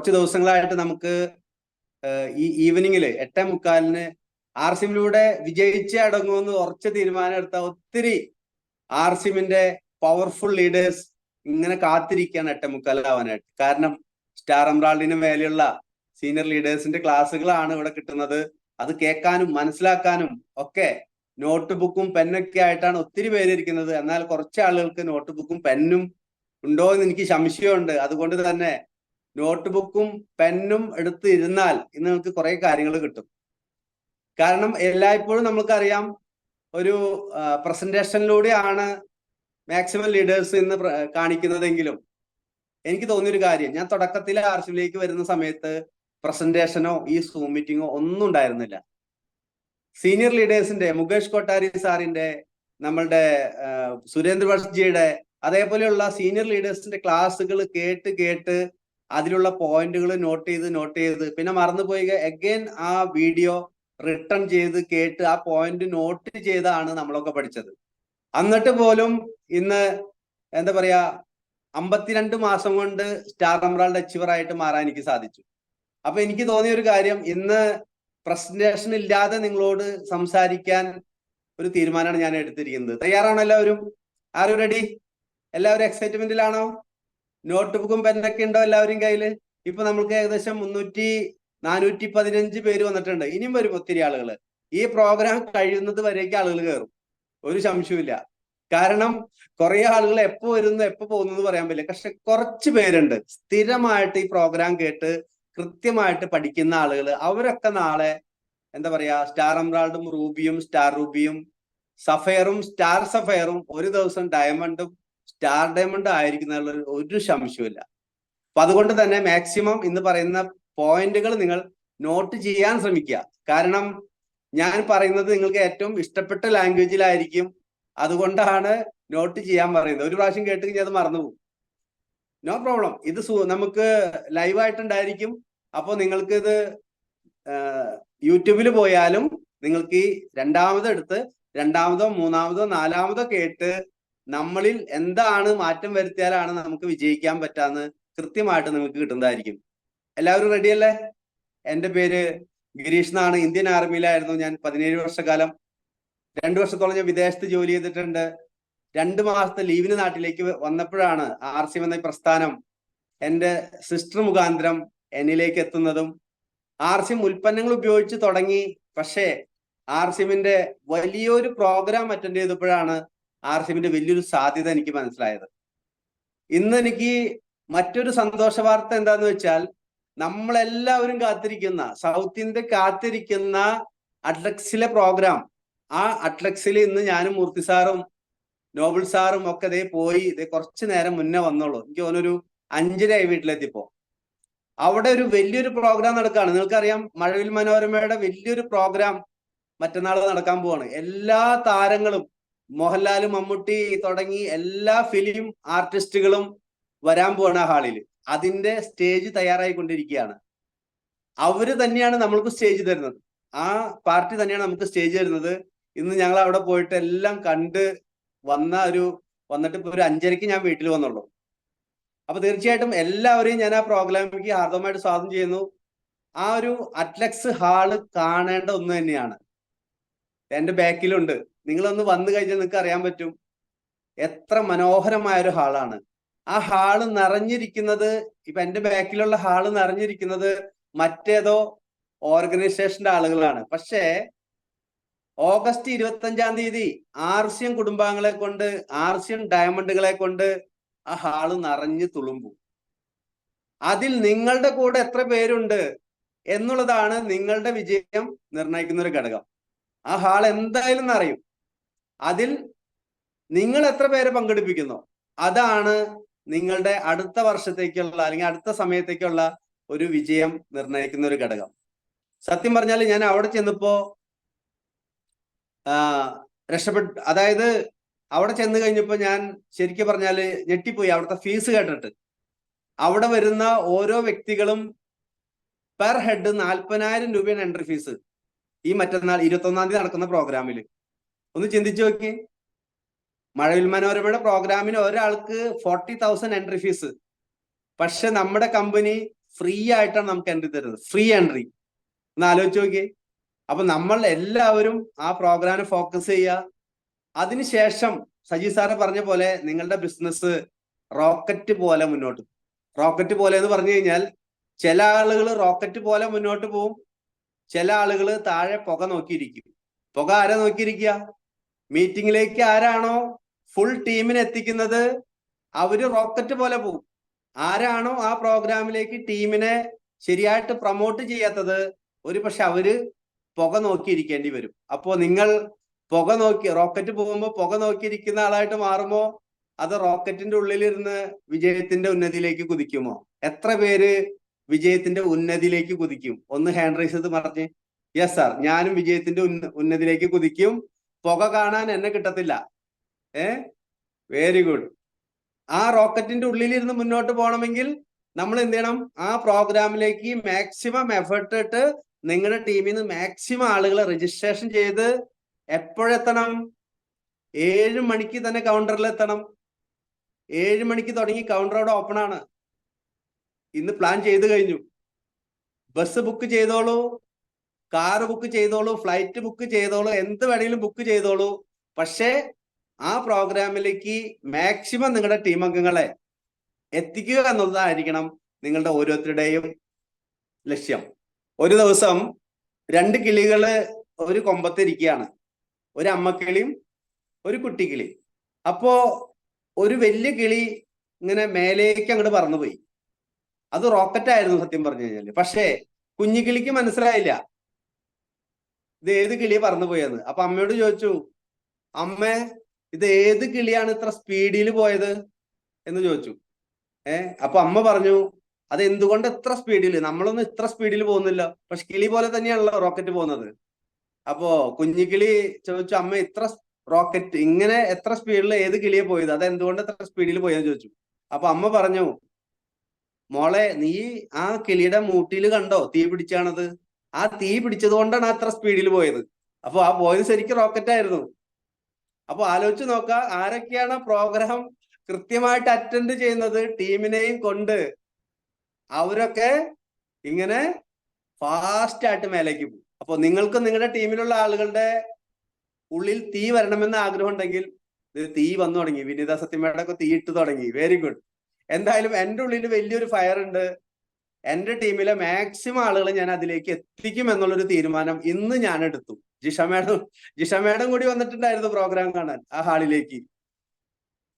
കുറച്ച് ദിവസങ്ങളായിട്ട് നമുക്ക് ഈ ഈവനിങ്ങില് 8:45 ആർസിമിലൂടെ വിജയിച്ചേ അടങ്ങുമെന്ന് ഉറച്ച തീരുമാനം എടുത്ത ഒത്തിരി ആർസിമിന്റെ പവർഫുൾ ലീഡേഴ്സ് ഇങ്ങനെ കാത്തിരിക്കുകയാണ് 8:45 കാരണം സ്റ്റാർ എംറാൾഡിന് മേലെയുള്ള സീനിയർ ലീഡേഴ്സിന്റെ ക്ലാസ്സുകളാണ് ഇവിടെ കിട്ടുന്നത്. അത് കേൾക്കാനും മനസ്സിലാക്കാനും ഒക്കെ നോട്ട് ബുക്കും പെന്നൊക്കെ ആയിട്ടാണ് ഒത്തിരി പേര് ഇരിക്കുന്നത്. എന്നാൽ കുറച്ച് ആളുകൾക്ക് നോട്ട് ബുക്കും പെന്നും ഉണ്ടോ എന്ന് എനിക്ക് സംശയമുണ്ട്. അതുകൊണ്ട് തന്നെ നോട്ട് ബുക്കും പെന്നും എടുത്ത് ഇരുന്നാൽ ഇന്ന് നിങ്ങൾക്ക് കുറെ കാര്യങ്ങൾ കിട്ടും. കാരണം എല്ലായ്പ്പോഴും നമുക്കറിയാം ഒരു പ്രസന്റേഷനിലൂടെയാണ് മാക്സിമം ലീഡേഴ്സ് ഇന്ന് കാണിക്കുന്നതെങ്കിലും എനിക്ക് തോന്നിയൊരു കാര്യം, ഞാൻ തുടക്കത്തിൽ ആർസിയിലേക്ക് വരുന്ന സമയത്ത് പ്രസന്റേഷനോ ഈ സൂം മീറ്റിങ്ങോ ഒന്നും ഉണ്ടായിരുന്നില്ല. സീനിയർ ലീഡേഴ്സിന്റെ മുകേഷ് കൊട്ടാരി സാറിന്റെ, നമ്മളുടെ സുരേന്ദ്ര വർഷിജിയുടെ, അതേപോലെയുള്ള സീനിയർ ലീഡേഴ്സിന്റെ ക്ലാസ്സുകൾ കേട്ട് കേട്ട് അതിലുള്ള പോയിന്റുകൾ നോട്ട് ചെയ്ത് പിന്നെ മറന്നുപോയി അഗൈൻ ആ വീഡിയോ റിട്ടേൺ ചെയ്ത് കേട്ട് ആ പോയിന്റ് നോട്ട് ചെയ്താണ് നമ്മളൊക്കെ പഠിച്ചത്. എന്നിട്ട് പോലും ഇന്ന് എന്താ പറയാ 52 മാസം കൊണ്ട് സ്റ്റാർ എംറാൾഡ് അച്ചീവർ ആയിട്ട് മാറാൻ എനിക്ക് സാധിച്ചു. അപ്പൊ എനിക്ക് തോന്നിയ ഒരു കാര്യം, ഇന്ന് പ്രസന്റേഷൻ ഇല്ലാതെ നിങ്ങളോട് സംസാരിക്കാൻ ഒരു തീരുമാനമാണ് ഞാൻ എടുത്തിരിക്കുന്നത്. തയ്യാറാണോ എല്ലാവരും? ആരും റെഡി? എല്ലാവരും എക്സൈറ്റ്മെന്റിലാണോ? നോട്ട് ബുക്കും പെന്നൊക്കെ ഉണ്ടോ എല്ലാവരും കയ്യില്? ഇപ്പൊ നമുക്ക് ഏകദേശം 415 പേര് വന്നിട്ടുണ്ട്. ഇനിയും വരും ഒത്തിരി ആളുകൾ. ഈ പ്രോഗ്രാം കഴിയുന്നത് വരേക്ക് ആളുകൾ കയറും, ഒരു സംശയമില്ല. കാരണം കുറെ ആളുകൾ എപ്പോ വരുന്നു എപ്പോ പോകുന്നു പറയാൻ പറ്റില്ല. പക്ഷെ കുറച്ച് പേരുണ്ട് സ്ഥിരമായിട്ട് ഈ പ്രോഗ്രാം കേട്ട് കൃത്യമായിട്ട് പഠിക്കുന്ന ആളുകൾ. അവരൊക്കെ നാളെ എന്താ പറയാ സ്റ്റാർ എംറാൾഡും റൂബിയും സ്റ്റാർ റൂബിയും സഫയറും സ്റ്റാർ സഫയറും ഒരു ദിവസം ഡയമണ്ടും സ്റ്റാർ ഡയമണ്ടും ആയിരിക്കുന്ന ഒരു സംശയമില്ല. അപ്പൊ അതുകൊണ്ട് തന്നെ മാക്സിമം ഇന്ന് പറയുന്ന പോയിന്റുകൾ നിങ്ങൾ നോട്ട് ചെയ്യാൻ ശ്രമിക്കുക. കാരണം ഞാൻ പറയുന്നത് നിങ്ങൾക്ക് ഏറ്റവും ഇഷ്ടപ്പെട്ട ലാംഗ്വേജിലായിരിക്കും. അതുകൊണ്ടാണ് നോട്ട് ചെയ്യാൻ പറയുന്നത്. ഒരു പ്രാവശ്യം കേട്ട് കഴിഞ്ഞാൽ അത് മറന്നുപോകും. No problem. ഇത് നമുക്ക് ലൈവായിട്ടുണ്ടായിരിക്കും. അപ്പോൾ നിങ്ങൾക്ക് ഇത് യൂട്യൂബിൽ പോയാലും നിങ്ങൾക്ക് ഈ രണ്ടാമതോ മൂന്നാമതോ നാലാമതോ കേട്ട് നമ്മളിൽ എന്താണ് മാറ്റം വരുത്തിയാലാണ് നമുക്ക് വിജയിക്കാൻ പറ്റാന്ന് കൃത്യമായിട്ട് നിങ്ങൾക്ക് കിട്ടുന്നതായിരിക്കും. എല്ലാവരും റെഡിയല്ലേ? എൻ്റെ പേര് ഗിരീഷ് എന്നാണ്. ഇന്ത്യൻ ആർമിയിലായിരുന്നു ഞാൻ 17 വർഷക്കാലം. 2 വർഷത്തോളം ഞാൻ വിദേശത്ത് ജോലി ചെയ്തിട്ടുണ്ട്. 2 മാസത്തെ ലീവിന് നാട്ടിലേക്ക് വന്നപ്പോഴാണ് ആർസിഎം എന്ന പ്രസ്ഥാനം എൻ്റെ സിസ്റ്റർ മുഖാന്തരം എന്നിലേക്ക് എത്തുന്നതും. ആർസിഎം ഉൽപ്പന്നങ്ങൾ ഉപയോഗിച്ച് തുടങ്ങി. പക്ഷേ ആർസിഎമ്മിന്റെ വലിയൊരു പ്രോഗ്രാം അറ്റൻഡ് ചെയ്തപ്പോഴാണ് ആർസിഎമ്മിന്റെ വലിയൊരു സാധ്യത എനിക്ക് മനസ്സിലായത്. ഇന്ന് എനിക്ക് മറ്റൊരു സന്തോഷ വാർത്ത എന്താന്ന് വെച്ചാൽ, നമ്മളെല്ലാവരും കാത്തിരിക്കുന്ന, സൗത്ത് ഇന്ത്യ കാത്തിരിക്കുന്ന അഡ്ലക്സിലെ പ്രോഗ്രാം, ആ അഡ്ലക്സിൽ ഇന്ന് ഞാനും മൂർത്തി സാറും നോബിൾ സാറും ഒക്കെ പോയി കുറച്ചു നേരം മുന്നേ വന്നോളൂ. എനിക്ക് തോന്നുന്നൊരു 5:30 വീട്ടിലെത്തിപ്പോ. അവിടെ ഒരു വലിയൊരു പ്രോഗ്രാം നടക്കുകയാണ്. നിങ്ങൾക്കറിയാം, മഴവിൽ മനോരമയുടെ വലിയൊരു പ്രോഗ്രാം മറ്റന്നാൾ നടക്കാൻ പോവാണ്. എല്ലാ താരങ്ങളും, മോഹൻലാലും മമ്മൂട്ടി തുടങ്ങി എല്ലാ ഫിലിം ആർട്ടിസ്റ്റുകളും വരാൻ പോവാണ് ആ ഹാളിൽ. അതിന്റെ സ്റ്റേജ് തയ്യാറായിക്കൊണ്ടിരിക്കുകയാണ്. അവര് തന്നെയാണ് നമ്മൾക്ക് സ്റ്റേജ് തരുന്നത്. ആ പാർട്ടി തന്നെയാണ് നമുക്ക് സ്റ്റേജ് തരുന്നത്. ഇന്ന് ഞങ്ങൾ അവിടെ പോയിട്ട് എല്ലാം കണ്ട് വന്നിട്ട് ഇപ്പൊ ഒരു 5:30 ഞാൻ വീട്ടിൽ വന്നുള്ളൂ. അപ്പൊ തീർച്ചയായിട്ടും എല്ലാവരെയും ഞാൻ ആ പ്രോഗ്രാമിലേക്ക് ഹാർദവമായിട്ട് സ്വാഗതം ചെയ്യുന്നു. ആ ഒരു അറ്റ്ലക്സ് ഹാള് കാണേണ്ട ഒന്ന് തന്നെയാണ്. എന്റെ ബാക്കിലുണ്ട്. നിങ്ങളൊന്ന് വന്നു കഴിഞ്ഞാൽ നിങ്ങൾക്ക് അറിയാൻ പറ്റും എത്ര മനോഹരമായ ഒരു ഹാളാണ്. ആ ഹാള് നിറഞ്ഞിരിക്കുന്നത്, ഇപ്പൊ എന്റെ ബാക്കിലുള്ള ഹാള് നിറഞ്ഞിരിക്കുന്നത് മറ്റേതോ ഓർഗനൈസേഷന്റെ ആളുകളാണ്. പക്ഷേ ഓഗസ്റ്റ് 25-ാം തീയതി ആർസിഎം കുടുംബാംഗങ്ങളെ കൊണ്ട്, ആർസിഎം ഡയമണ്ടുകളെ കൊണ്ട് ആ ഹാള് നിറഞ്ഞു തുളുമ്പും. അതിൽ നിങ്ങളുടെ കൂടെ എത്ര പേരുണ്ട് എന്നുള്ളതാണ് നിങ്ങളുടെ വിജയം നിർണ്ണയിക്കുന്ന ഒരു ഘടകം. ആ ഹാൾ എന്തായാലും നിറയും. അതിൽ നിങ്ങൾ എത്ര പേരെ പങ്കെടുപ്പിക്കുന്നു അതാണ് നിങ്ങളുടെ അടുത്ത വർഷത്തേക്കുള്ള അല്ലെങ്കിൽ അടുത്ത സമയത്തേക്കുള്ള ഒരു വിജയം നിർണ്ണയിക്കുന്ന ഒരു ഘടകം. സത്യം പറഞ്ഞാൽ ഞാൻ അവിടെ ചെന്നപ്പോ അതായത് അവിടെ ചെന്ന് കഴിഞ്ഞപ്പോ ഞാൻ ശരിക്കും പറഞ്ഞാല് ഞെട്ടിപ്പോയി. അവിടുത്തെ ഫീസ് കേട്ടിട്ട്. അവിടെ വരുന്ന ഓരോ വ്യക്തികളും പെർ ഹെഡ് 40,000 രൂപയാണ് എൻട്രി ഫീസ്. ഈ മറ്റന്നാൾ 21-ാം തീയതി നടക്കുന്ന പ്രോഗ്രാമിൽ ഒന്ന് ചിന്തിച്ചു നോക്കി. മഴവിൽ മനോരമയുടെ പ്രോഗ്രാമിന് ഒരാൾക്ക് 40,000 എൻട്രി ഫീസ്. പക്ഷെ നമ്മുടെ കമ്പനി ഫ്രീ ആയിട്ടാണ് നമുക്ക് എൻട്രി തരുന്നത്. Free entry. ഒന്ന് ആലോചിച്ച് നോക്കിയേ. അപ്പൊ നമ്മൾ എല്ലാവരും ആ പ്രോഗ്രാമിന് ഫോക്കസ് ചെയ്യുക. അതിനുശേഷം സജി സാറ് പറഞ്ഞ പോലെ നിങ്ങളുടെ ബിസിനസ് റോക്കറ്റ് പോലെ മുന്നോട്ട്. റോക്കറ്റ് പോലെ എന്ന് പറഞ്ഞു കഴിഞ്ഞാൽ ചില ആളുകൾ റോക്കറ്റ് പോലെ മുന്നോട്ട് പോവും, ചില ആളുകൾ താഴെ പുക നോക്കിയിരിക്കും. പുക ആരാ നോക്കിയിരിക്കുക? മീറ്റിംഗിലേക്ക് ആരാണോ ഫുൾ ടീമിനെ എത്തിക്കുന്നത് അവര് റോക്കറ്റ് പോലെ പോകും. ആരാണോ ആ പ്രോഗ്രാമിലേക്ക് ടീമിനെ ശരിയായിട്ട് പ്രൊമോട്ട് ചെയ്യാത്തത് പക്ഷെ അവര് പുക നോക്കിയിരിക്കേണ്ടി വരും. അപ്പോ നിങ്ങൾ പുക നോക്കി റോക്കറ്റ് പോകുമ്പോൾ പുക നോക്കിയിരിക്കുന്ന ആളായിട്ട് മാറുമോ, അത് റോക്കറ്റിന്റെ ഉള്ളിലിരുന്ന് വിജയത്തിന്റെ ഉന്നതിയിലേക്ക് കുതിക്കുമോ? എത്ര പേര് വിജയത്തിന്റെ ഉന്നതിയിലേക്ക് കുതിക്കും? ഒന്ന് ഹാൻഡ് റൈസ് ചെയ്ത് പറഞ്ഞേ. യെസ് സാർ, ഞാനും വിജയത്തിന്റെ ഉന്നതിയിലേക്ക് കുതിക്കും, പുക കാണാൻ എന്നെ കിട്ടത്തില്ല. Very good. ആ റോക്കറ്റിന്റെ ഉള്ളിലിരുന്ന് മുന്നോട്ട് പോകണമെങ്കിൽ നമ്മൾ എന്ത് ചെയ്യണം? ആ പ്രോഗ്രാമിലേക്ക് മാക്സിമം എഫേർട്ട് ഇട്ട് നിങ്ങളുടെ ടീമിൽ നിന്ന് മാക്സിമം ആളുകളെ രജിസ്ട്രേഷൻ ചെയ്ത് എപ്പോഴെത്തണം? 7 മണിക്ക് തന്നെ കൗണ്ടറിൽ എത്തണം. 7 മണിക്ക് തുടങ്ങി കൗണ്ടർ അവിടെ ഓപ്പൺ ആണ്. ഇന്ന് പ്ലാൻ ചെയ്ത് കഴിഞ്ഞു. ബസ് ബുക്ക് ചെയ്തോളൂ, കാർ ബുക്ക് ചെയ്തോളൂ, ഫ്ലൈറ്റ് ബുക്ക് ചെയ്തോളൂ, എന്ത് വേണമെങ്കിലും ബുക്ക് ചെയ്തോളൂ. പക്ഷേ ആ പ്രോഗ്രാമിലേക്ക് മാക്സിമം നിങ്ങളുടെ ടീം അംഗങ്ങളെ എത്തിക്കുക എന്നുള്ളതായിരിക്കണം നിങ്ങളുടെ ഓരോരുത്തരുടെയും ലക്ഷ്യം. ഒരു ദിവസം 2 കിളികള് ഒരു കൊമ്പത്തിരിക്കുകയാണ്, ഒരു അമ്മക്കിളിയും ഒരു കുട്ടിക്കിളി. അപ്പോ ഒരു വലിയ കിളി ഇങ്ങനെ മേലേക്ക് അങ്ങോട്ട് പറന്നുപോയി. അത് റോക്കറ്റ് ആയിരുന്നു സത്യം പറഞ്ഞു കഴിഞ്ഞാല്. പക്ഷേ കുഞ്ഞിക്കിളിക്ക് മനസ്സിലായില്ല ഇത് ഏത് കിളിയെ പറന്നുപോയെന്ന്. അപ്പൊ അമ്മയോട് ചോദിച്ചു, അമ്മേ ഇത് ഏത് കിളിയാണ് ഇത്ര സ്പീഡിൽ പോയത് എന്ന് ചോദിച്ചു. അപ്പൊ അമ്മ പറഞ്ഞു, അത് എന്തുകൊണ്ട് എത്ര സ്പീഡിൽ? നമ്മളൊന്നും ഇത്ര സ്പീഡിൽ പോകുന്നില്ല, പക്ഷെ കിളി പോലെ തന്നെയാണല്ലോ റോക്കറ്റ് പോകുന്നത്. അപ്പോ കുഞ്ഞിക്കിളി ചോദിച്ചു, അമ്മ ഇത്ര റോക്കറ്റ് ഇങ്ങനെ എത്ര സ്പീഡിൽ ഏത് കിളിയെ പോയത്, അത് എന്തുകൊണ്ട് എത്ര സ്പീഡിൽ പോയെന്ന് ചോദിച്ചു. അപ്പൊ അമ്മ പറഞ്ഞു, മോളെ നീ ആ കിളിയുടെ മൂട്ടിൽ കണ്ടോ തീ പിടിച്ചാണത്? ആ തീ പിടിച്ചത് കൊണ്ടാണ് അത്ര സ്പീഡിൽ പോയത്. അപ്പൊ ആ പോയത് ശരിക്കും റോക്കറ്റ് ആയിരുന്നു. അപ്പൊ ആലോചിച്ച് നോക്ക, ആരൊക്കെയാണ് പ്രോഗ്രാം കൃത്യമായിട്ട് അറ്റൻഡ് ചെയ്യുന്നത് ടീമിനെയും കൊണ്ട്? അവരൊക്കെ ഇങ്ങനെ ഫാസ്റ്റ് ആയിട്ട് മേലേക്ക് പോകും. അപ്പൊ നിങ്ങൾക്ക് നിങ്ങളുടെ ടീമിലുള്ള ആളുകളുടെ ഉള്ളിൽ തീ വരണമെന്ന് ആഗ്രഹം ഉണ്ടെങ്കിൽ തീ വന്നു തുടങ്ങി. വിനീത സത്യമേടൊക്കെ തീ ഇട്ട് തുടങ്ങി. Very good. എന്തായാലും എൻ്റെ ഉള്ളിൽ വലിയൊരു ഫയർ ഉണ്ട്. എൻ്റെ ടീമിലെ മാക്സിമം ആളുകൾ ഞാൻ അതിലേക്ക് എത്തിക്കും എന്നുള്ളൊരു തീരുമാനം ഇന്ന് ഞാൻ എടുത്തു. ജിഷ മേഡം കൂടി വന്നിട്ടുണ്ടായിരുന്നു പ്രോഗ്രാം കാണാൻ ആ ഹാളിലേക്ക്.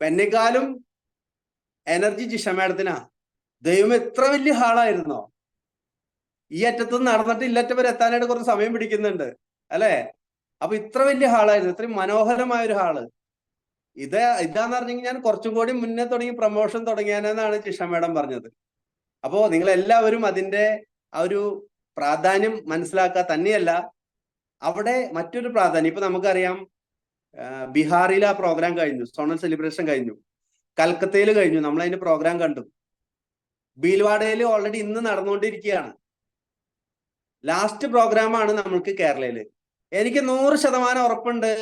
എന്നെക്കാളും എനർജി ജിഷ മേഡത്തിനാ. ദൈവം എത്ര വലിയ ഹാളായിരുന്നോ! ഈ അറ്റത്ത് നടന്നിട്ട് ഇല്ലറ്റം വരെ എത്താനായിട്ട് കുറച്ച് സമയം പിടിക്കുന്നുണ്ട് അല്ലെ? അപ്പൊ ഇത്ര വലിയ ഹാളായിരുന്നു, ഇത്രയും മനോഹരമായ ഒരു ഹാള്. ഇതാന്ന് പറഞ്ഞെങ്കിൽ ഞാൻ കുറച്ചും കൂടി മുന്നേ തുടങ്ങി പ്രൊമോഷൻ തുടങ്ങിയാനെന്നാണ് ജിഷ മേഡം പറഞ്ഞത്. അപ്പോ നിങ്ങൾ എല്ലാവരും അതിന്റെ ആ ഒരു പ്രാധാന്യം മനസ്സിലാക്കുക. തന്നെയല്ല, അവിടെ മറ്റൊരു പ്രാധാന്യം ഇപ്പൊ നമുക്കറിയാം. ബീഹാറിൽ ആ പ്രോഗ്രാം കഴിഞ്ഞു, സോണൽ സെലിബ്രേഷൻ കഴിഞ്ഞു, കൽക്കത്തയിൽ കഴിഞ്ഞു, നമ്മൾ അതിന്റെ പ്രോഗ്രാം കണ്ടു. ഭീൽവാഡയിൽ ഓൾറെഡി ഇന്ന് നടന്നുകൊണ്ടിരിക്കുകയാണ്. ലാസ്റ്റ് പ്രോഗ്രാമാണ് നമ്മൾക്ക് കേരളയില്. എനിക്ക് 100% ഉറപ്പുണ്ട്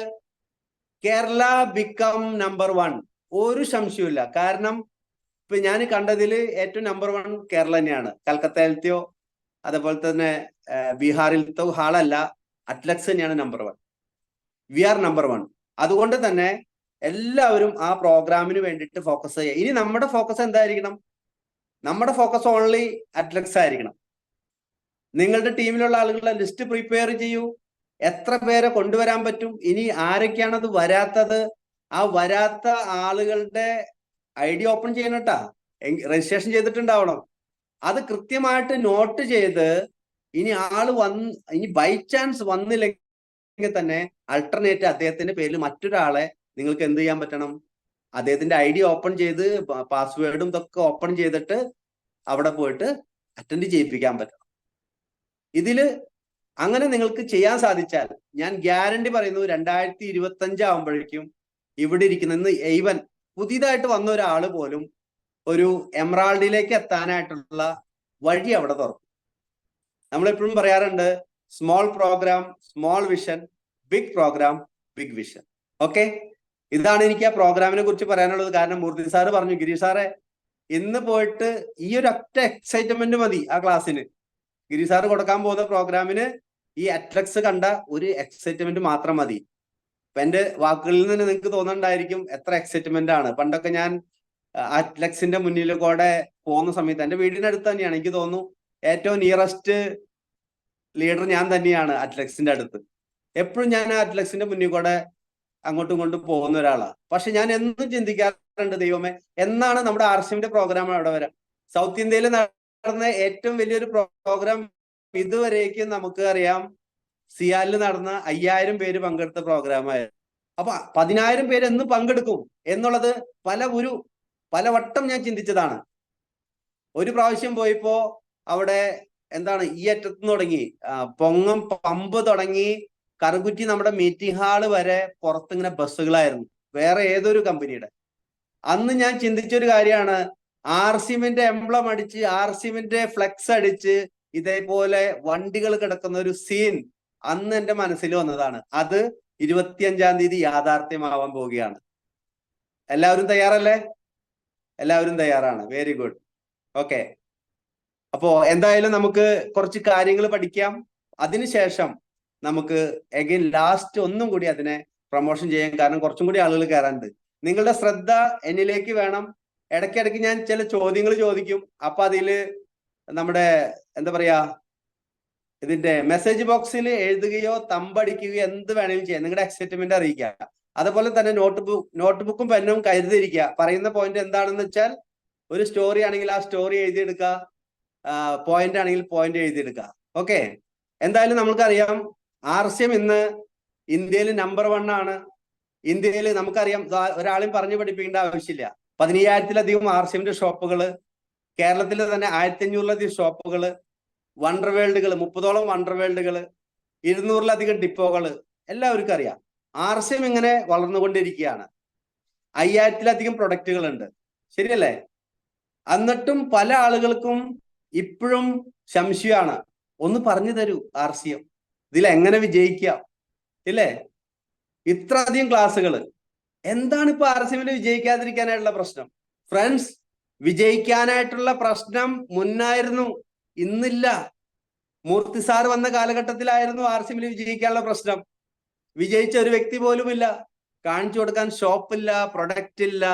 കേരള ബിക്കം നമ്പർ 1. ഒരു സംശയമില്ല. കാരണം ഇപ്പൊ ഞാൻ കണ്ടതിൽ ഏറ്റവും നമ്പർ 1 കേരള തന്നെയാണ്. കൽക്കത്തയിലത്തെയോ അതുപോലെ തന്നെ ബീഹാറിലത്തോ ഹാളല്ല, അറ്റ്ലക്സ് തന്നെയാണ് നമ്പർ 1. V R number 1. അതുകൊണ്ട് തന്നെ എല്ലാവരും ആ പ്രോഗ്രാമിന് വേണ്ടിയിട്ട് ഫോക്കസ് ചെയ്യുക. ഇനി നമ്മുടെ ഫോക്കസ് എന്തായിരിക്കണം? നമ്മുടെ ഫോക്കസ് ഓൺലി അറ്റ്ലക്സ് ആയിരിക്കണം. നിങ്ങളുടെ ടീമിലുള്ള ആളുകളുടെ ലിസ്റ്റ് പ്രിപ്പയർ ചെയ്യൂ. എത്ര പേരെ കൊണ്ടുവരാൻ പറ്റും? ഇനി ആരൊക്കെയാണ് അത് വരാത്തത്? ആ വരാത്ത ആളുകളുടെ ID ഓപ്പൺ ചെയ്യണട്ടാ, രജിസ്ട്രേഷൻ ചെയ്തിട്ടുണ്ടാവണം. അത് കൃത്യമായിട്ട് നോട്ട് ചെയ്ത് ഇനി ബൈ ചാൻസ് വന്നില്ലെങ്കിൽ തന്നെ അൾട്ടർനേറ്റ് അദ്ദേഹത്തിന്റെ പേരിൽ മറ്റൊരാളെ നിങ്ങൾക്ക് എന്ത് ചെയ്യാൻ പറ്റണം? അദ്ദേഹത്തിന്റെ ID ഓപ്പൺ ചെയ്ത് പാസ്വേഡും ഇതൊക്കെ ഓപ്പൺ ചെയ്തിട്ട് അവിടെ പോയിട്ട് അറ്റൻഡ് ചെയ്യിപ്പിക്കാൻ പറ്റണം. അങ്ങനെ നിങ്ങൾക്ക് ചെയ്യാൻ സാധിച്ചാൽ ഞാൻ ഗ്യാരണ്ടി പറയുന്നു, 2025 ആവുമ്പോഴേക്കും ഇവിടെ ഇരിക്കുന്ന ഈവൻ പുതിയതായിട്ട് വന്ന ഒരാൾ പോലും ഒരു എമറാൾഡിലേക്ക് എത്താനായിട്ടുള്ള വഴി അവിടെ തുറക്കും. നമ്മളെപ്പോഴും പറയാറുണ്ട്, small programme small vision, big programme big vision. Okay, ഇതാണ് എനിക്ക് ആ പ്രോഗ്രാമിനെ കുറിച്ച് പറയാനുള്ളത്. കാരണം മൂർത്തി സാറ് പറഞ്ഞു, ഗിരീഷ് സാറെ ഇന്ന് പോയിട്ട് ഈ ഒരു ഒറ്റ എക്സൈറ്റ്മെന്റ് മതി ആ ക്ലാസ്സിന്. ഗിരി സാറ് കൊടുക്കാൻ പോകുന്ന പ്രോഗ്രാമിന് ഈ അറ്റ്ലക്സ് കണ്ട ഒരു എക്സൈറ്റ്മെന്റ് മാത്രം മതി. ഇപ്പൊ എന്റെ വാക്കുകളിൽ നിന്ന് നിങ്ങൾക്ക് തോന്നുന്നുണ്ടായിരിക്കും എത്ര എക്സൈറ്റ്മെന്റ് ആണ്. പണ്ടൊക്കെ ഞാൻ അറ്റ്ലക്സിന്റെ മുന്നിൽ കൂടെ പോകുന്ന സമയത്ത്, എന്റെ വീടിനടുത്ത് തന്നെയാണ്, എനിക്ക് തോന്നുന്നു ഏറ്റവും നിയറസ്റ്റ് ലീഡർ ഞാൻ തന്നെയാണ് അറ്റ്ലക്സിന്റെ അടുത്ത്. എപ്പോഴും ഞാൻ അറ്റ്ലക്സിന്റെ മുന്നിൽ കൂടെ അങ്ങോട്ടും ഇങ്ങോട്ടും പോകുന്ന ഒരാളാണ്. പക്ഷെ ഞാൻ എന്നും ചിന്തിക്കാറുണ്ട്, ദൈവമേ, എന്നാണ് നമ്മുടെ ആർസിഎമ്മിന്റെ പ്രോഗ്രാം അവിടെ വരാം. സൗത്ത് ഇന്ത്യയിൽ നടന്ന ഏറ്റവും വലിയൊരു പ്രോഗ്രാം ഇതുവരേക്കും നമുക്ക് അറിയാം സിയാലിൽ നടന്ന 5000 പേര് പങ്കെടുത്ത പ്രോഗ്രാമായിരുന്നു. അപ്പൊ 10000 പേര് എന്ന് പങ്കെടുക്കും എന്നുള്ളത് പലവട്ടം ഞാൻ ചിന്തിച്ചതാണ്. ഒരു പ്രാവശ്യം പോയപ്പോ അവിടെ എന്താണ്, ഈ അറ്റത്തുനിന്ന് തുടങ്ങി പൊങ്ങം പമ്പ് തുടങ്ങി കറുകുറ്റി നമ്മുടെ മീറ്റിംഗ് ഹാള് വരെ പുറത്തിങ്ങനെ ബസ്സുകളായിരുന്നു, വേറെ ഏതൊരു കമ്പനിയുടെ. അന്ന് ഞാൻ ചിന്തിച്ചൊരു കാര്യമാണ്, ആർസിഎമ്മിന്റെ എംബ്ലം അടിച്ച് ആർസിഎമ്മിന്റെ ഫ്ലെക്സ് അടിച്ച് ഇതേപോലെ വണ്ടികൾ കിടക്കുന്ന ഒരു സീൻ അന്ന് എന്റെ മനസ്സിൽ വന്നതാണ്. അത് 25-ാം തീയതി യാഥാർത്ഥ്യമാവാൻ പോവുകയാണ്. എല്ലാവരും തയ്യാറല്ലേ? എല്ലാവരും തയ്യാറാണ്. Very good. ഓക്കെ. അപ്പോ എന്തായാലും നമുക്ക് കുറച്ച് കാര്യങ്ങൾ പഠിക്കാം. അതിനുശേഷം നമുക്ക് എഗൈൻ ലാസ്റ്റ് ഒന്നും കൂടി അതിനെ പ്രൊമോഷൻ ചെയ്യാൻ, കാരണം കുറച്ചും കൂടി ആളുകൾ കയറാനുണ്ട്. നിങ്ങളുടെ ശ്രദ്ധ എന്നിലേക്ക് വേണം. ഇടയ്ക്കിടയ്ക്ക് ഞാൻ ചില ചോദ്യങ്ങൾ ചോദിക്കും. അപ്പൊ അതില് നമ്മുടെ എന്താ പറയാ, ഇതിന്റെ മെസ്സേജ് ബോക്സിൽ എഴുതുകയോ തമ്പടിക്കുകയോ എന്ത് വേണമെങ്കിലും ചെയ്യാം, നിങ്ങളുടെ എക്സൈറ്റ്മെന്റ് അറിയിക്കുക. അതുപോലെ തന്നെ നോട്ട്ബുക്കും പെന്നും കരുതിയിരിക്കുക. പറയുന്ന പോയിന്റ് എന്താണെന്ന് വെച്ചാൽ, ഒരു സ്റ്റോറി ആണെങ്കിൽ ആ സ്റ്റോറി എഴുതിയെടുക്കുക, പോയിന്റ് ആണെങ്കിൽ പോയിന്റ് എഴുതിയെടുക്കുക. ഓക്കെ. എന്തായാലും നമുക്കറിയാം ആർസിഎം ഇന്ന് ഇന്ത്യയിൽ നമ്പർ 1 ആണ്. ഇന്ത്യയിൽ നമുക്കറിയാം, ഒരാളെയും പറഞ്ഞു പഠിപ്പിക്കേണ്ട ആവശ്യമില്ല. 15000-ലധികം ആർസിഎമ്മിന്റെ ഷോപ്പുകള്, കേരളത്തിൽ തന്നെ 1500-ലധികം ഷോപ്പുകള്, വണ്ടർ വേൾഡുകൾ, 30ഓളം വണ്ടർ വേൾഡുകള്, 200-ലധികം ഡിപ്പോകള്, എല്ലാവർക്കും അറിയാം. ആർസിഎം ഇങ്ങനെ വളർന്നുകൊണ്ടിരിക്കുകയാണ്. 5000-ലധികം പ്രൊഡക്റ്റുകൾ ഉണ്ട്, ശരിയല്ലേ? എന്നിട്ടും പല ആളുകൾക്കും ഇപ്പോഴും സംശയമാണ്, ഒന്ന് പറഞ്ഞു തരൂ ആർസിഎം, ഇതിൽ എങ്ങനെ വിജയിക്കാം, ഇല്ലേ? ഇത്ര അധികം ക്ലാസ്സുകൾ, എന്താണ് ഇപ്പൊ ആർസിഎമ്മിൽ വിജയിക്കാതിരിക്കാനായിട്ടുള്ള പ്രശ്നം? ഫ്രണ്ട്സ്, വിജയിക്കാനായിട്ടുള്ള പ്രശ്നം മുന്നായിരുന്നു, ഇന്നില്ല. മൂർത്തി സാർ വന്ന കാലഘട്ടത്തിലായിരുന്നു ആർസിഎമ്മിൽ വിജയിക്കാനുള്ള പ്രശ്നം. വിജയിച്ച ഒരു വ്യക്തി പോലുമില്ല. കാണിച്ചു കൊടുക്കാൻ ഷോപ്പില്ല, പ്രൊഡക്റ്റ് ഇല്ല,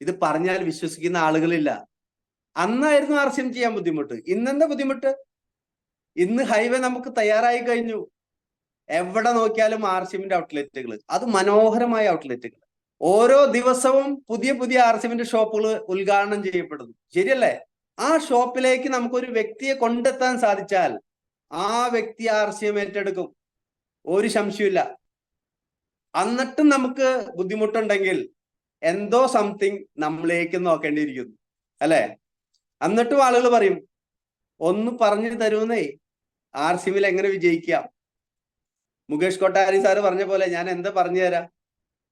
ഇത് പറഞ്ഞാൽ വിശ്വസിക്കുന്ന ആളുകളില്ല. അന്നായിരുന്നു ആർസിഎം ചെയ്യാൻ ബുദ്ധിമുട്ട്. ഇന്നെന്താ ബുദ്ധിമുട്ട്? ഇന്ന് ഹൈവേ നമുക്ക് തയ്യാറായി കഴിഞ്ഞു. എവിടെ നോക്കിയാലും ആർസിഎമ്മിന്റെ ഔട്ട്ലെറ്റുകൾ, അത് മനോഹരമായ ഔട്ട്ലെറ്റുകൾ. ഓരോ ദിവസവും പുതിയ പുതിയ ആർസിഎമ്മിന്റെ ഷോപ്പുകൾ ഉദ്ഘാടനം ചെയ്യപ്പെടുന്നു, ശരിയല്ലേ? ആ ഷോപ്പിലേക്ക് നമുക്കൊരു വ്യക്തിയെ കൊണ്ടെത്താൻ സാധിച്ചാൽ ആ വ്യക്തി ആർസിഎം ഏറ്റെടുക്കും, ഒരു സംശയമില്ല. എന്നിട്ടും നമുക്ക് ബുദ്ധിമുട്ടുണ്ടെങ്കിൽ എന്തോ സംതിങ് നമ്മളിലേക്ക് നോക്കേണ്ടിയിരിക്കുന്നു, അല്ലെ? എന്നിട്ടും ആളുകൾ പറയും, ഒന്ന് പറഞ്ഞു തരുന്നേ, ആർസിഎമ്മിൽ എങ്ങനെ വിജയിക്കാം. മുകേഷ് കൊട്ടാരി സാറ് പറഞ്ഞ പോലെ ഞാൻ എന്താ പറഞ്ഞു തരാം.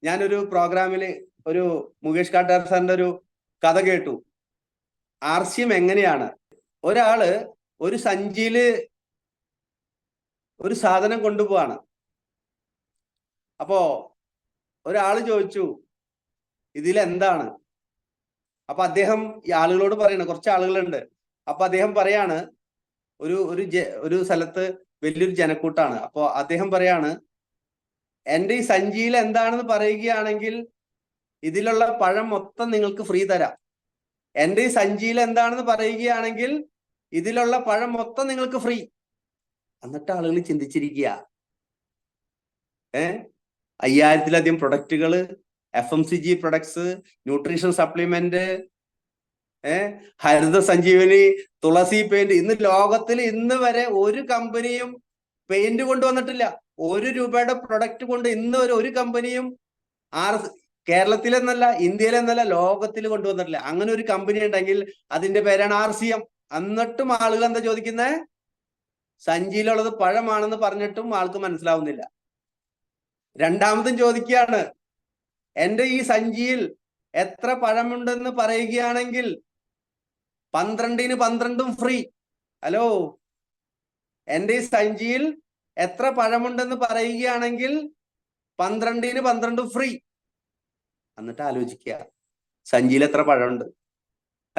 ഞാനൊരു പ്രോഗ്രാമില് ഒരു മുകേഷ് കൊട്ടാരി സാറിന്റെ ഒരു കഥ കേട്ടു. ആർസിഎം എങ്ങനെയാണ്, ഒരാള് ഒരു സഞ്ചിയില് ഒരു സാധനം കൊണ്ടുപോവാണ്. അപ്പോ ഒരാള് ചോദിച്ചു, ഇതിലെന്താണ്? അപ്പൊ അദ്ദേഹം ഈ ആളുകളോട് പറയണ, കുറച്ച് ആളുകളുണ്ട്. അപ്പൊ അദ്ദേഹം പറയാണ്, ഒരു സ്ഥലത്ത് വലിയൊരു ജനക്കൂട്ടാണ്. അപ്പൊ അദ്ദേഹം പറയാണ്, എന്റെ ഈ സഞ്ചിയിൽ എന്താണെന്ന് പറയുകയാണെങ്കിൽ ഇതിലുള്ള പഴം മൊത്തം നിങ്ങൾക്ക് ഫ്രീ തരാം. എന്റെ ഈ സഞ്ചിയിൽ എന്താണെന്ന് പറയുകയാണെങ്കിൽ ഇതിലുള്ള പഴം മൊത്തം നിങ്ങൾക്ക് ഫ്രീ. എന്നിട്ട് ആളുകൾ ചിന്തിച്ചിരിക്കുക, 5000-ലധികം പ്രൊഡക്റ്റുകള്, FMCG പ്രൊഡക്ട്സ്, ന്യൂട്രീഷൻ സപ്ലിമെന്റ്, ഹരിത സഞ്ജീവനി, തുളസി പെയിന്റ്. ഇന്ന് ലോകത്തിൽ ഇന്ന് വരെ ഒരു കമ്പനിയും പെയിന്റ് കൊണ്ടുവന്നിട്ടില്ല. 1 രൂപയുടെ പ്രൊഡക്റ്റ് കൊണ്ട് ഇന്ന് വരെ ഒരു കമ്പനിയും കേരളത്തിലെന്നല്ല, ഇന്ത്യയിലെന്നല്ല, ലോകത്തിൽ കൊണ്ടുവന്നിട്ടില്ല. അങ്ങനെ ഒരു കമ്പനി ഉണ്ടെങ്കിൽ അതിന്റെ പേരാണ് ആർസിഎം. എന്നിട്ടും ആളുകൾ എന്താ ചോദിക്കുന്നത്? സഞ്ചിയിലുള്ളത് പഴമാണെന്ന് പറഞ്ഞിട്ടും ആൾക്ക് മനസ്സിലാവുന്നില്ല. രണ്ടാമതും ചോദിക്കുകയാണ്, എന്റെ ഈ സഞ്ചിയിൽ എത്ര പഴമുണ്ടെന്ന് പറയുകയാണെങ്കിൽ 12-ന് 12ഉം ഫ്രീ. ഹലോ, എന്റെ ഈ സഞ്ചിയിൽ എത്ര പഴമുണ്ടെന്ന് പറയുകയാണെങ്കിൽ 12-ന് 12ഉം ഫ്രീ. എന്നിട്ട് ആലോചിക്കുക, സഞ്ചിയിൽ എത്ര പഴമുണ്ട്.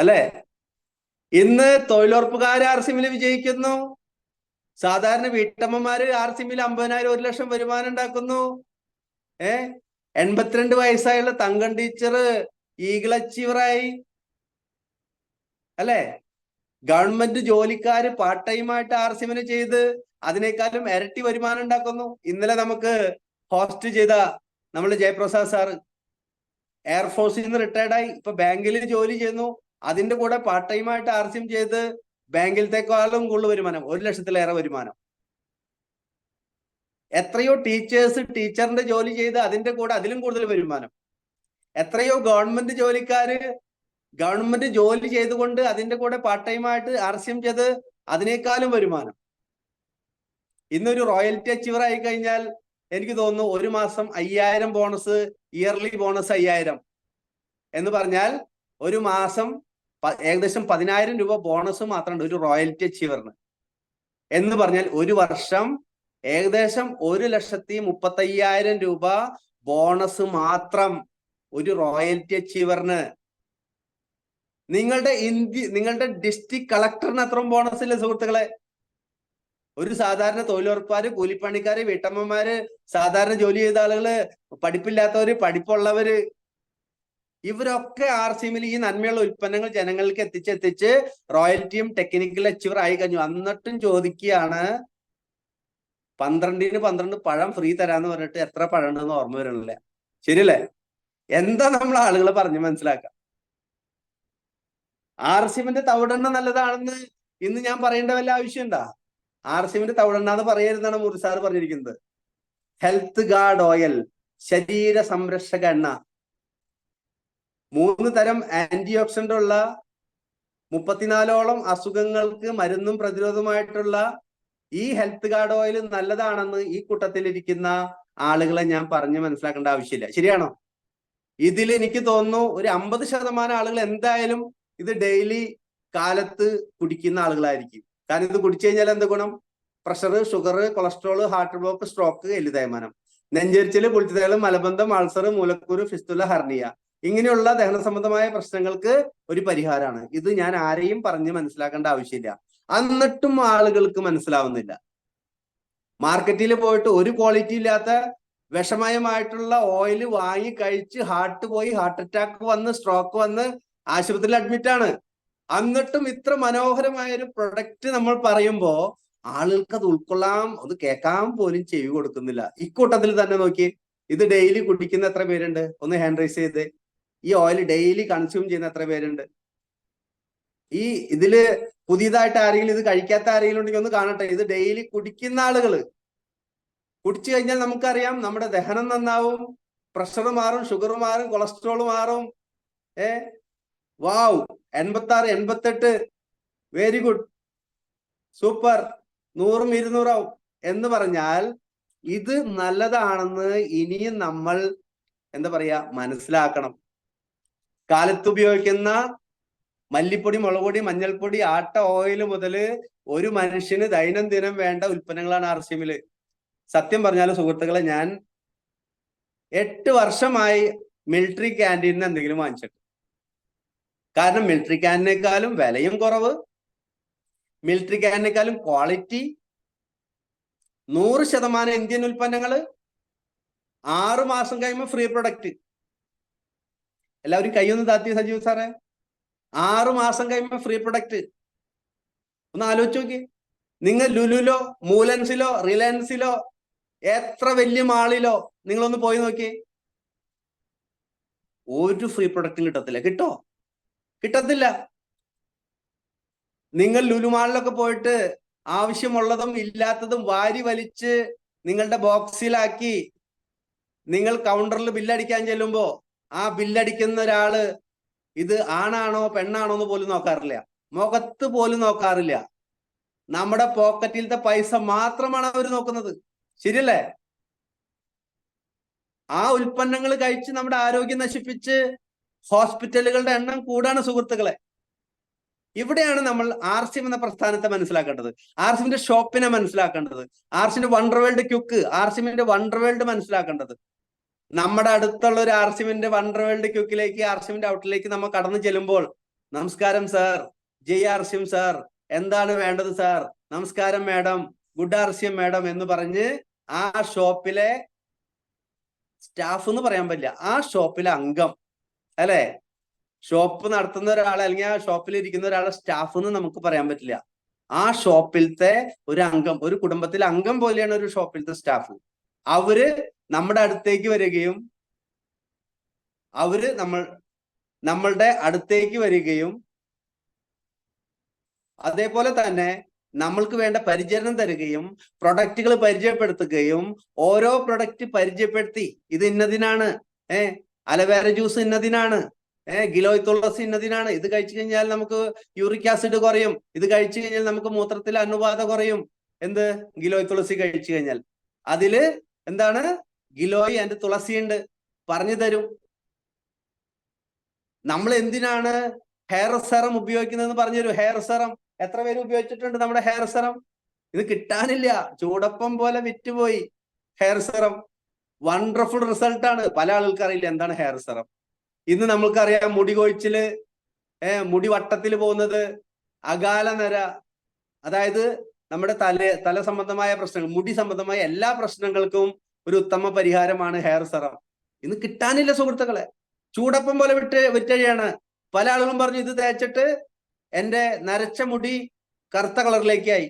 അല്ലെ? ഇന്ന് തൊഴിലുറപ്പുകാർ RCMൽ വിജയിക്കുന്നു. സാധാരണ വീട്ടമ്മമാര് RCMൽ 50,000 1 ലക്ഷം വരുമാനം ഉണ്ടാക്കുന്നു. 82 വയസ്സായുള്ള തങ്കം ടീച്ചർ ഈഗിൾ അച്ചീവറായി. അല്ലെ? ഗവൺമെന്റ് ജോലിക്കാര് പാർട്ട് ടൈം ആയിട്ട് RCMന് ചെയ്ത് അതിനേക്കാളും ഇരട്ടി വരുമാനം ഉണ്ടാക്കുന്നു. ഇന്നലെ നമുക്ക് ഹോസ്റ്റ് ചെയ്ത നമ്മുടെ ജയപ്രസാദ് സാറ് എയർഫോഴ്സിൽ നിന്ന് റിട്ടയർഡായി, ഇപ്പൊ ബാങ്കിൽ ജോലി ചെയ്യുന്നു. അതിന്റെ കൂടെ പാർട്ട് ടൈം ആയിട്ട് RCM ചെയ്ത് ബാങ്കിലത്തേക്കാളും കൂടുതൽ വരുമാനം, 1 ലക്ഷത്തിലേറെ വരുമാനം. എത്രയോ ടീച്ചേഴ്സ് ടീച്ചറിന്റെ ജോലി ചെയ്ത് അതിന്റെ കൂടെ അതിലും കൂടുതൽ വരുമാനം. എത്രയോ ഗവൺമെന്റ് ജോലിക്കാര് ഗവൺമെന്റ് ജോലി ചെയ്തുകൊണ്ട് അതിന്റെ കൂടെ പാർട്ട് ടൈം ആയിട്ട് RCM ചെയ്ത് അതിനേക്കാളും വരുമാനം. ഇന്നൊരു റോയൽറ്റി അച്ചീവർ ആയി കഴിഞ്ഞാൽ എനിക്ക് തോന്നുന്നു 1 മാസം 5000 ബോണസ്, ഇയർലി ബോണസ് 5000 എന്ന് പറഞ്ഞാൽ 1 മാസം ഏകദേശം 10,000 രൂപ ബോണസ് മാത്രമുണ്ട് ഒരു റോയൽറ്റി അച്ചീവറിന്. എന്ന് പറഞ്ഞാൽ 1 വർഷം ഏകദേശം 1,35,000 രൂപ ബോണസ് മാത്രം ഒരു റോയൽറ്റി അച്ചീവറിന്. നിങ്ങളുടെ ഡിസ്ട്രിക്ട് കളക്ടറിന് അത്രയും ബോണസ് ഇല്ല സുഹൃത്തുക്കളെ. ഒരു സാധാരണ തൊഴിലുറപ്പുകാര്, കൂലിപ്പണിക്കാര്, വീട്ടമ്മമാര്, സാധാരണ ജോലി ചെയ്ത ആളുകള്, പഠിപ്പില്ലാത്തവര്, പഠിപ്പുള്ളവര്, ഇവരൊക്കെ RCMൽ ഈ നന്മയുള്ള ഉൽപ്പന്നങ്ങൾ ജനങ്ങൾക്ക് എത്തിച്ച് റോയൽറ്റിയും ടെക്നിക്കൽ അച്ചീവർ ആയി കഴിഞ്ഞു. എന്നിട്ടും ചോദിക്കുകയാണ് 12ന് 12 പഴം ഫ്രീ തരാന്ന് പറഞ്ഞിട്ട് എത്ര പഴം ഉണ്ടെന്ന് ഓർമ്മ വരണില്ല. ശരിയല്ലേ? എന്താ നമ്മൾ ആളുകളെ പറഞ്ഞ് മനസ്സിലാക്കാം? RCMന്റെ തവിടെണ്ണ നല്ലതാണെന്ന് ഇന്ന് ഞാൻ പറയേണ്ട വല്ല ആവശ്യമുണ്ടാ? RCMന്റെ തവിടെണ്ണ എന്ന് പറയരുതെന്നാണ് മുറി സാർ പറഞ്ഞിരിക്കുന്നത്. ഹെൽത്ത് ഗാർഡ് ഓയിൽ, ശരീര സംരക്ഷക എണ്ണ, 3 തരം ആന്റി ഓക്സിഡന്റ് ഉള്ള 34ഓളം അസുഖങ്ങൾക്ക് മരുന്നും പ്രതിരോധമായിട്ടുള്ള ഈ ഹെൽത്ത് ഗാർഡ് ഓയിൽ നല്ലതാണെന്ന് ഈ കൂട്ടത്തിലിരിക്കുന്ന ആളുകളെ ഞാൻ പറഞ്ഞ് മനസ്സിലാക്കേണ്ട ആവശ്യമില്ല. ശരിയാണോ? ഇതിൽ എനിക്ക് തോന്നുന്നു ഒരു 50% ആളുകൾ എന്തായാലും ഇത് ഡെയിലി കാലത്ത് കുടിക്കുന്ന ആളുകളായിരിക്കും. കാരണം ഇത് കുടിച്ചു കഴിഞ്ഞാൽ എന്ത് ഗുണം? Pressure, sugar, cholesterol, heart block, stroke, എല്ല് തേയ്മാനം, നെഞ്ചരിച്ചില്, പൊളിച്ചുതേള്, മലബന്ധം, അൾസർ, മൂലക്കുരു, ഫിസ്റ്റുല, ഹർണിയ, ഇങ്ങനെയുള്ള ദഹന സംബന്ധമായ പ്രശ്നങ്ങൾക്ക് ഒരു പരിഹാരമാണ് ഇത്. ഞാൻ ആരെയും പറഞ്ഞ് മനസ്സിലാക്കേണ്ട ആവശ്യമില്ല. എന്നിട്ടും ആളുകൾക്ക് മനസ്സിലാവുന്നില്ല. മാർക്കറ്റിൽ പോയിട്ട് ഒരു ക്വാളിറ്റി ഇല്ലാത്ത വിഷമയമായിട്ടുള്ള ഓയിൽ വാങ്ങി കഴിച്ച് ഹാർട്ട് പോയി, ഹാർട്ട് അറ്റാക്ക് വന്ന്, സ്ട്രോക്ക് വന്ന് ആശുപത്രിയിൽ അഡ്മിറ്റ് ആണ്. എന്നിട്ടും ഇത്ര മനോഹരമായ ഒരു പ്രൊഡക്റ്റ് നമ്മൾ പറയുമ്പോ ആളുകൾക്ക് അത് ഉൾക്കൊള്ളാൻ, അത് കേൾക്കാൻ പോലും ചെവി കൊടുക്കുന്നില്ല. ഇക്കൂട്ടത്തിൽ തന്നെ നോക്കി, ഇത് ഡെയിലി കുടിക്കുന്ന എത്ര പേരുണ്ട്? ഒന്ന് ഹാൻഡ് റൈസ് ചെയ്ത്. ഈ ഓയിൽ ഡെയിലി കൺസ്യൂം ചെയ്യുന്ന എത്ര പേരുണ്ട്? ഈ ഇതില് പുതിയതായിട്ട് ആരെങ്കിലും ഇത് കഴിക്കാത്ത ആരെങ്കിലും ഉണ്ടെങ്കിൽ ഒന്ന് കാണട്ടെ. ഇത് ഡെയിലി കുടിക്കുന്ന ആളുകള്. കുടിച്ചു കഴിഞ്ഞാൽ നമുക്കറിയാം നമ്മുടെ ദഹനം നന്നാവും, പ്രഷർ മാറും, ഷുഗർ മാറും, കൊളസ്ട്രോൾ മാറും. വാവ്, 86, 88, വെരി ഗുഡ്, സൂപ്പർ, 100ഉം 200 ആവും എന്ന് പറഞ്ഞാൽ ഇത് നല്ലതാണെന്ന് ഇനിയും നമ്മൾ എന്താ പറയാ മനസ്സിലാക്കണം. കാലത്ത് ഉപയോഗിക്കുന്ന മല്ലിപ്പൊടി, മുളകുപൊടി, മഞ്ഞൾപ്പൊടി, ആട്ട ഓയിൽ മുതല് ഒരു മനുഷ്യന് ദൈനംദിനം വേണ്ട ഉൽപ്പന്നങ്ങളാണ് RCMല്. സത്യം പറഞ്ഞാൽ സുഹൃത്തുക്കളെ, ഞാൻ 8 വർഷമായി മിലിറ്ററി ക്യാൻറ്റീനിൽ നിന്ന് എന്തെങ്കിലും വാങ്ങിച്ചിട്ട്. കാരണം മിലിറ്ററി ക്യാൻറ്റീനേക്കാളും വിലയും കുറവ്, മിലിറ്ററി ക്യാൻറ്റീനേക്കാളും ക്വാളിറ്റി, 100% ഇന്ത്യൻ ഉൽപ്പന്നങ്ങള്, 6 മാസം കഴിയുമ്പോൾ ഫ്രീ പ്രൊഡക്റ്റ്. എല്ലാവരും കൈയൊന്ന് താത്തി സജീവ് സാറേ. 6 മാസം കഴിയുമ്പോൾ ഫ്രീ പ്രൊഡക്റ്റ്. ഒന്ന് ആലോചിച്ച് നോക്കി. നിങ്ങൾ ലുലുലോ, മൂലൻസിലോ, റിലയൻസിലോ, എത്ര വലിയ മാളിലോ നിങ്ങളൊന്ന് പോയി നോക്കി, ഒരു ഫ്രീ പ്രൊഡക്റ്റും കിട്ടത്തില്ല. കിട്ടോ? കിട്ടത്തില്ല. നിങ്ങൾ ലുലു മാളിലൊക്കെ പോയിട്ട് ആവശ്യമുള്ളതും ഇല്ലാത്തതും വാരി വലിച്ച് നിങ്ങളുടെ ബോക്സിലാക്കി നിങ്ങൾ കൗണ്ടറിൽ ബില്ലടിക്കാൻ ചെല്ലുമ്പോ ആ ബില്ലടിക്കുന്ന ഒരാള് ഇത് ആണാണോ പെണ്ണാണോ എന്ന് പോലും നോക്കാറില്ല, മുഖത്ത് പോലും നോക്കാറില്ല. നമ്മുടെ പോക്കറ്റിലത്തെ പൈസ മാത്രമാണ് അവർ നോക്കുന്നത്. ശരിയല്ലേ? ആ ഉൽപ്പന്നങ്ങൾ കഴിച്ച് നമ്മുടെ ആരോഗ്യം നശിപ്പിച്ച് ഹോസ്പിറ്റലുകളുടെ എണ്ണം കൂടാണ് സുഹൃത്തുക്കളെ. ഇവിടെയാണ് നമ്മൾ RCM എന്ന പ്രസ്ഥാനത്തെ മനസ്സിലാക്കേണ്ടത്, RCMന്റെ ഷോപ്പിനെ മനസ്സിലാക്കേണ്ടത്, RCMന്റെ വണ്ടർ വേൾഡ് ക്യുക്ക്, RCMന്റെ വണ്ടർ വേൾഡ് മനസ്സിലാക്കേണ്ടത്. നമ്മുടെ അടുത്തുള്ള ഒരു RCMന്റെ വണ്ടർ വേൾഡ് ക്യുക്കിലേക്ക്, RCMന്റെ ഔട്ടിലേക്ക് നമ്മൾ കടന്നു ചെല്ലുമ്പോൾ നമസ്കാരം സാർ, ജയ് ആർസ്യം സാർ, എന്താണ് വേണ്ടത് സാർ, നമസ്കാരം മാഡം, ഗുഡ് ആർസ്യം മാഡം എന്ന് പറഞ്ഞ് ആ ഷോപ്പിലെ സ്റ്റാഫ് എന്ന് പറയാൻ പറ്റില്ല, ആ ഷോപ്പിലെ അംഗം അല്ലെ, ഷോപ്പ് നടത്തുന്ന ഒരാളെ അല്ലെങ്കിൽ ആ ഷോപ്പിൽ ഇരിക്കുന്ന ഒരാളെ സ്റ്റാഫ് എന്ന് നമുക്ക് പറയാൻ പറ്റില്ല. ആ ഷോപ്പിലത്തെ ഒരു അംഗം, ഒരു കുടുംബത്തിലെ അംഗം പോലെയാണ് ഒരു ഷോപ്പിലത്തെ സ്റ്റാഫ്. അവര് നമ്മുടെ അടുത്തേക്ക് വരികയും നമ്മളുടെ അടുത്തേക്ക് വരികയും അതേപോലെ തന്നെ നമ്മൾക്ക് വേണ്ട പരിചരണം തരികയും പ്രൊഡക്റ്റുകൾ പരിചയപ്പെടുത്തുകയും ഓരോ പ്രൊഡക്റ്റ് പരിചയപ്പെടുത്തി ഇത് ഇന്നതിനാണ്, അലവേര ജ്യൂസ് ഇന്നതിനാണ്, ഗിലോയ് തുളസി ഇന്നതിനാണ്, ഇത് കഴിച്ചു കഴിഞ്ഞാൽ നമുക്ക് യൂറിക് ആസിഡ് കുറയും, ഇത് കഴിച്ചു കഴിഞ്ഞാൽ നമുക്ക് മൂത്രത്തിൽ അണുബാധ കുറയും. എന്ത് ഗിലോയ് തുളസി കഴിച്ചു കഴിഞ്ഞാൽ അതില് എന്താണ് ഗിലോയ് ആൻഡ് തുളസി ഉണ്ട്, പറഞ്ഞു തരും. നമ്മൾ എന്തിനാണ് ഹെയർ സെറം ഉപയോഗിക്കുന്നതെന്ന് പറഞ്ഞുതരും. ഹെയർ സെറം എത്ര പേര് ഉപയോഗിച്ചിട്ടുണ്ട്? നമ്മുടെ ഹെയർ സെറം ഇത് കിട്ടാനില്ല, ചൂടപ്പം പോലെ വിറ്റുപോയി ഹെയർ സെറം. വണ്ടർഫുൾ റിസൾട്ടാണ്. പല ആളുകൾക്ക് അറിയില്ല എന്താണ് ഹെയർ സെറം. ഇന്ന് നമ്മൾക്കറിയാം മുടി കൊഴിച്ചില്, മുടി വട്ടത്തിൽ പോകുന്നത്, അകാല നര, അതായത് നമ്മുടെ തല സംബന്ധമായ പ്രശ്നങ്ങൾ, മുടി സംബന്ധമായ എല്ലാ പ്രശ്നങ്ങൾക്കും ഒരു ഉത്തമ പരിഹാരമാണ് ഹെയർ സെറം. ഇന്ന് കിട്ടാനില്ല സുഹൃത്തുക്കളെ, ചൂടപ്പം പോലെ വിറ്റഴിയാണ്. പല ആളുകളും പറഞ്ഞു ഇത് തേച്ചിട്ട് എന്റെ നരച്ച മുടി കറുത്ത കളറിലേക്കായി,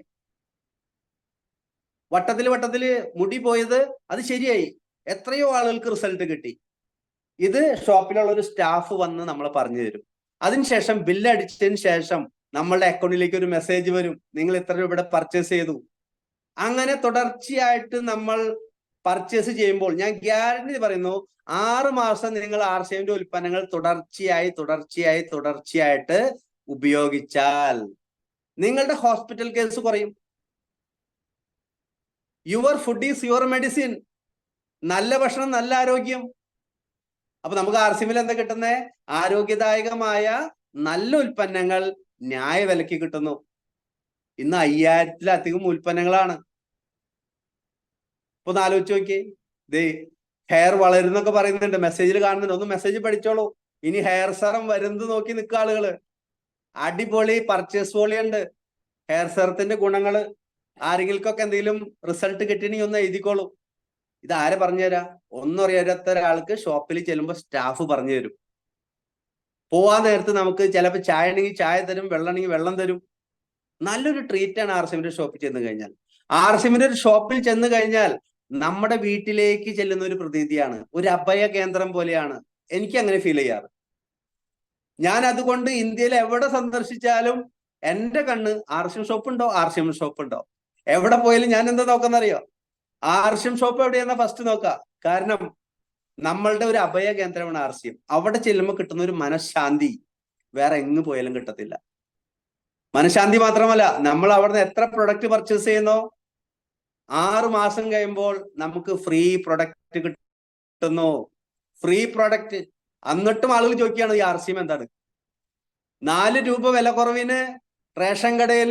വട്ടത്തില് മുടി പോയത് അത് ശരിയായി. എത്രയോ ആളുകൾക്ക് റിസൾട്ട് കിട്ടി. ഇത് ഷോപ്പിലുള്ള ഒരു സ്റ്റാഫ് വന്ന് നമ്മളെ പറഞ്ഞു തരും. അതിനുശേഷം ബില്ല് അടിച്ചതിന് ശേഷം നമ്മളുടെ അക്കൗണ്ടിലേക്ക് ഒരു മെസ്സേജ് വരും, നിങ്ങൾ ഇത്ര രൂപയുടെ പർച്ചേസ് ചെയ്തു. അങ്ങനെ തുടർച്ചയായിട്ട് നമ്മൾ പർച്ചേസ് ചെയ്യുമ്പോൾ ഞാൻ ഗ്യാരണ്ടി പറയുന്നു, 6 മാസം നിങ്ങൾ ആർസിഎമ്മിന്റെ ഉൽപ്പന്നങ്ങൾ തുടർച്ചയായിട്ട് ഉപയോഗിച്ചാൽ നിങ്ങളുടെ ഹോസ്പിറ്റൽ കേസ് കുറയും. Your food is your medicine. നല്ല ഭക്ഷണം, നല്ല ആരോഗ്യം. അപ്പൊ നമുക്ക് ആർസിഎമ്മിൽ എന്താ കിട്ടുന്നത്? ആരോഗ്യദായകമായ നല്ല ഉൽപ്പന്നങ്ങൾ ന്യായവിലയ്ക്ക് കിട്ടുന്നു. ഇന്ന് 5000-ലധികം ഉൽപ്പന്നങ്ങളാണ്. ഇപ്പൊ ഒന്ന് ആലോചിച്ച് നോക്കിയേ. ഇത് ഹെയർ വളരുന്നൊക്കെ പറയുന്നുണ്ട്, മെസ്സേജിൽ കാണുന്നുണ്ട്. ഒന്ന് മെസ്സേജ് പഠിച്ചോളൂ. ഇനി ഹെയർ സെറം വരുന്നത് നോക്കി നിൽക്കുക ആളുകള്. അടിപൊളി പർച്ചേസ് വോളിയുണ്ട് ഹെയർ സെറത്തിന്റെ ഗുണങ്ങള്. ആരെങ്കിൽക്കൊക്കെ എന്തെങ്കിലും റിസൾട്ട് കിട്ടിയെങ്കിൽ ഒന്ന് എഴുതിക്കോളൂ. ഇത് ആരെ പറഞ്ഞുതരാ? ഒന്നും അറിയാത്ത ഒരാൾക്ക് ഷോപ്പിൽ ചെല്ലുമ്പോൾ സ്റ്റാഫ് പറഞ്ഞു തരും. പോവാൻ നേരത്ത് നമുക്ക് ചിലപ്പോൾ ചായ ഉണ്ടെങ്കിൽ ചായ തരും, വെള്ളം ഉണ്ടെങ്കിൽ വെള്ളം തരും. നല്ലൊരു ട്രീറ്റ് ആണ് ആർസിഎമ്മിന്റെ ഷോപ്പിൽ ചെന്ന് കഴിഞ്ഞാൽ. ആർസിഎമ്മിന്റെ ഒരു ഷോപ്പിൽ ചെന്ന് കഴിഞ്ഞാൽ നമ്മുടെ വീട്ടിലേക്ക് ചെല്ലുന്ന ഒരു പ്രതീതിയാണ്, ഒരു അഭയ കേന്ദ്രം പോലെയാണ്. എനിക്ക് അങ്ങനെ ഫീൽ ചെയ്യാറ്. ഞാൻ അതുകൊണ്ട് ഇന്ത്യയിൽ എവിടെ സന്ദർശിച്ചാലും എന്റെ കണ്ണ് ആർസിഎം ഷോപ്പ് ഉണ്ടോ. എവിടെ പോയാലും ഞാൻ എന്താ നോക്കുന്നറിയോ? ആർസിഎം ഷോപ്പ് എവിടെയാണെന്നാ ഫസ്റ്റ് നോക്കുക. കാരണം നമ്മളുടെ ഒരു അഭയ കേന്ദ്രമാണ് ആർസിഎം. അവിടെ ചെല്ലുമ്പോൾ കിട്ടുന്ന ഒരു മനഃശാന്തി വേറെ എങ്ങ് പോയാലും കിട്ടത്തില്ല. മനഃശാന്തി മാത്രമല്ല, നമ്മൾ അവിടുന്ന് എത്ര പ്രൊഡക്റ്റ് പർച്ചേസ് ചെയ്യുന്നോ 6 മാസം കഴിയുമ്പോൾ നമുക്ക് ഫ്രീ പ്രൊഡക്റ്റ് കിട്ടുന്നു. Free product. എന്നിട്ടും ആളുകൾ ചോദിക്കുകയാണ് ഈ ആർസിഎം എന്താണ്? 4 രൂപ വില കുറവിന് റേഷൻ കടയിൽ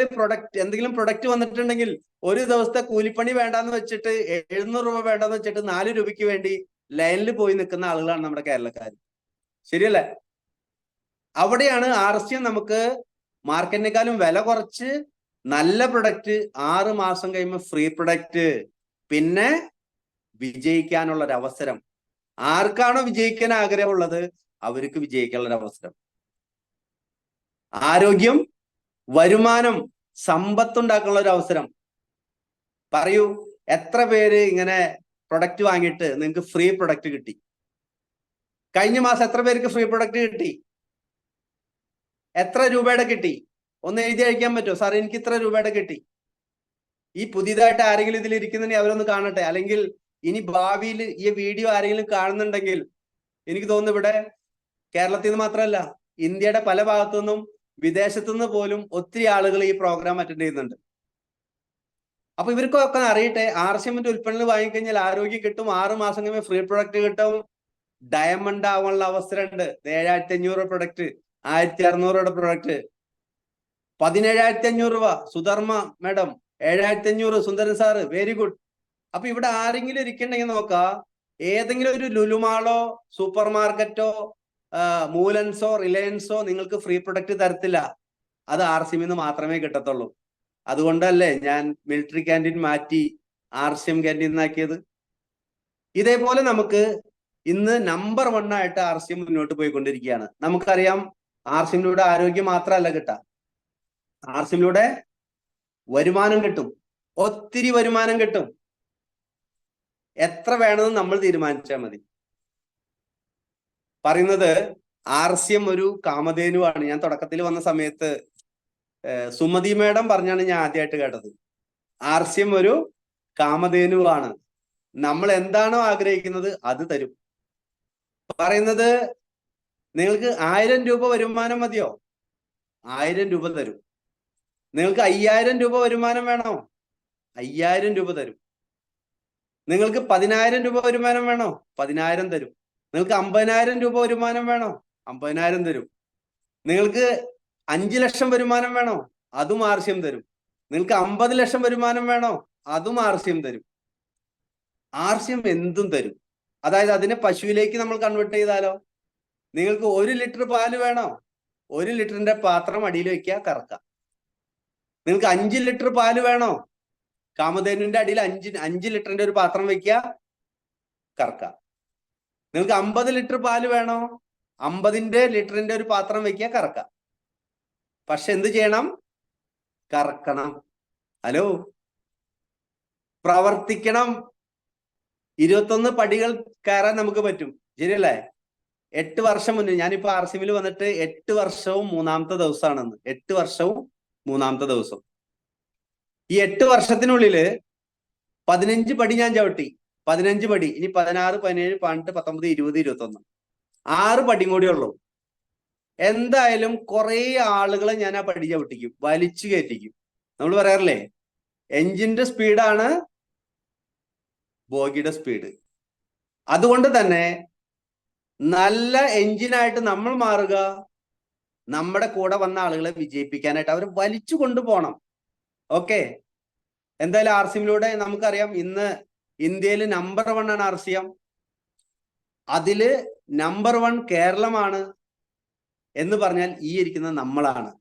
എന്തെങ്കിലും പ്രൊഡക്റ്റ് വന്നിട്ടുണ്ടെങ്കിൽ ഒരു ദിവസത്തെ കൂലിപ്പണി വേണ്ടാന്ന് വെച്ചിട്ട് 700 രൂപ വേണ്ടെന്ന് വെച്ചിട്ട് 4 രൂപയ്ക്ക് വേണ്ടി ലൈനിൽ പോയി നിൽക്കുന്ന ആളുകളാണ് നമ്മുടെ കേരളക്കാർ. ശരിയല്ലേ? അവിടെയാണ് ആർസിഎം നമുക്ക് മാർക്കറ്റിനേക്കാളും വില കുറച്ച് നല്ല പ്രൊഡക്റ്റ് 6 മാസം കഴിയുമ്പോൾ ഫ്രീ പ്രൊഡക്റ്റ്, പിന്നെ വിജയിക്കാനുള്ള ഒരു അവസരം. ആർക്കാണോ വിജയിക്കാൻ ആഗ്രഹമുള്ളത് അവർക്ക് വിജയിക്കാനുള്ള ഒരു അവസരം. ആരോഗ്യം, വരുമാനം, സമ്പത്തുണ്ടാക്കാനുള്ള ഒരു അവസരം. പറയൂ, എത്ര പേര് ഇങ്ങനെ പ്രൊഡക്റ്റ് വാങ്ങിയിട്ട് നിങ്ങൾക്ക് ഫ്രീ പ്രൊഡക്റ്റ് കിട്ടി? കഴിഞ്ഞ മാസം എത്ര പേർക്ക് ഫ്രീ പ്രൊഡക്റ്റ് കിട്ടി? എത്ര രൂപയുടെ കിട്ടി? ഒന്ന് എഴുതി അയക്കാൻ പറ്റുമോ? സാർ എനിക്ക് ഇത്ര രൂപയുടെ കിട്ടി. ഈ പുതിയതായിട്ട് ആരെങ്കിലും ഇതിൽ ഇരിക്കുന്നുണ്ടെങ്കിൽ അവരൊന്ന് കാണട്ടെ. അല്ലെങ്കിൽ ഇനി ഭാവിയിൽ ഈ വീഡിയോ ആരെങ്കിലും കാണുന്നുണ്ടെങ്കിൽ, എനിക്ക് തോന്നുന്നു ഇവിടെ കേരളത്തിൽ നിന്ന് മാത്രമല്ല ഇന്ത്യയുടെ പല ഭാഗത്തു നിന്നും വിദേശത്തു നിന്ന് പോലും ഒത്തിരി ആളുകൾ ഈ പ്രോഗ്രാം അറ്റൻഡ് ചെയ്യുന്നുണ്ട്. അപ്പൊ ഇവർക്കൊക്കെ അറിയട്ടെ, ആർസിഎമ്മിന്റെ ഉൽപ്പന്നങ്ങൾ വാങ്ങിക്കഴിഞ്ഞാൽ ആരോഗ്യം കിട്ടും, 6 മാസം കഴിയുമ്പോൾ ഫ്രീ പ്രൊഡക്റ്റ് കിട്ടും, ഡയമണ്ട് ആവാനുള്ള അവസരമുണ്ട്. 7500 പ്രൊഡക്റ്റ്, 1600 പ്രൊഡക്റ്റ്, 17500 രൂപ. സുധർമ്മ മാഡം 7500, സുന്ദരൻ സാറ് വെരി ഗുഡ്. അപ്പൊ ഇവിടെ ആരെങ്കിലും ഇരിക്കണ്ടെങ്കിൽ നോക്കാം, ഏതെങ്കിലും ഒരു ലുലുമാളോ സൂപ്പർ മാർക്കറ്റോ മൂലൻസോ റിലയൻസോ നിങ്ങൾക്ക് ഫ്രീ പ്രൊഡക്റ്റ് തരത്തില്ല. അത് RCM നിന്ന് മാത്രമേ കിട്ടത്തുള്ളൂ. അതുകൊണ്ടല്ലേ ഞാൻ മിലിറ്ററി ക്യാൻറ്റീൻ മാറ്റി RCM ക്യാൻറ്റീൻ ആക്കിയത്. ഇതേപോലെ നമുക്ക് ഇന്ന് നമ്പർ 1 ആയിട്ട് RCM മുന്നോട്ട് പോയിക്കൊണ്ടിരിക്കുകയാണ്. നമുക്കറിയാം RCMലൂടെ ആരോഗ്യം മാത്രമല്ല കിട്ടാം, RCMലൂടെ വരുമാനം കിട്ടും, ഒത്തിരി വരുമാനം കിട്ടും. എത്ര വേണമെന്ന് നമ്മൾ തീരുമാനിച്ചാൽ മതി. പറയുന്നത് RCM ഒരു കാമധേനുവാണ്. ഞാൻ തുടക്കത്തിൽ വന്ന സമയത്ത് സുമതി മേഡം പറഞ്ഞാണ് ഞാൻ ആദ്യമായിട്ട് കേട്ടത്. RCM ഒരു കാമധേനുവാണ്, നമ്മൾ എന്താണോ ആഗ്രഹിക്കുന്നത് അത് തരും. പറയുന്നത് നിങ്ങൾക്ക് 1000 രൂപ വരുമാനം മതിയോ? 1000 രൂപ തരും. നിങ്ങൾക്ക് 5000 രൂപ വരുമാനം വേണോ? 5000 രൂപ തരും. നിങ്ങൾക്ക് 10000 രൂപ വരുമാനം വേണോ? 10000 തരും. നിങ്ങൾക്ക് 50000 രൂപ വരുമാനം വേണോ? 50000 തരും. നിങ്ങൾക്ക് 5 ലക്ഷം വരുമാനം വേണോ? അതും RCM തരും. നിങ്ങൾക്ക് 50 ലക്ഷം വരുമാനം വേണോ? അതും RCM തരും. RCM എന്തും തരും. അതായത് അതിനെ പശുവിലേക്ക് നമ്മൾ കൺവേർട്ട് ചെയ്താലോ, നിങ്ങൾക്ക് 1 ലിറ്റർ പാല് വേണോ? 1 ലിറ്ററിന്റെ പാത്രം അടിയിൽ വെക്കുക, കറക്കുക. നിങ്ങൾക്ക് 5 ലിറ്റർ പാല് വേണോ? കാമധേനുവിന്റെ അടിയിൽ 5 ലിറ്ററിന്റെ ഒരു പാത്രം വെക്കുക, കറക്കുക. നിങ്ങൾക്ക് 50 ലിറ്റർ പാല് വേണോ? 50 ലിറ്ററിന്റെ ഒരു പാത്രം വെക്കുക, കറക്കുക. പക്ഷെ എന്ത് ചെയ്യണം? കറക്കണം. ഹലോ, പ്രവർത്തിക്കണം. 21 പടികൾ കയറാൻ നമുക്ക് പറ്റും, ശരിയല്ലേ? 8 വർഷം മുന്നേ, ഞാനിപ്പോ RCMൽ വന്നിട്ട് 8 വർഷവും 3-ാമത്തെ ദിവസമാണെന്ന്. 8 വർഷവും 3-ാമത്തെ ദിവസം. ഈ 8 വർഷത്തിനുള്ളില് 15 പടി ഞാൻ ചവിട്ടി. 15 പടി. ഇനി 16, 17, 18, 19, 20, 21. 6 പടിയും കൂടി ഉള്ളൂ. എന്തായാലും കുറെ ആളുകളെ ഞാൻ ആ പടി ചവിട്ടിക്കും, വലിച്ചു കയറ്റിക്കും. നമ്മൾ പറയാറില്ലേ, എഞ്ചിന്റെ സ്പീഡാണ് ബോഗിയുടെ സ്പീഡ്. അതുകൊണ്ട് തന്നെ നല്ല എഞ്ചിനായിട്ട് നമ്മൾ മാറുക, നമ്മുടെ കൂടെ വന്ന ആളുകളെ വിജയിപ്പിക്കാനായിട്ട് അവരെ വലിച്ചു കൊണ്ടുപോകണം. ഓക്കെ, എന്തായാലും RCMലൂടെ നമുക്കറിയാം ഇന്ന് ഇന്ത്യയിൽ നമ്പർ 1 ആണ് RCM. അതില് നമ്പർ 1 കേരളമാണ് എന്ന് പറഞ്ഞാൽ ഈ ഇരിക്കുന്ന നമ്മളാണ്.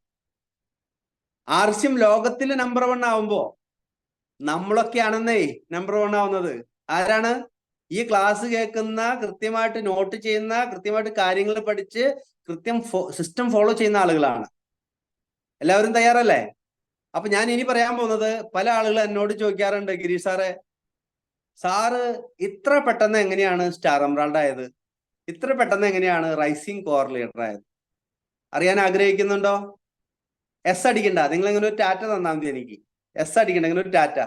RCM ലോകത്തില് നമ്പർ 1 ആവുമ്പോ നമ്മളൊക്കെയാണെന്നേ നമ്പർ 1 ആവുന്നത്. ആരാണ്? ഈ ക്ലാസ് കേൾക്കുന്ന, കൃത്യമായിട്ട് നോട്ട് ചെയ്യുന്ന, കൃത്യമായിട്ട് കാര്യങ്ങൾ പഠിച്ച് കൃത്യം സിസ്റ്റം ഫോളോ ചെയ്യുന്ന ആളുകളാണ്. എല്ലാവരും തയ്യാറല്ലേ? അപ്പൊ ഞാൻ ഇനി പറയാൻ പോകുന്നത്, പല ആളുകൾ എന്നോട് ചോദിക്കാറുണ്ട്, ഗിരീഷ് സാറ് ഇത്ര പെട്ടെന്ന് എങ്ങനെയാണ് സ്റ്റാർ എമറാൾഡ് ആയത്? ഇത്ര പെട്ടെന്ന് എങ്ങനെയാണ് റൈസിംഗ് കോർ ലീഡർ ആയത്? അറിയാൻ ആഗ്രഹിക്കുന്നുണ്ടോ? എസ് അടിക്കണ്ട, നിങ്ങൾ ഇങ്ങനെ ഒരു ടാറ്റ തന്നാൽ മതി എനിക്ക്. എസ് അടിക്കണ്ട, ഇങ്ങനെ ഒരു ടാറ്റ.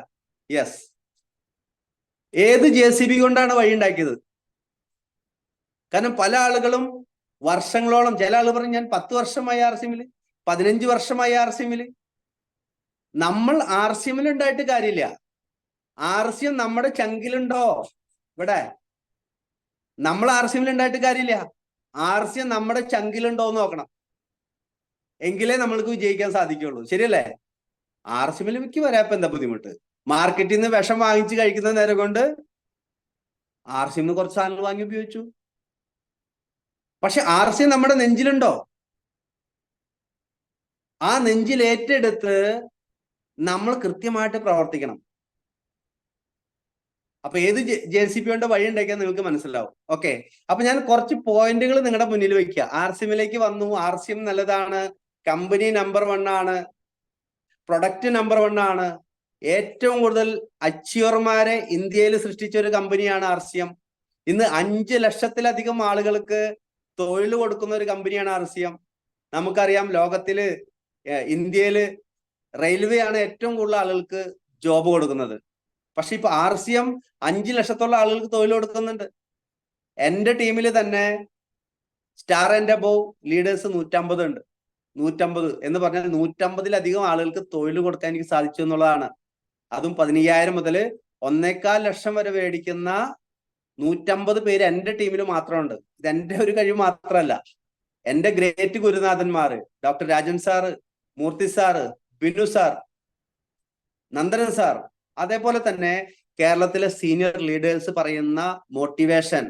യെസ്. ഏത് JCB കൊണ്ടാണ് വഴി ഉണ്ടാക്കിയത്? കാരണം പല ആളുകളും വർഷങ്ങളോളം, ചില ആളുകൾ പറഞ്ഞു ഞാൻ 10 വർഷമായി RCMല്, 15 വർഷമായി RCMല്. നമ്മൾ RCMൽ ഉണ്ടായിട്ട് കാര്യമില്ല. RCM നമ്മുടെ ചങ്കിലുണ്ടോ? ഇവിടെ നമ്മൾ RCMൽ ഉണ്ടായിട്ട് കാര്യമില്ല. RCM നമ്മുടെ ചങ്കിലുണ്ടോ എന്ന് നോക്കണം, എങ്കിലേ നമ്മൾക്ക് വിജയിക്കാൻ സാധിക്കുള്ളൂ, ശരിയല്ലേ? RCMൽ മിക്ക വരാപ്പ എന്താ ബുദ്ധിമുട്ട്? മാർക്കറ്റിൽ നിന്ന് വിഷം വാങ്ങിച്ച് കഴിക്കുന്ന നേരം കൊണ്ട് RCMന്ന് കുറച്ച് സാധനങ്ങൾ വാങ്ങി ഉപയോഗിച്ചു. പക്ഷെ RCM നമ്മുടെ നെഞ്ചിലുണ്ടോ? ആ നെഞ്ചിൽ ഏറ്റെടുത്ത് നമ്മൾ കൃത്യമായിട്ട് പ്രവർത്തിക്കണം. അപ്പൊ ഏത് JCB കൊണ്ട് വഴി ഉണ്ടാക്കിയാൽ നിങ്ങൾക്ക് മനസ്സിലാവും. ഓക്കെ, അപ്പൊ ഞാൻ കുറച്ച് പോയിന്റുകൾ നിങ്ങളുടെ മുന്നിൽ വെക്കുക. RCMലേക്ക് വന്നു, RCM നല്ലതാണ്, കമ്പനി നമ്പർ 1 ആണ്, പ്രൊഡക്റ്റ് നമ്പർ 1 ആണ്, ഏറ്റവും കൂടുതൽ അച്ചീവർമാരെ ഇന്ത്യയിൽ സൃഷ്ടിച്ച ഒരു കമ്പനിയാണ് RCM. ഇന്ന് 5 ലക്ഷത്തിലധികം ആളുകൾക്ക് തൊഴിൽ കൊടുക്കുന്ന ഒരു കമ്പനിയാണ് RCM. നമുക്കറിയാം ലോകത്തില്, ഇന്ത്യയില് റെയിൽവേ ആണ് ഏറ്റവും കൂടുതൽ ആളുകൾക്ക് ജോബ് കൊടുക്കുന്നത്. പക്ഷെ ഇപ്പൊ RCM 5 ലക്ഷത്തോളം ആളുകൾക്ക് തൊഴിൽ കൊടുക്കുന്നുണ്ട്. എന്റെ ടീമിൽ തന്നെ സ്റ്റാർ ആൻഡ് അബോവ് ലീഡേഴ്സ് 150 ഉണ്ട്. 150 എന്ന് പറഞ്ഞാൽ 150-ലധികം ആളുകൾക്ക് തൊഴിൽ കൊടുക്കാൻ എനിക്ക് സാധിച്ചു എന്നുള്ളതാണ്. അതും 15,000 മുതൽ 1.25 ലക്ഷം വരെ മേടിക്കുന്ന 150 പേര് എന്റെ ടീമിൽ മാത്രമുണ്ട്. ഇത് എന്റെ ഒരു കഴിവ് മാത്രമല്ല, എന്റെ ഗ്രേറ്റ് ഗുരുനാഥന്മാര് doctor Rajan sir, Murthy sir, Binu sir, Nandanan sir, അതേപോലെ തന്നെ കേരളത്തിലെ സീനിയർ ലീഡേഴ്സ് പറയുന്ന മോട്ടിവേഷൻ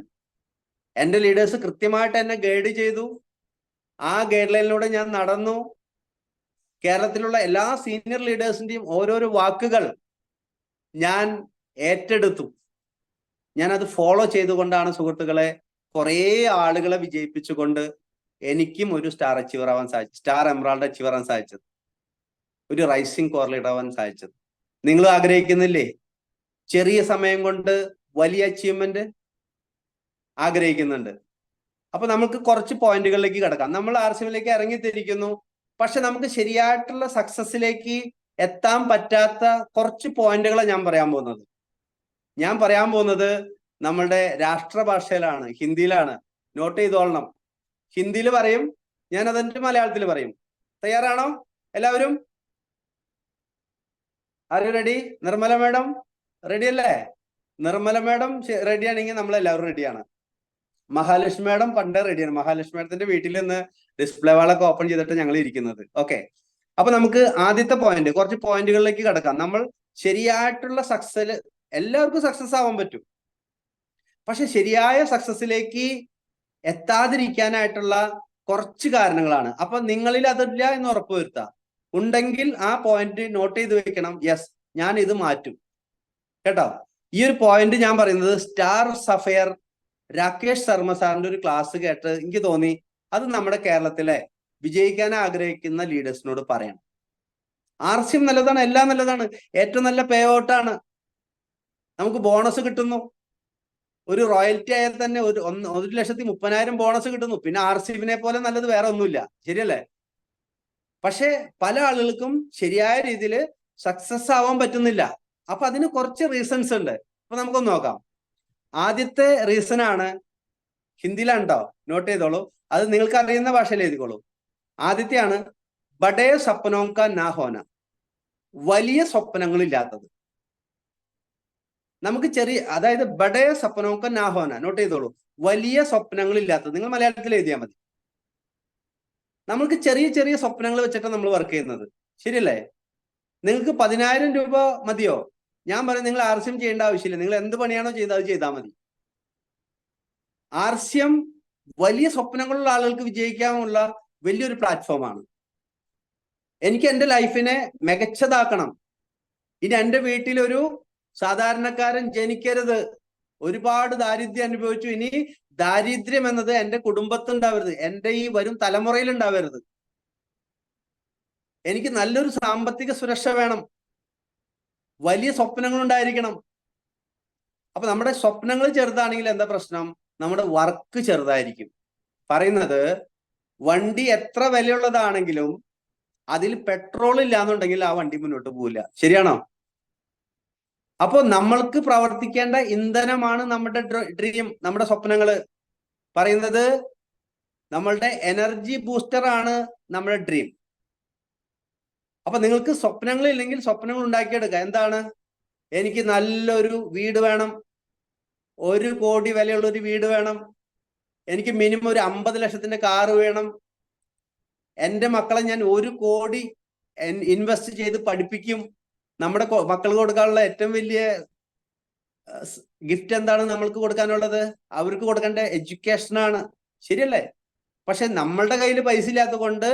എൻ്റെ ലീഡേഴ്സ് കൃത്യമായിട്ട് എന്നെ ഗൈഡ് ചെയ്തു. ആ ഗൈഡ് ലൈനിലൂടെ ഞാൻ നടന്നു. കേരളത്തിലുള്ള എല്ലാ സീനിയർ ലീഡേഴ്സിന്റെയും ഓരോരോ വാക്കുകൾ ഞാൻ ഏറ്റെടുത്തു. ഞാനത് ഫോളോ ചെയ്തുകൊണ്ടാണ് സുഹൃത്തുക്കളെ കുറേ ആളുകളെ വിജയിപ്പിച്ചുകൊണ്ട് എനിക്കും ഒരു സ്റ്റാർ അച്ചീവർ ആവാൻ സാധിച്ചു, സ്റ്റാർ എമറാൾഡ് അച്ചീവർ ആവാൻ സാധിച്ചത്, ഒരു റൈസിംഗ് കോർ ലീഡർ ആവാൻ സാധിച്ചത്. നിങ്ങൾ ആഗ്രഹിക്കുന്നില്ലേ ചെറിയ സമയം കൊണ്ട് വലിയ അച്ചീവ്മെന്റ്? ആഗ്രഹിക്കുന്നുണ്ട്. അപ്പൊ നമുക്ക് കുറച്ച് പോയിന്റുകളിലേക്ക് കിടക്കാം. നമ്മൾ ആർസിഎമ്മിലേക്ക് ഇറങ്ങിത്തിരിക്കുന്നു, പക്ഷെ നമുക്ക് ശരിയായിട്ടുള്ള സക്സസിലേക്ക് എത്താൻ പറ്റാത്ത കുറച്ച് പോയിന്റുകളാണ് ഞാൻ പറയാൻ പോകുന്നത്. ഞാൻ പറയാൻ പോകുന്നത് നമ്മളുടെ രാഷ്ട്രഭാഷയിലാണ്, ഹിന്ദിയിലാണ്. നോട്ട് ചെയ്തോളണം. ഹിന്ദിയിൽ പറയും, ഞാൻ അതിന്റെ മലയാളത്തിൽ പറയും. തയ്യാറാണോ എല്ലാവരും? ആര് റെഡി? നിർമ്മല മാഡം റെഡി അല്ലേ? നിർമ്മല മാഡം റെഡി ആണെങ്കിൽ നമ്മൾ എല്ലാവരും റെഡിയാണ്. മഹാലക്ഷ്മി മാഡം പണ്ടേ റെഡിയാണ്. മഹാലക്ഷ്മി മാഡത്തിന്റെ വീട്ടിൽ നിന്ന് ഡിസ്പ്ലേ വാളൊക്കെ ഓപ്പൺ ചെയ്തിട്ട് ഞങ്ങൾ ഇരിക്കുന്നത്. ഓക്കെ, അപ്പൊ നമുക്ക് ആദ്യത്തെ പോയിന്റ്, കുറച്ച് പോയിന്റുകളിലേക്ക് കിടക്കാം. നമ്മൾ ശരിയായിട്ടുള്ള സക്സസ്, എല്ലാവർക്കും സക്സസ് ആവാൻ പറ്റും, പക്ഷെ ശരിയായ സക്സസിലേക്ക് എത്താതിരിക്കാനായിട്ടുള്ള കുറച്ച് കാരണങ്ങളാണ്. അപ്പൊ നിങ്ങളിൽ അതില്ല എന്ന് ഉറപ്പുവരുത്താം. ഉണ്ടെങ്കിൽ ആ പോയിന്റ് നോട്ട് ചെയ്ത് വെക്കണം. യെസ്, ഞാൻ ഇത് മാറ്റും കേട്ടോ. ഈ ഒരു പോയിന്റ് ഞാൻ പറയുന്നത് സ്റ്റാർ സഫയർ രാകേഷ് ശർമ്മ സാറിന്റെ ഒരു ക്ലാസ് കേട്ട് എനിക്ക് തോന്നി അത് നമ്മുടെ കേരളത്തിലെ വിജയിക്കാൻ ആഗ്രഹിക്കുന്ന ലീഡേഴ്സിനോട് പറയണം. ആർസിഎം നല്ലതാണ്, എല്ലാം നല്ലതാണ്, ഏറ്റവും നല്ല പേ ഔട്ടാണ്, നമുക്ക് ബോണസ് കിട്ടുന്നു. ഒരു റോയൽറ്റി ആയാൽ തന്നെ 1,30,000 ബോണസ് കിട്ടുന്നു. പിന്നെ ആർസിഎമ്മിനെ പോലെ നല്ലത് വേറെ ഒന്നുമില്ല, ശരിയല്ലേ? പക്ഷെ പല ആളുകൾക്കും ശരിയായ രീതിയിൽ സക്സസ് ആവാൻ പറ്റുന്നില്ല. അപ്പൊ അതിന് കുറച്ച് റീസൺസ് ഉണ്ട്. അപ്പൊ നമുക്കൊന്ന് നോക്കാം. ആദ്യത്തെ റീസൺ ആണ്, ഹിന്ദിയിലാണ്ടോ, നോട്ട് ചെയ്തോളൂ, അത് നിങ്ങൾക്ക് അറിയുന്ന ഭാഷയിൽ എഴുതിക്കോളൂ. ആദ്യത്തെയാണ് ബഡേ സപ്നോ കാ നാ ഹോന, വലിയ സ്വപ്നങ്ങളില്ലാത്തത്. നമുക്ക് ചെറിയ, അതായത് ബഡേ സപ്നോ കാ നാ ഹോന, നോട്ട് ചെയ്തോളൂ, വലിയ സ്വപ്നങ്ങളില്ലാത്തത്. നിങ്ങൾ മലയാളത്തിൽ എഴുതിയാൽ മതി. നമ്മൾക്ക് ചെറിയ ചെറിയ സ്വപ്നങ്ങൾ വെച്ചിട്ടാണ് നമ്മൾ വർക്ക് ചെയ്യുന്നത്, ശരിയല്ലേ? നിങ്ങൾക്ക് 10,000 രൂപ മതിയോ? ഞാൻ പറയും നിങ്ങൾ ആർസിഎം ചെയ്യേണ്ട ആവശ്യമില്ല. നിങ്ങൾ എന്ത് പണിയാണോ ചെയ്തത് അത് ചെയ്താൽ മതി. ആർസിഎം വലിയ സ്വപ്നങ്ങളുള്ള ആളുകൾക്ക് വിജയിക്കാനുള്ള വലിയൊരു പ്ലാറ്റ്ഫോമാണ്. എനിക്ക് എൻ്റെ ലൈഫിനെ മികച്ചതാക്കണം. ഇനി എൻ്റെ വീട്ടിലൊരു സാധാരണക്കാരൻ ജനിക്കരുത്. ഒരുപാട് ദാരിദ്ര്യം അനുഭവിച്ചു. ഇനി ദാരിദ്ര്യം എന്നത് എൻ്റെ കുടുംബത്തുണ്ടാവരുത്, എൻ്റെ ഈ വരും തലമുറയിൽ ഉണ്ടാവരുത്. എനിക്ക് നല്ലൊരു സാമ്പത്തിക സുരക്ഷ വേണം, വലിയ സ്വപ്നങ്ങൾ ഉണ്ടായിരിക്കണം. അപ്പൊ നമ്മുടെ സ്വപ്നങ്ങൾ ചെറുതാണെങ്കിൽ എന്താ പ്രശ്നം? നമ്മുടെ വർക്ക് ചെറുതായിരിക്കും. പറയുന്നത് വണ്ടി എത്ര വിലയുള്ളതാണെങ്കിലും അതിൽ പെട്രോൾ ഇല്ലാന്നുണ്ടെങ്കിൽ ആ വണ്ടി മുന്നോട്ട് പോവില്ല, ശരിയാണോ? അപ്പോൾ നമ്മൾക്ക് പ്രവർത്തിക്കേണ്ട ഇന്ധനമാണ് നമ്മുടെ ഡ്രീം, നമ്മുടെ സ്വപ്നങ്ങള്. പറയുന്നത് നമ്മളുടെ എനർജി ബൂസ്റ്റർ ആണ് നമ്മുടെ ഡ്രീം. അപ്പൊ നിങ്ങൾക്ക് സ്വപ്നങ്ങൾ ഇല്ലെങ്കിൽ സ്വപ്നങ്ങൾ ഉണ്ടാക്കിയെടുക്കുക. എന്താണ്? എനിക്ക് നല്ലൊരു വീട് വേണം, 1 കോടി വിലയുള്ള ഒരു വീട് വേണം, എനിക്ക് മിനിമം ഒരു 50 ലക്ഷത്തിന്റെ കാറ് വേണം, എൻ്റെ മക്കളെ ഞാൻ 1 കോടി ഇൻവെസ്റ്റ് ചെയ്ത് പഠിപ്പിക്കും. നമ്മുടെ മക്കൾക്ക് കൊടുക്കാനുള്ള ഏറ്റവും വലിയ ഗിഫ്റ്റ് എന്താണ് നമ്മൾക്ക് കൊടുക്കാനുള്ളത്? അവർക്ക് കൊടുക്കേണ്ട എഡ്യൂക്കേഷനാണ്, ശരിയല്ലേ? പക്ഷെ നമ്മളുടെ കയ്യിൽ പൈസ ഇല്ലാത്തത് കൊണ്ട്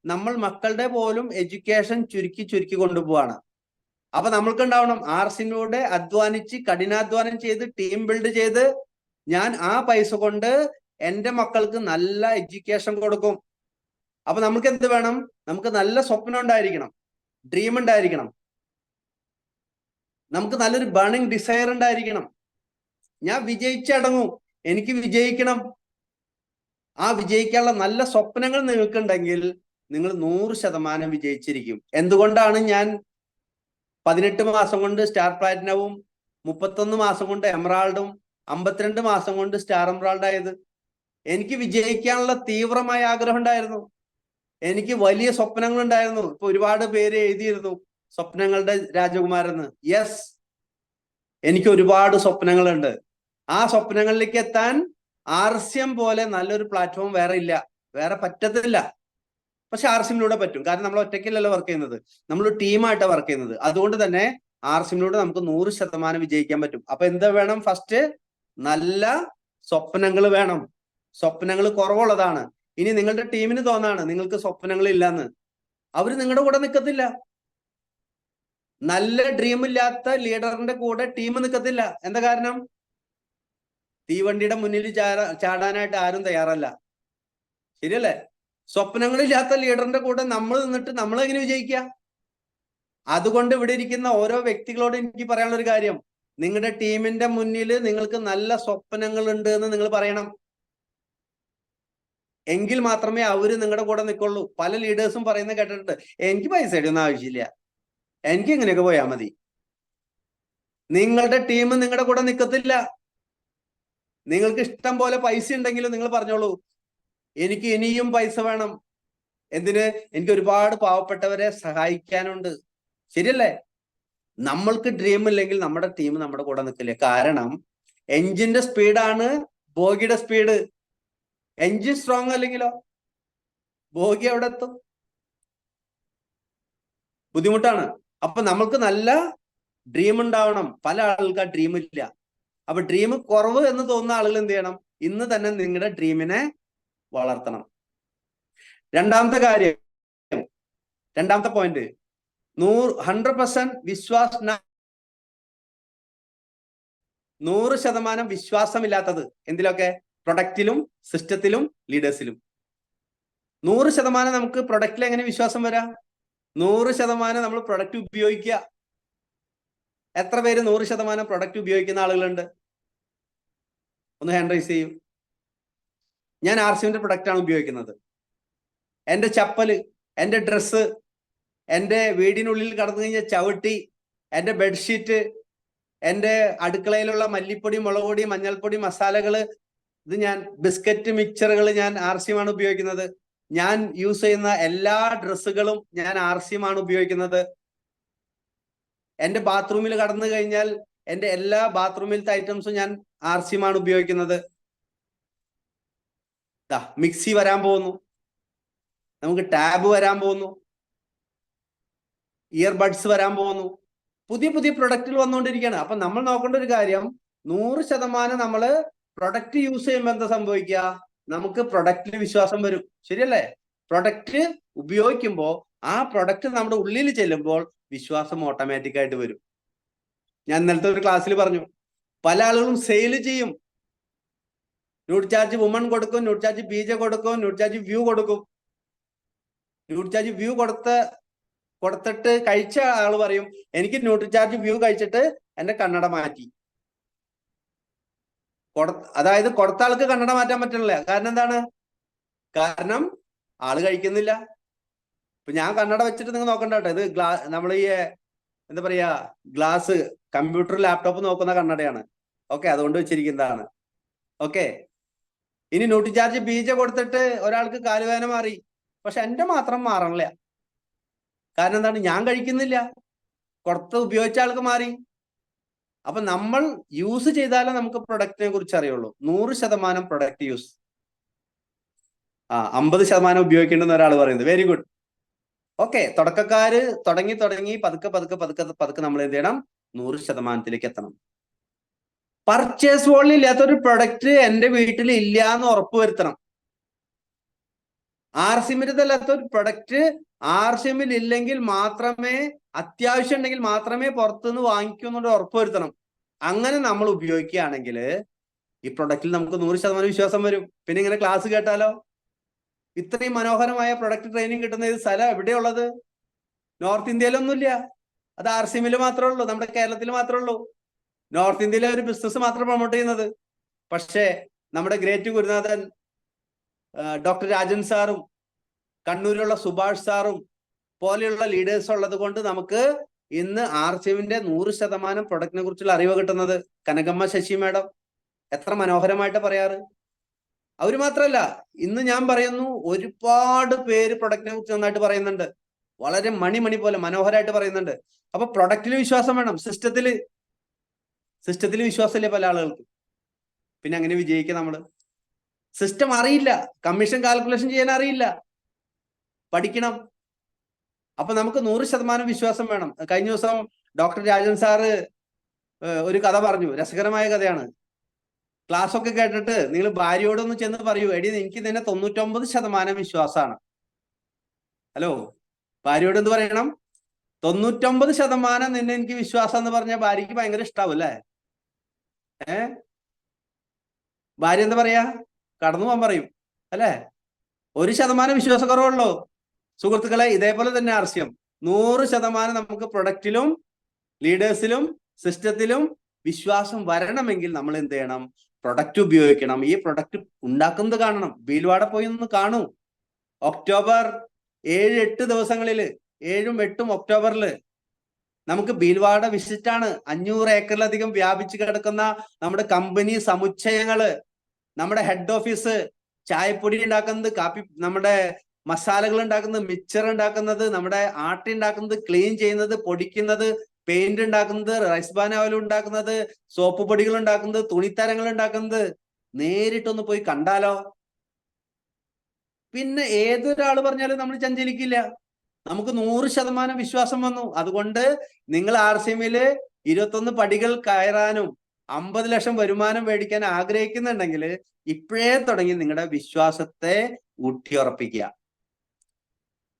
നമ്മൾ മക്കളുടെ പോലും എഡ്യൂക്കേഷൻ ചുരുക്കി കൊണ്ടുപോവാണ്. അപ്പൊ നമ്മൾക്ക് ഉണ്ടാവണം, ആർസിനോട് അധ്വാനിച്ച് കഠിനാധ്വാനം ചെയ്ത് ടീം ബിൽഡ് ചെയ്ത് ഞാൻ ആ പൈസ കൊണ്ട് എൻ്റെ മക്കൾക്ക് നല്ല എഡ്യൂക്കേഷൻ കൊടുക്കും. അപ്പൊ നമുക്ക് എന്ത് വേണം? നമുക്ക് നല്ല സ്വപ്നം ഉണ്ടായിരിക്കണം, ഡ്രീം ഉണ്ടായിരിക്കണം, നമുക്ക് നല്ലൊരു ബേണിംഗ് ഡിസയർ ഉണ്ടായിരിക്കണം. ഞാൻ വിജയിച്ചടങ്ങും, എനിക്ക് വിജയിക്കണം. ആ വിജയിക്കാനുള്ള നല്ല സ്വപ്നങ്ങൾ നിങ്ങൾക്കുണ്ടെങ്കിൽ നിങ്ങൾ 100% വിജയിച്ചിരിക്കും. എന്തുകൊണ്ടാണ് ഞാൻ 18 മാസം കൊണ്ട് സ്റ്റാർ പ്ലാറ്റിനവും 31 മാസം കൊണ്ട് എമറാൾഡും 52 മാസം കൊണ്ട് സ്റ്റാർ എമറാൾഡ് ആയത്? എനിക്ക് വിജയിക്കാനുള്ള തീവ്രമായ ആഗ്രഹം ഉണ്ടായിരുന്നു, എനിക്ക് വലിയ സ്വപ്നങ്ങൾ ഉണ്ടായിരുന്നു. ഇപ്പൊ ഒരുപാട് പേര് എഴുതിയിരുന്നു സ്വപ്നങ്ങളുടെ രാജകുമാരെന്ന്. യെസ്, എനിക്ക് ഒരുപാട് സ്വപ്നങ്ങളുണ്ട്. ആ സ്വപ്നങ്ങളിലേക്ക് എത്താൻ ആർസിഎം പോലെ നല്ലൊരു പ്ലാറ്റ്ഫോം വേറെ ഇല്ല, വേറെ പറ്റത്തില്ല. പക്ഷെ ആർസിഎമ്മിലൂടെ പറ്റും, കാരണം നമ്മൾ ഒറ്റയ്ക്കല്ലല്ലോ വർക്ക് ചെയ്യുന്നത്, നമ്മൾ ടീമായിട്ടാണ് വർക്ക് ചെയ്യുന്നത്. അതുകൊണ്ട് തന്നെ ആർസിഎമ്മിലൂടെ നമുക്ക് 100% വിജയിക്കാൻ പറ്റും. അപ്പൊ എന്താ വേണം? ഫസ്റ്റ് നല്ല സ്വപ്നങ്ങൾ വേണം. സ്വപ്നങ്ങൾ കുറവുള്ളതാണ്. ഇനി നിങ്ങളുടെ ടീമിന് തോന്നാണ് നിങ്ങൾക്ക് സ്വപ്നങ്ങൾ ഇല്ലെന്ന്, അവര് നിങ്ങളുടെ കൂടെ നിൽക്കത്തില്ല. നല്ല ഡ്രീം ഇല്ലാത്ത ലീഡറിന്റെ കൂടെ ടീം നിൽക്കത്തില്ല. എന്താ കാരണം? തീവണ്ടിയുടെ മുന്നിൽ ചാടാനായിട്ട് ആരും തയ്യാറല്ല. ശരിയല്ലേ? സ്വപ്നങ്ങളില്ലാത്ത ലീഡറിന്റെ കൂടെ നമ്മൾ നിന്നിട്ട് നമ്മൾ എങ്ങനെ വിജയിക്കുക? അതുകൊണ്ട് ഇവിടെ ഇരിക്കുന്ന ഓരോ വ്യക്തികളോട് എനിക്ക് പറയാനുള്ള ഒരു കാര്യം, നിങ്ങളുടെ ടീമിന്റെ മുന്നിൽ നിങ്ങൾക്ക് നല്ല സ്വപ്നങ്ങൾ ഉണ്ട് എന്ന് നിങ്ങൾ പറയണം. എങ്കിൽ മാത്രമേ അവര് നിങ്ങളുടെ കൂടെ നിൽക്കുള്ളൂ. പല ലീഡേഴ്സും പറയുന്നത് കേട്ടിട്ടുണ്ട്, എനിക്ക് പൈസയുടെ ഒന്നും ആവശ്യമില്ല, എനിക്ക് ഇങ്ങനെയൊക്കെ പോയാൽ മതി. നിങ്ങളുടെ ടീം നിങ്ങളുടെ കൂടെ നിൽക്കത്തില്ല. നിങ്ങൾക്ക് ഇഷ്ടം പോലെ പൈസ ഉണ്ടെങ്കിലും നിങ്ങൾ പറഞ്ഞോളൂ, എനിക്ക് ഇനിയും പൈസ വേണം. എന്തിന്? എനിക്ക് ഒരുപാട് പാവപ്പെട്ടവരെ സഹായിക്കാനുണ്ട്. ശരിയല്ലേ? നമ്മൾക്ക് ഡ്രീം ഇല്ലെങ്കിൽ നമ്മുടെ ടീം നമ്മുടെ കൂടെ നിൽക്കില്ല. കാരണം എഞ്ചിന്റെ സ്പീഡാണ് ബോഗിയുടെ സ്പീഡ്. എഞ്ചിൻ സ്ട്രോങ് അല്ലെങ്കിലോ ബോഗി എവിടെ എത്തും? ബുദ്ധിമുട്ടാണ്. അപ്പൊ നമ്മൾക്ക് നല്ല ഡ്രീം ഉണ്ടാവണം. പല ആളുകൾക്ക് ആ ഡ്രീം ഇല്ല. അപ്പൊ ഡ്രീം കുറവ് എന്ന് തോന്നുന്ന ആളുകൾ എന്ത് ചെയ്യണം? ഇന്ന് തന്നെ നിങ്ങളുടെ ഡ്രീമിനെ വളർത്തണം. രണ്ടാമത്തെ കാര്യം, രണ്ടാമത്തെ പോയിന്റ്, 100% വിശ്വാസ 100% വിശ്വാസമില്ലാത്തത് എന്തിലൊക്കെ? പ്രൊഡക്റ്റിലും, സിസ്റ്റത്തിലും, ലീഡേഴ്സിലും. 100% നമുക്ക് പ്രൊഡക്റ്റിൽ എങ്ങനെ വിശ്വാസം വരാം? 100% നമ്മൾ പ്രൊഡക്റ്റ് ഉപയോഗിക്കുക. എത്ര പേര് 100% പ്രൊഡക്റ്റ് ഉപയോഗിക്കുന്ന ആളുകളുണ്ട്? ഒന്ന് ഹാൻഡ് റൈസ് ചെയ്യൂ. ഞാൻ ആർസിഎമ്മിന്റെ പ്രൊഡക്റ്റ് ആണ് ഉപയോഗിക്കുന്നത്. എൻ്റെ ചപ്പല്, എൻ്റെ ഡ്രസ്സ്, എൻ്റെ വീടിനുള്ളിൽ കടന്നു കഴിഞ്ഞ ചവിട്ടി, എൻ്റെ ബെഡ്ഷീറ്റ്, എൻ്റെ അടുക്കളയിലുള്ള മല്ലിപ്പൊടി, മുളകുപൊടി, മഞ്ഞൾപ്പൊടി, മസാലകള്, ഇത് ഞാൻ ബിസ്ക്കറ്റ്, മിക്സറുകൾ ഞാൻ ആർസിഎം ആണ് ഉപയോഗിക്കുന്നത്. ഞാൻ യൂസ് ചെയ്യുന്ന എല്ലാ ഡ്രസ്സുകളും ഞാൻ ആർസിഎം ആണ് ഉപയോഗിക്കുന്നത്. എൻ്റെ ബാത്റൂമിൽ കടന്നു കഴിഞ്ഞാൽ എൻ്റെ എല്ലാ ബാത്റൂമിലത്തെ ഐറ്റംസും ഞാൻ ആർസിഎം ആണ് ഉപയോഗിക്കുന്നത്. മിക്സി വരാൻ പോകുന്നു, നമുക്ക് ടാബ് വരാൻ പോകുന്നു, ഇയർബഡ്സ് വരാൻ പോകുന്നു, പുതിയ പുതിയ പ്രൊഡക്റ്റുകൾ വന്നുകൊണ്ടിരിക്കുകയാണ്. അപ്പൊ നമ്മൾ നോക്കേണ്ട ഒരു കാര്യം, 100% നമ്മള് പ്രൊഡക്റ്റ് യൂസ് ചെയ്യുമ്പോൾ എന്താ സംഭവിക്കുക? നമുക്ക് പ്രൊഡക്റ്റിൽ വിശ്വാസം വരും. ശരിയല്ലേ? പ്രൊഡക്റ്റ് ഉപയോഗിക്കുമ്പോൾ ആ പ്രൊഡക്റ്റ് നമ്മുടെ ഉള്ളിൽ ചെല്ലുമ്പോൾ വിശ്വാസം ഓട്ടോമാറ്റിക് ആയിട്ട് വരും. ഞാൻ ഇന്നലത്തെ ഒരു ക്ലാസ്സിൽ പറഞ്ഞു, പല ആളുകളും സെയിൽ ചെയ്യും. ന്യൂഡ് ചാർജ് വുമൺ കൊടുക്കും, ന്യൂഡ് ചാർജ് ബീജ കൊടുക്കും, ന്യൂഡ് ചാർജ് വ്യൂ കൊടുക്കും. ന്യൂഡ് ചാർജ് വ്യൂ കൊടുത്തിട്ട് കഴിച്ച ആള് പറയും, എനിക്ക് ന്യൂട്രിചാർജ് വ്യൂ കഴിച്ചിട്ട് എന്റെ കണ്ണട മാറ്റി. അതായത് കൊടുത്ത ആൾക്ക് കണ്ണട മാറ്റാൻ പറ്റില്ല. കാരണം എന്താണ്? കാരണം ആള് കഴിക്കുന്നില്ല. ഇപ്പൊ ഞാൻ കണ്ണട വെച്ചിട്ട് നിങ്ങൾ നോക്കണ്ട കേട്ടോ, ഇത് നമ്മൾ ഈ എന്താ പറയാ, ഗ്ലാസ്, കമ്പ്യൂട്ടർ, ലാപ്ടോപ്പ് നോക്കുന്ന കണ്ണടയാണ്. ഓക്കെ, അതുകൊണ്ട് വെച്ചിരിക്കുന്നതാണ്. ഓക്കെ, ഇനി ന്യൂട്രിചാർജ് ബീജ കൊടുത്തിട്ട് ഒരാൾക്ക് കാലുവേദന മാറി, പക്ഷെ എന്റെ മാത്രം മാറണില്ല. കാരണം എന്താണ്? ഞാൻ കഴിക്കുന്നില്ല, കൊടുത്ത് ഉപയോഗിച്ച ആൾക്ക് മാറി. അപ്പൊ നമ്മൾ യൂസ് ചെയ്താലേ നമുക്ക് പ്രൊഡക്റ്റിനെ കുറിച്ച് അറിയുള്ളൂ. 100% പ്രൊഡക്റ്റ് യൂസ്, 50% ഉപയോഗിക്കേണ്ടെന്ന് ഒരാൾ പറയുന്നത്. Very good. ഓക്കെ, തുടക്കക്കാര് തുടങ്ങി പതുക്കെ നമ്മൾ എന്ത് ചെയ്യണം? 100%ത്തിലേക്ക് എത്തണം. പർച്ചേസ് വോളിയം ഇല്ലാത്തൊരു പ്രൊഡക്റ്റ് എന്റെ വീട്ടിൽ ഇല്ല എന്ന് ഉറപ്പുവരുത്തണം. ആർസിഎമ്മിനല്ലാത്ത ഒരു പ്രൊഡക്റ്റ് ആർസിഎമ്മിൽ ഇല്ലെങ്കിൽ മാത്രമേ, അത്യാവശ്യം ഉണ്ടെങ്കിൽ മാത്രമേ പുറത്തുനിന്ന് വാങ്ങിക്കുന്നുണ്ട് ഉറപ്പുവരുത്തണം. അങ്ങനെ നമ്മൾ ഉപയോഗിക്കുകയാണെങ്കിൽ ഈ പ്രൊഡക്റ്റിൽ നമുക്ക് 100% വിശ്വാസം വരും. പിന്നെ ഇങ്ങനെ ക്ലാസ് കേട്ടാലോ? ഇത്രയും മനോഹരമായ പ്രൊഡക്റ്റ് ട്രെയിനിങ് കിട്ടുന്ന ഇത് സ്ഥലം എവിടെയുള്ളത്? നോർത്ത് ഇന്ത്യയിലൊന്നുമില്ല. അത് ആർസിഎമ്മിൽ മാത്രമേ ഉള്ളൂ, നമ്മുടെ കേരളത്തിൽ മാത്രമേ ഉള്ളൂ. നോർത്ത് ഇന്ത്യയിലെ ഒരു ബിസിനസ് മാത്രം പ്രൊമോട്ട് ചെയ്യുന്നത്. പക്ഷേ നമ്മുടെ ഗ്രേറ്റ് ഗുരുനാഥൻ ഡോക്ടർ രാജൻ സാറും കണ്ണൂരിലുള്ള സുഭാഷ് സാറും പോലെയുള്ള ലീഡേഴ്സ് ഉള്ളത് കൊണ്ട് നമുക്ക് ഇന്ന് ആർസിഎമ്മിന്റെ 100% പ്രൊഡക്റ്റിനെ കുറിച്ചുള്ള അറിവ് കിട്ടുന്നത്. കനകമ്മ ശശി മാഡം എത്ര മനോഹരമായിട്ട് പറയാറ്. അവര് മാത്രമല്ല, ഇന്ന് ഞാൻ പറയുന്നു, ഒരുപാട് പേര് പ്രൊഡക്റ്റിനെ കുറിച്ച് നന്നായിട്ട് പറയുന്നുണ്ട്. വളരെ മണി പോലെ മനോഹരമായിട്ട് പറയുന്നുണ്ട്. അപ്പൊ പ്രൊഡക്റ്റിൽ വിശ്വാസം വേണം. സിസ്റ്റത്തിൽ വിശ്വാസമില്ലേ പല ആളുകൾക്ക്? പിന്നെ അങ്ങനെ വിജയിക്കുക നമ്മള്? സിസ്റ്റം അറിയില്ല, കമ്മീഷൻ കാൽക്കുലേഷൻ ചെയ്യാൻ അറിയില്ല, പഠിക്കണം. അപ്പൊ നമുക്ക് 100% വിശ്വാസം വേണം. കഴിഞ്ഞ ദിവസം ഡോക്ടർ രാജൻ സാറ് ഒരു കഥ പറഞ്ഞു, രസകരമായ കഥയാണ്. ക്ലാസ് ഒക്കെ കേട്ടിട്ട് നിങ്ങൾ ഭാര്യയോടൊന്ന് ചെന്ന് പറയൂ, എടി എനിക്ക് നിന്നെ 99% വിശ്വാസമാണ്. ഹലോ, ഭാര്യയോട് എന്ത് പറയണം? 99% നിന്നെ എനിക്ക് വിശ്വാസം എന്ന് പറഞ്ഞാൽ ഭാര്യയ്ക്ക് ഭയങ്കര ഇഷ്ടാവും അല്ലേ? ഭാര്യ എന്താ പറയാ? കടന്നു പോകാൻ പറയും അല്ലേ? 1% വിശ്വാസക്കുറവുള്ളൂ. സുഹൃത്തുക്കളെ, ഇതേപോലെ തന്നെ ആർസ്യം 100% നമുക്ക് പ്രൊഡക്റ്റിലും ലീഡേഴ്സിലും സിസ്റ്റത്തിലും വിശ്വാസം വരണമെങ്കിൽ നമ്മൾ എന്ത് ചെയ്യണം? പ്രൊഡക്റ്റ് ഉപയോഗിക്കണം. ഈ പ്രൊഡക്റ്റ് ഉണ്ടാക്കുന്നത് കാണണം. ബീൽവാട പോയി ഒന്ന് കാണൂ. ഒക്ടോബർ 7-8 ദിവസങ്ങളിൽ, 7-8 ഒക്ടോബറിൽ നമുക്ക് ബീൽവാട വിസിറ്റ് ആണ്. 500 ഏക്കറിലധികം വ്യാപിച്ചു കിടക്കുന്ന നമ്മുടെ കമ്പനി സമുച്ചയങ്ങള്, നമ്മുടെ ഹെഡ് ഓഫീസ്, ചായപ്പൊടി ഉണ്ടാക്കുന്നത്, കാപ്പി, നമ്മുടെ മസാലകൾ ഉണ്ടാക്കുന്നത്, മിക്സർ ഉണ്ടാക്കുന്നത്, നമ്മുടെ ആട്ട ഉണ്ടാക്കുന്നത്, ക്ലീൻ ചെയ്യുന്നത്, പൊടിക്കുന്നത്, പെയിന്റ് ഉണ്ടാക്കുന്നത്, റൈസ് ബാൻ ഓയിൽ ഉണ്ടാക്കുന്നത്, സോപ്പ് പൊടികൾ ഉണ്ടാക്കുന്നത്, തുണിത്തരങ്ങൾ ഉണ്ടാക്കുന്നത് നേരിട്ടൊന്ന് പോയി കണ്ടാലോ? പിന്നെ ഏതൊരാൾ പറഞ്ഞാലും നമ്മൾ ചഞ്ചലിക്കില്ല. നമുക്ക് 100% വിശ്വാസം വന്നു. അതുകൊണ്ട് നിങ്ങൾ RCMല് 21 പടികൾ കയറാനും 50 ലക്ഷം വരുമാനം മേടിക്കാൻ ആഗ്രഹിക്കുന്നുണ്ടെങ്കിൽ ഇപ്പോഴേ തുടങ്ങി നിങ്ങളുടെ വിശ്വാസത്തെ ഊട്ടിയുറപ്പിക്കുക.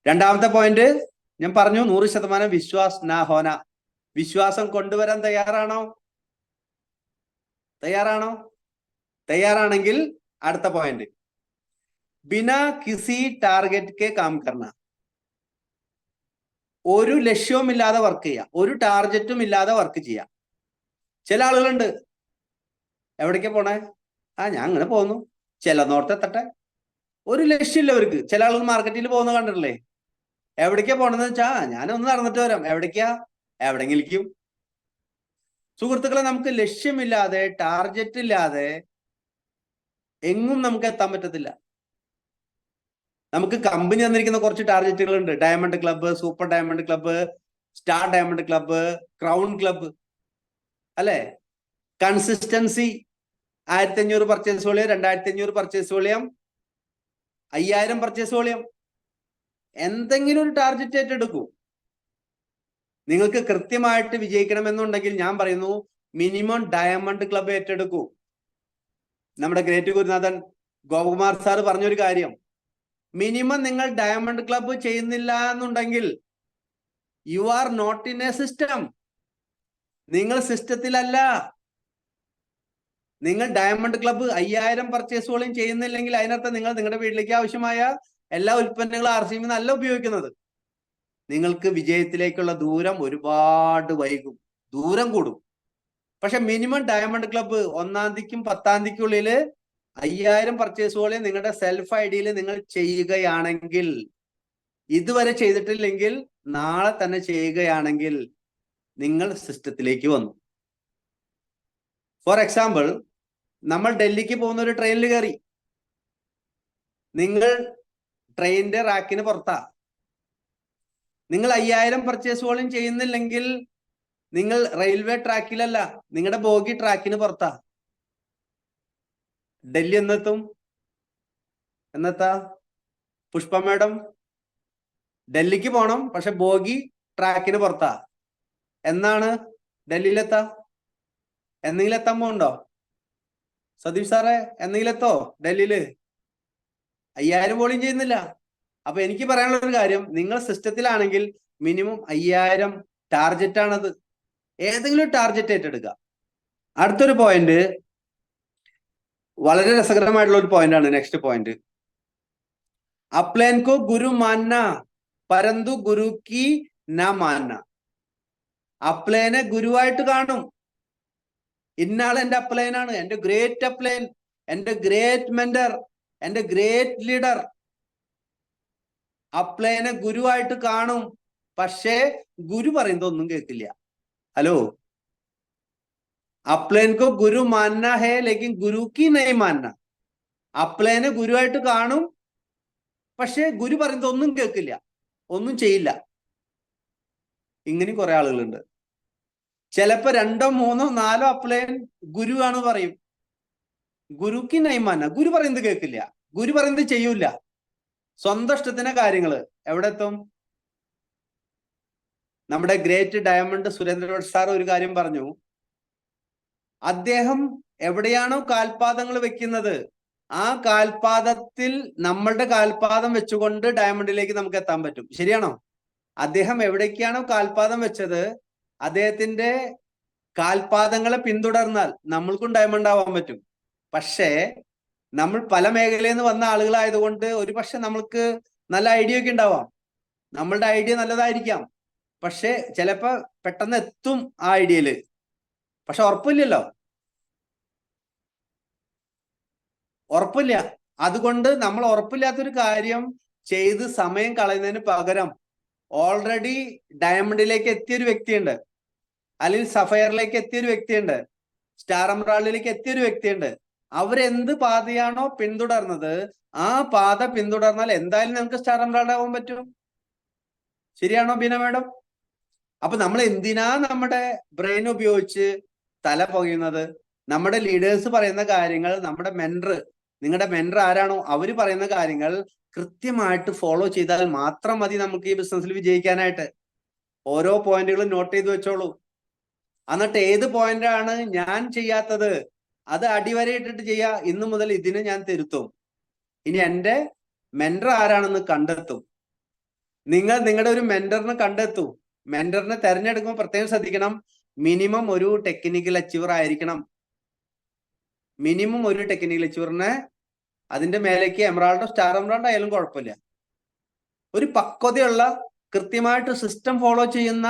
രണ്ടാമത്തെ പോയിന്റ് ഞാൻ പറഞ്ഞു, 100% വിശ്വാസ് നാ ഹോന. വിശ്വാസം കൊണ്ടുവരാൻ തയ്യാറാണോ? തയ്യാറാണെങ്കിൽ അടുത്ത പോയിന്റ്, ബിനാ കിസി ടാർഗറ്റ് കെ കാം കർണ. ഒരു ലക്ഷ്യവുമില്ലാതെ വർക്ക് ചെയ്യുക, ഒരു ടാർഗറ്റും ഇല്ലാതെ വർക്ക് ചെയ്യുക. ചില ആളുകളുണ്ട്, എവിടേക്കാ പോണേ? ഞാൻ അങ്ങനെ പോകുന്നു, ചിലനോർത്തെത്തട്ടെ. ഒരു ലക്ഷ്യമില്ല അവർക്ക്. ചില ആളുകൾ മാർക്കറ്റിൽ പോകുന്ന കണ്ടിട്ടില്ലേ? എവിടേക്കാ പോണെന്ന് വെച്ചാ ഞാനൊന്ന് നടന്നിട്ട് വരാം. എവിടേക്കാ? എവിടെങ്കിലും. സുഹൃത്തുക്കളെ, നമുക്ക് ലക്ഷ്യമില്ലാതെ, ടാർഗറ്റ് ഇല്ലാതെ എങ്ങും നമുക്ക് എത്താൻ പറ്റത്തില്ല. നമുക്ക് കമ്പനി തന്നിരിക്കുന്ന കുറച്ച് ടാർഗറ്റുകൾ ഉണ്ട്. Diamond club, super diamond club, star diamond club, crown club അല്ലെ? Consistency 1500 purchase volume, 2500 purchase volume, 5000 purchase volume. എന്തെങ്കിലും ഒരു ടാർഗറ്റ് ഏറ്റെടുക്കൂ. നിങ്ങൾക്ക് കൃത്യമായിട്ട് വിജയിക്കണമെന്നുണ്ടെങ്കിൽ ഞാൻ പറയുന്നു, മിനിമം ഡയമണ്ട് ക്ലബ്ബ് ഏറ്റെടുക്കൂ. നമ്മുടെ ഗ്രേറ്റ് ഗുരുനാഥൻ ഗോപകുമാർ സാർ പറഞ്ഞൊരു കാര്യം, മിനിമം നിങ്ങൾ ഡയമണ്ട് ക്ലബ്ബ് ചെയ്യുന്നില്ല എന്നുണ്ടെങ്കിൽ you are not in a system. നിങ്ങൾ സിസ്റ്റത്തിലല്ല. നിങ്ങൾ ഡയമണ്ട് ക്ലബ്ബ് 5000 പർച്ചേസ് വോളിയം ചെയ്യുന്നില്ലെങ്കിൽ അതിനർത്ഥം നിങ്ങൾ നിങ്ങളുടെ വീട്ടിലേക്ക് ആവശ്യമായ എല്ലാ ഉൽപ്പന്നങ്ങളും RCM അല്ല ഉപയോഗിക്കുന്നത്. നിങ്ങൾക്ക് വിജയത്തിലേക്കുള്ള ദൂരം ഒരുപാട് വൈകും, ദൂരം കൂടും. പക്ഷെ minimum diamond club 1-ാം തീയതിക്കും 10-ാം തീയതിക്കുള്ളിൽ 5000 purchase volume നിങ്ങളുടെ സെൽഫ് ഐഡിയിൽ നിങ്ങൾ ചെയ്യുകയാണെങ്കിൽ, ഇതുവരെ ചെയ്തിട്ടില്ലെങ്കിൽ നാളെ തന്നെ ചെയ്യുകയാണെങ്കിൽ നിങ്ങൾ സിസ്റ്റത്തിലേക്ക് വന്നു. ഫോർ എക്സാമ്പിൾ, നമ്മൾ ഡൽഹിക്ക് പോകുന്ന ഒരു ട്രെയിനിൽ കയറി. നിങ്ങൾ ട്രെയിനിന്റെ റാക്കിന് പുറത്താ. നിങ്ങൾ 5000 പർച്ചേസ് വോളിയം ചെയ്യുന്നില്ലെങ്കിൽ നിങ്ങൾ റെയിൽവേ ട്രാക്കിലല്ല, നിങ്ങളുടെ ബോഗി ട്രാക്കിന് പുറത്താ. ഡൽഹി എന്നെത്താ പുഷ്പ മാഡം? ഡൽഹിക്ക് പോണം, പക്ഷെ ബോഗി ട്രാക്കിന് പുറത്താ. എന്നാണ് ഡൽഹിയിലെത്താ? എന്തെങ്കിലും എത്താൻ പോകുന്നുണ്ടോ സതീഷ് സാറേ? എന്തെങ്കിലും എത്തോ ഡൽഹിയില്? 5000 വോളിയം ചെയ്യുന്നില്ല. അപ്പൊ എനിക്ക് പറയാനുള്ള ഒരു കാര്യം, നിങ്ങൾ സിസ്റ്റത്തിലാണെങ്കിൽ മിനിമം 5000 ടാർജറ്റ് ആണത്. ഏതെങ്കിലും ടാർജറ്റ് ഏറ്റെടുക്കുക. അടുത്തൊരു പോയിന്റ്, വളരെ രസകരമായിട്ടുള്ള ഒരു പോയിന്റ് ആണ്. നെക്സ്റ്റ് പോയിന്റ്, അപ്ലൈൻ കോ ഗുരു മാന്ന പരന്തു ഗുരു കി ന മാന്ന. അപ്ലൈനെ ഗുരുവായിട്ട് കാണും. ഇന്നാൾ എന്റെ അപ്ലൈനാണ്, എന്റെ ഗ്രേറ്റ് അപ്ലൈൻ, എന്റെ ഗ്രേറ്റ് മെന്റർ, എന്റെ ഗ്രേറ്റ് ലീഡർ. അപ്ലൈനെ ഗുരുവായിട്ട് കാണും, പക്ഷേ ഗുരു പറയുന്നതൊന്നും കേൾക്കില്ല. ഹലോ, അപ്ലൈൻ കോ ഗുരു മാന്ന ഹേ ലേക്കിൻ ഗുരു കി നഹീ മാന്ന. അപ്ലൈനെ ഗുരുവായിട്ട് കാണും, പക്ഷെ ഗുരു പറയുന്നതൊന്നും കേൾക്കില്ല, ഒന്നും ചെയ്യില്ല. ഇങ്ങനെ കുറെ ആളുകളുണ്ട്. ചിലപ്പോ 2, 3, 4 അപ്ലൈൻ ഗുരുവാണ് പറയും, ഗുരുക്ക് നൈമാന. ഗുരു പറയുന്നത് കേൾക്കില്ല, ഗുരു പറയുന്നത് ചെയ്യൂല, സ്വന്തം ഇഷ്ടത്തിന് കാര്യങ്ങള്. എവിടെ എത്തും? നമ്മുടെ ഗ്രേറ്റ് ഡയമണ്ട് സുരേന്ദ്രൻ സാർ ഒരു കാര്യം പറഞ്ഞു, അദ്ദേഹം എവിടെയാണോ കാൽപാദങ്ങൾ വെക്കുന്നത് ആ കാൽപാദത്തിൽ നമ്മളുടെ കാൽപാദം വെച്ചുകൊണ്ട് ഡയമണ്ടിലേക്ക് നമുക്ക് എത്താൻ പറ്റും. ശരിയാണോ? അദ്ദേഹം എവിടേക്കാണോ കാൽപാദം വെച്ചത് അദ്ദേഹത്തിന്റെ കാൽപാദങ്ങളെ പിന്തുടർന്നാൽ നമ്മൾക്കും ഡയമണ്ട് ആവാൻ പറ്റും. പക്ഷേ നമ്മൾ പല മേഖലയിൽ നിന്ന് വന്ന ആളുകളായതുകൊണ്ട് ഒരു പക്ഷെ നമ്മൾക്ക് നല്ല ഐഡിയ ഒക്കെ ഉണ്ടാവാം, നമ്മളുടെ ഐഡിയ നല്ലതായിരിക്കാം, പക്ഷെ ചിലപ്പോ പെട്ടെന്ന് എത്തും ആ ഐഡിയയില്, പക്ഷെ ഉറപ്പില്ലല്ലോ, ഉറപ്പില്ല. അതുകൊണ്ട് നമ്മൾ ഉറപ്പില്ലാത്തൊരു കാര്യം ചെയ്ത് സമയം കളയുന്നതിന് പകരം ഓൾറെഡി ഡയമണ്ടിലേക്ക് എത്തിയൊരു വ്യക്തിയുണ്ട്, അല്ലെങ്കിൽ സഫയറിലേക്ക് എത്തിയൊരു വ്യക്തിയുണ്ട്, സ്റ്റാർ എമറാൾഡിലേക്ക് എത്തിയൊരു വ്യക്തിയുണ്ട്. അവരെന്ത് പാതയാണോ പിന്തുടർന്നത് ആ പാത പിന്തുടർന്നാൽ എന്തായാലും നമുക്ക് സ്റ്റാർ എമറാൾഡ് ആവാൻ പറ്റും. ശരിയാണോ ബീന മാഡം? അപ്പൊ നമ്മൾ എന്തിനാ നമ്മുടെ ബ്രെയിൻ ഉപയോഗിച്ച് തല പുകയുന്നത്? നമ്മുടെ ലീഡേഴ്സ് പറയുന്ന കാര്യങ്ങൾ, നമ്മുടെ മെന്റർ, നിങ്ങളുടെ മെന്റർ ആരാണോ അവര് പറയുന്ന കാര്യങ്ങൾ കൃത്യമായിട്ട് ഫോളോ ചെയ്താൽ മാത്രം മതി നമുക്ക് ഈ ബിസിനസ്സിൽ വിജയിക്കാനായിട്ട്. ഓരോ പോയിന്റുകളും നോട്ട് ചെയ്ത് വെച്ചോളൂ. എന്നിട്ട് ഏത് പോയിന്റാണ് ഞാൻ ചെയ്യാത്തത് അത് അടിവരയിട്ടിട്ട് ചെയ്യാ, ഇന്നു മുതൽ ഇതിന് ഞാൻ തിരുത്തും. ഇനി എന്റെ മെന്റർ ആരാണെന്ന് കണ്ടെത്തും. നിങ്ങൾ നിങ്ങളുടെ ഒരു മെന്ററിനെ കണ്ടെത്തൂ. മെന്ററിനെ തെരഞ്ഞെടുക്കുമ്പോൾ പ്രത്യേകം ശ്രദ്ധിക്കണം, മിനിമം ഒരു ടെക്നിക്കൽ അച്ചീവർ ആയിരിക്കണം. മിനിമം ഒരു ടെക്നിക്കൽ അച്ചീവറിനെ, അതിന്റെ മേലേക്ക് എമറാൾഡോ സ്റ്റാർ എമറാൾഡോ ആയാലും കുഴപ്പമില്ല, ഒരു പക്വതയുള്ള കൃത്യമായിട്ട് സിസ്റ്റം ഫോളോ ചെയ്യുന്ന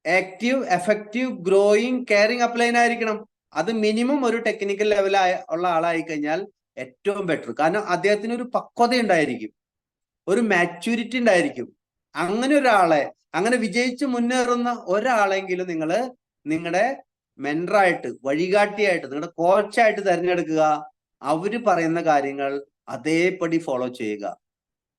active effective growing caring upline ആയിരിക്കണം. അത് മിനിമം ഒരു ടെക്നിക്കൽ ലെവലായ ഉള്ള ആളായി കഴിഞ്ഞാൽ ഏറ്റവും ബെറ്റർ. കാരണം അദ്ദേഹത്തിന് ഒരു പക്വത ഉണ്ടായിരിക്കും, ഒരു മാച്യൂരിറ്റി ഉണ്ടായിരിക്കും. അങ്ങനെ ഒരാളെ, അങ്ങനെ വിജയിച്ച് മുന്നേറുന്ന ഒരാളെങ്കിലും നിങ്ങൾ നിങ്ങളുടെ മെന്ററായിട്ട്, വഴികാട്ടിയായിട്ട്, നിങ്ങളുടെ കോച്ചായിട്ട് തിരഞ്ഞെടുക്കുക. അവര് പറയുന്ന കാര്യങ്ങൾ അതേപടി ഫോളോ ചെയ്യുക.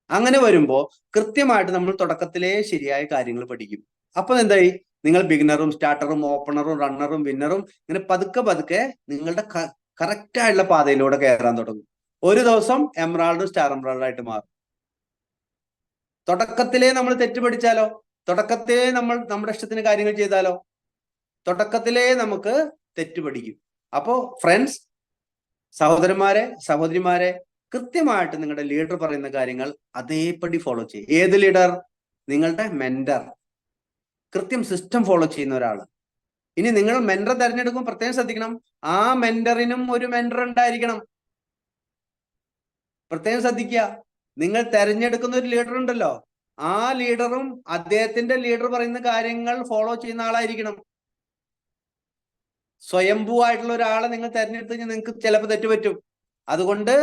അങ്ങനെ വരുമ്പോൾ കൃത്യമായിട്ട് നമ്മൾ തുടക്കത്തിലേ ശരിയായ കാര്യങ്ങൾ പഠിക്കും. അപ്പൊ എന്തായി, നിങ്ങൾ ബിഗിനറും സ്റ്റാർട്ടറും ഓപ്പണറും റണ്ണറും വിന്നറും ഇങ്ങനെ പതുക്കെ പതുക്കെ നിങ്ങളുടെ കറക്റ്റ് ആയിട്ടുള്ള പാതയിലൂടെ കയറാൻ തുടങ്ങും. ഒരു ദിവസം എമറാൾഡും സ്റ്റാർ എമറാൾഡായിട്ട് മാറും. തുടക്കത്തിലേ നമ്മൾ തെറ്റുപഠിച്ചാലോ, തുടക്കത്തിലേ നമ്മൾ നമ്മുടെ ഇഷ്ടത്തിന് കാര്യങ്ങൾ ചെയ്താലോ, തുടക്കത്തിലേ നമുക്ക് തെറ്റുപഠിക്കും. അപ്പോ ഫ്രണ്ട്സ്, സഹോദരന്മാരെ, സഹോദരിമാരെ, കൃത്യമായിട്ട് നിങ്ങളുടെ ലീഡർ പറയുന്ന കാര്യങ്ങൾ അതേപടി ഫോളോ ചെയ്യും. ഏത് ലീഡർ? നിങ്ങളുടെ മെന്റർ, കൃത്യം സിസ്റ്റം ഫോളോ ചെയ്യുന്ന ഒരാൾ. ഇനി നിങ്ങൾ മെന്റർ തിരഞ്ഞെടുക്കുമ്പോൾ പ്രത്യേകം ശ്രദ്ധിക്കണം, ആ മെന്ററിനും ഒരു മെന്റർ ഉണ്ടായിരിക്കണം. പ്രത്യേകം ശ്രദ്ധിക്കുക, നിങ്ങൾ തെരഞ്ഞെടുക്കുന്ന ഒരു ലീഡർ ഉണ്ടല്ലോ, ആ ലീഡറും അദ്ദേഹത്തിന്റെ ലീഡർ പറയുന്ന കാര്യങ്ങൾ ഫോളോ ചെയ്യുന്ന ആളായിരിക്കണം. സ്വയംഭൂവായിട്ടുള്ള ഒരാളെ നിങ്ങൾ തെരഞ്ഞെടുത്ത് കഴിഞ്ഞാൽ നിങ്ങൾക്ക് ചിലപ്പോൾ തെറ്റുപറ്റും. അതുകൊണ്ട്